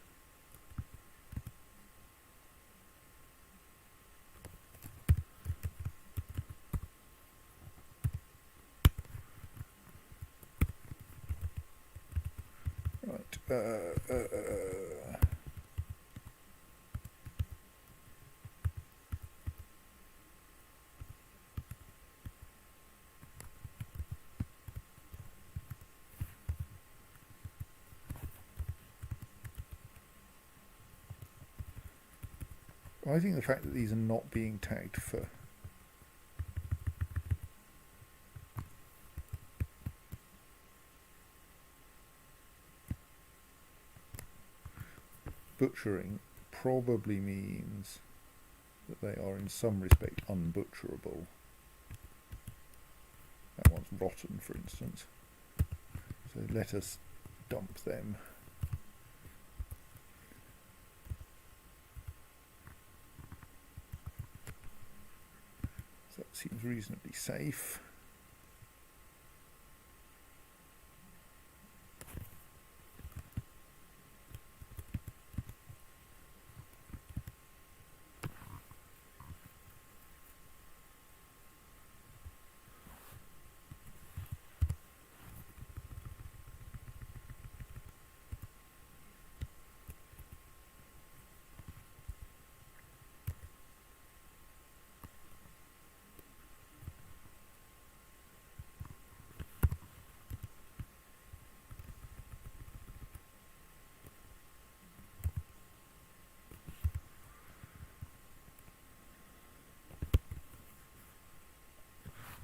I think the fact that these are not being tagged for butchering probably means that they are in some respect unbutcherable. That one's rotten, for instance. So let us dump them. So that seems reasonably safe.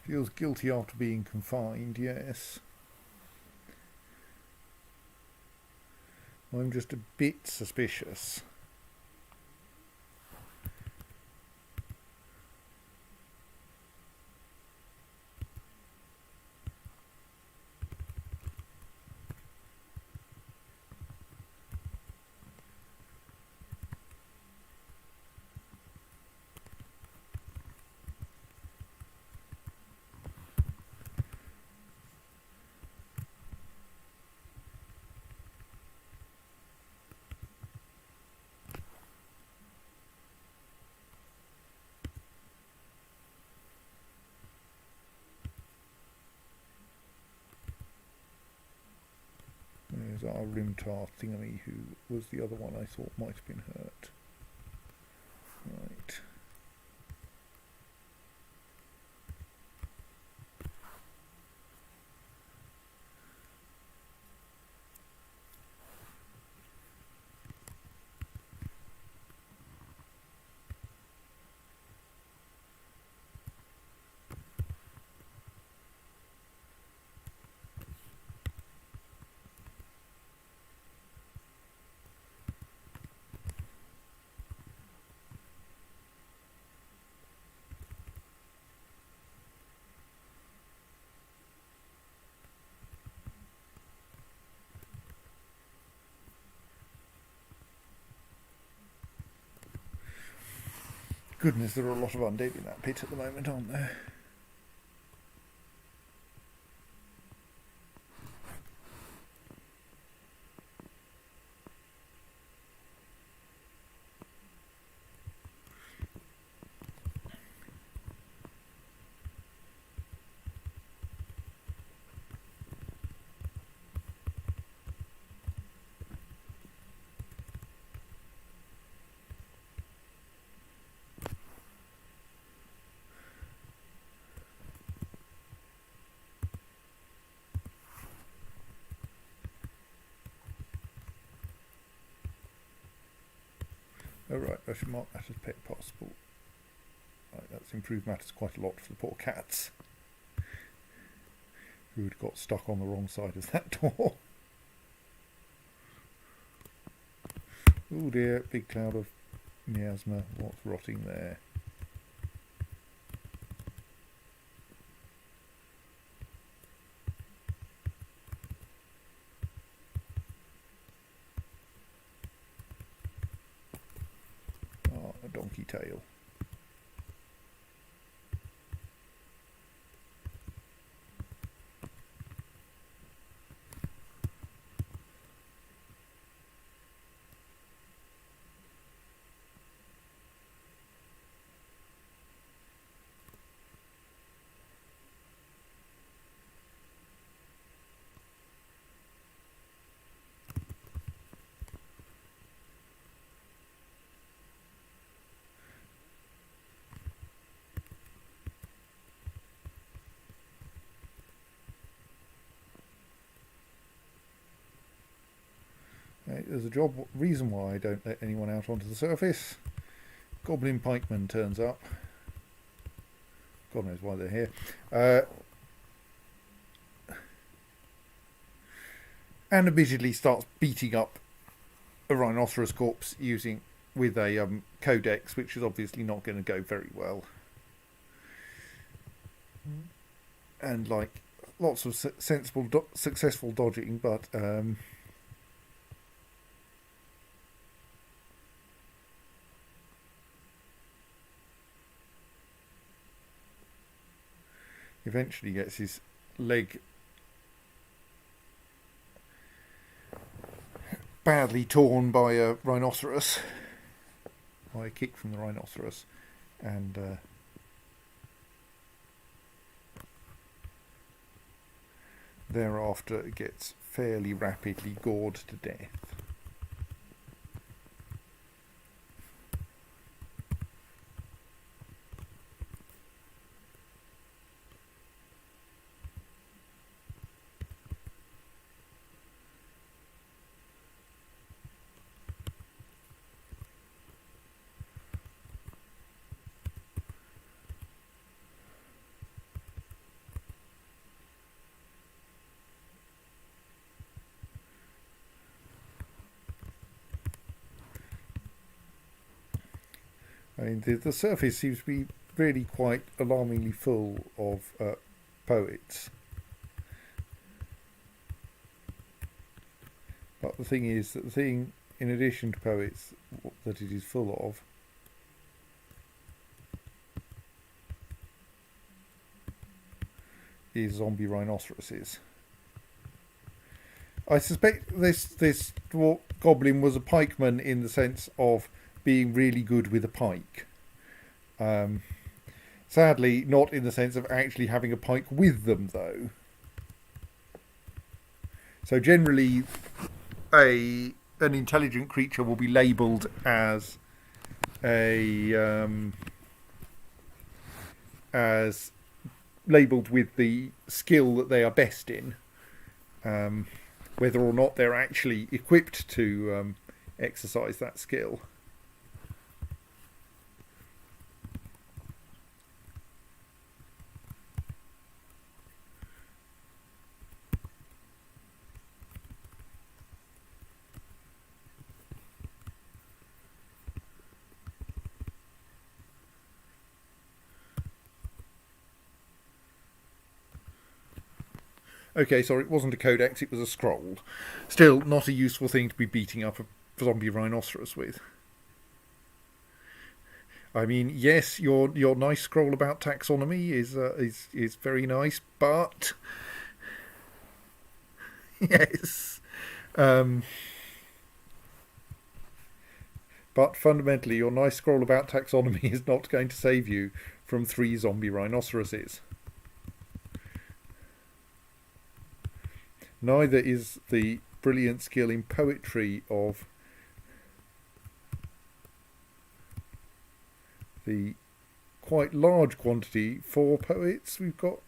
Feels guilty after being confined, yes. I'm just a bit suspicious. There's our Rimtar thingamy, who was the other one I thought might have been hurt. Right. Goodness, there are a lot of undead in that pit at the moment, aren't there? Oh right, I should mark that as pet passport. Right, that's improved matters quite a lot for the poor cats, who had got stuck on the wrong side of that door. Oh dear, big cloud of miasma. What's rotting there? Oh, a donkey tail. There's a reason why I don't let anyone out onto the surface. Goblin pikeman turns up. God knows why they're here. And immediately starts beating up a rhinoceros corpse with a codex, which is obviously not going to go very well. And like lots of successful dodging, but eventually gets his leg badly torn by a rhinoceros, by a kick from the rhinoceros, and thereafter gets fairly rapidly gored to death. I mean, the surface seems to be really quite alarmingly full of poets. But the thing is that the thing, in addition to poets, that it is full of is zombie rhinoceroses. I suspect this goblin was a pikeman in the sense of being really good with a pike. Sadly, not in the sense of actually having a pike with them, though. So generally, an intelligent creature will be labelled as as labelled with the skill that they are best in, whether or not they're actually equipped to exercise that skill. Okay, sorry, it wasn't a codex, it was a scroll. Still, not a useful thing to be beating up a zombie rhinoceros with. I mean, yes, your nice scroll about taxonomy is very nice, but yes, but fundamentally, your nice scroll about taxonomy is not going to save you from 3 zombie rhinoceroses. Neither is the brilliant skill in poetry of the quite large quantity 4 poets we've got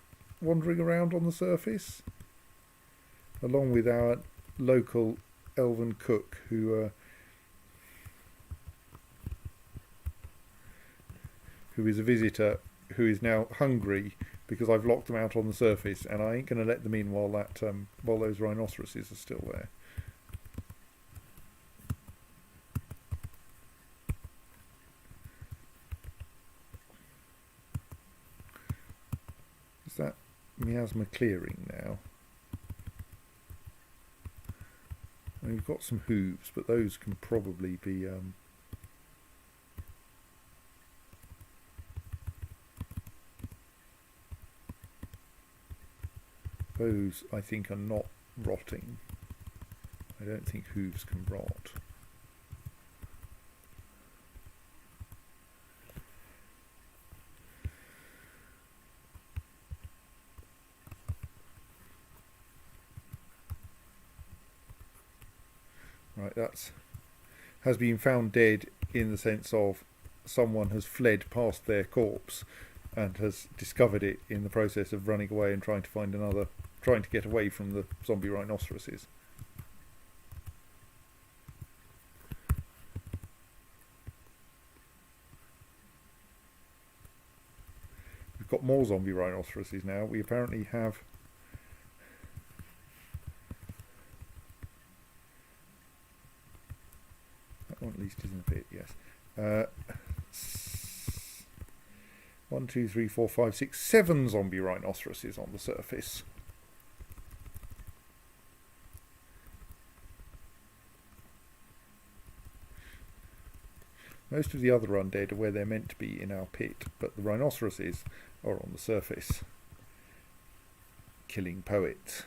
wandering around on the surface, along with our local elven cook who is a visitor who is now hungry because I've locked them out on the surface, and I ain't going to let them in while those rhinoceroses are still there. Is that miasma clearing now? And we've got some hooves, but those can probably be those, I think, are not rotting. I don't think hooves can rot. Right, has been found dead in the sense of someone has fled past their corpse and has discovered it in the process of running away and trying to get away from the zombie rhinoceroses. We've got more zombie rhinoceroses now. We apparently have that one at least isn't a bit, yes. 1, 2, 3, 4, 5, 6, 7 zombie rhinoceroses on the surface. Most of the other undead are where they're meant to be in our pit, but the rhinoceroses are on the surface, killing poets.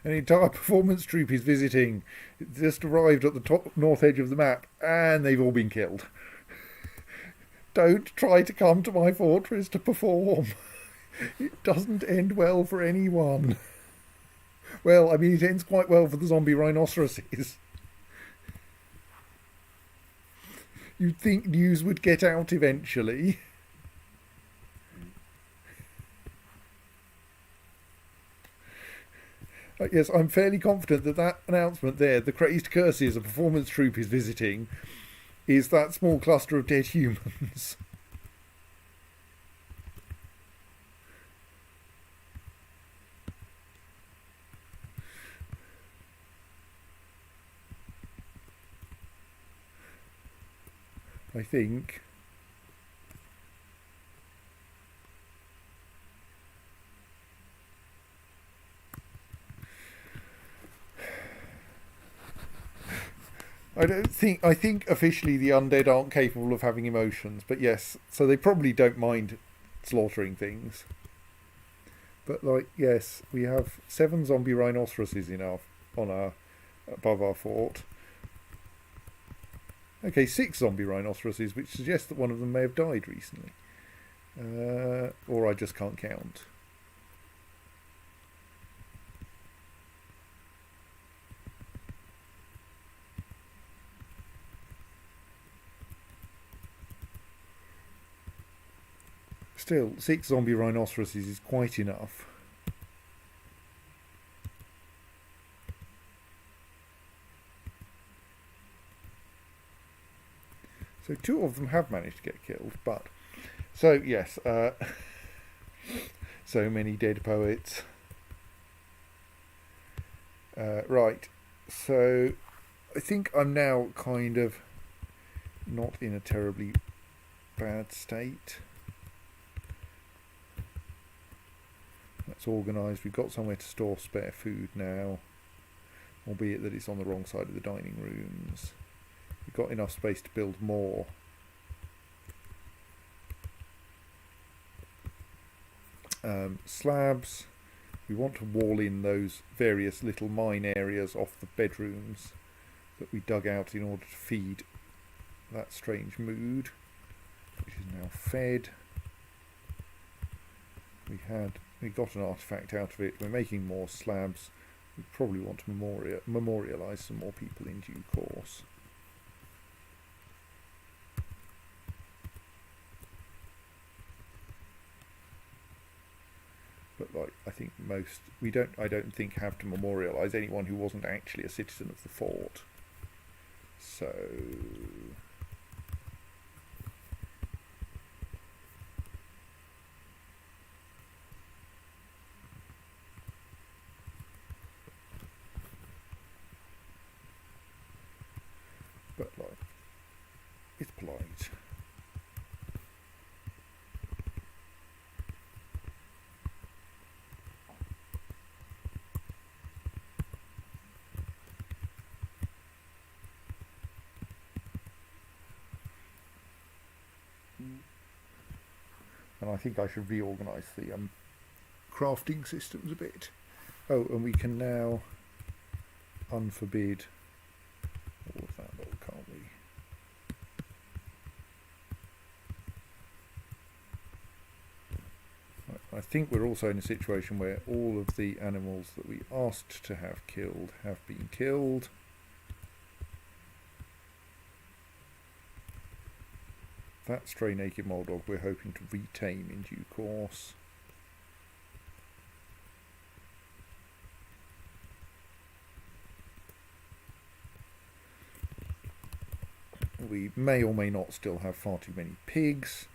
An entire performance troupe is visiting. It's just arrived at the top north edge of the map, and they've all been killed. Don't try to come to my fortress to perform. It doesn't end well for anyone. Well, I mean, it ends quite well for the zombie rhinoceroses. You'd think news would get out eventually. Yes, I'm fairly confident that that announcement there, the Crazed Curses, a performance troupe is visiting, is that small cluster of dead humans. I think. I think officially the undead aren't capable of having emotions, but yes, so they probably don't mind slaughtering things. But like, yes, we have 7 zombie rhinoceroses above our fort. Okay, 6 zombie rhinoceroses, which suggests that one of them may have died recently. Or I just can't count. Still, 6 zombie rhinoceroses is quite enough. So 2 of them have managed to get killed, but... So, yes, so many dead poets. Right, so I think I'm now kind of not in a terribly bad state. That's organised. We've got somewhere to store spare food now, albeit that it's on the wrong side of the dining rooms. We've got enough space to build more. Slabs. We want to wall in those various little mine areas off the bedrooms that we dug out in order to feed that strange mood, which is now fed. We got an artifact out of it. We're making more slabs. We probably want to memorialise some more people in due course. But like, I think I don't think have to memorialise anyone who wasn't actually a citizen of the fort. So but like, it's polite. And I think I should reorganise the crafting systems a bit. Oh, and we can now unforbid all of that, though, can't we? Right, I think we're also in a situation where all of the animals that we asked to have killed have been killed. That stray naked mole dog we're hoping to retame in due course. We may or may not still have far too many pigs.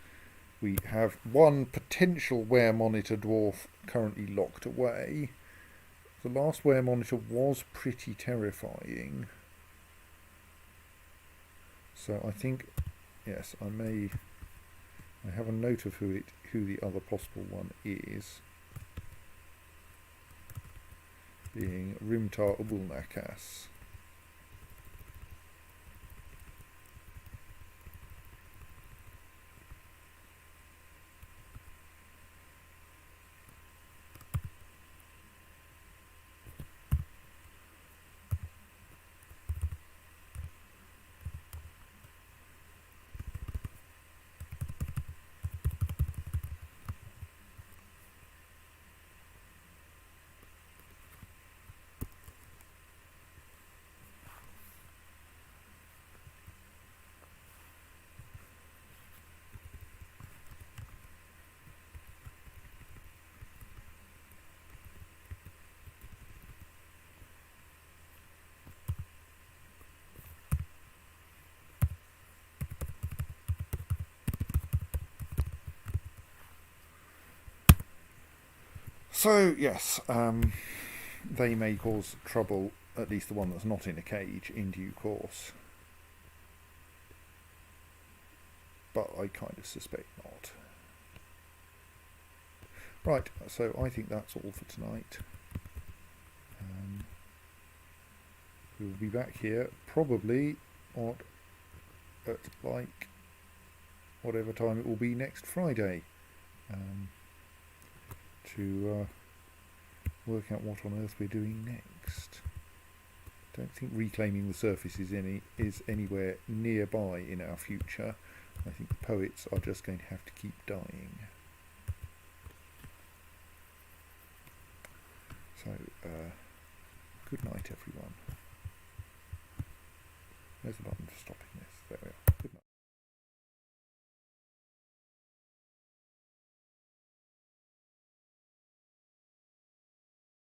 We have 1 potential were monitor dwarf currently locked away. The last were monitor was pretty terrifying. So I think, yes, I have a note of who the other possible one is, being Rimtar Ubulnakas. So yes, they may cause trouble, at least the one that's not in a cage, in due course. But I kind of suspect not. Right, so I think that's all for tonight. We'll be back here probably at like whatever time it will be next Friday to work out what on earth we're doing next. Don't think reclaiming the surface is anywhere nearby in our future. I think the poets are just going to have to keep dying. So, good night everyone. There's the button for stopping this. There we are. Good night.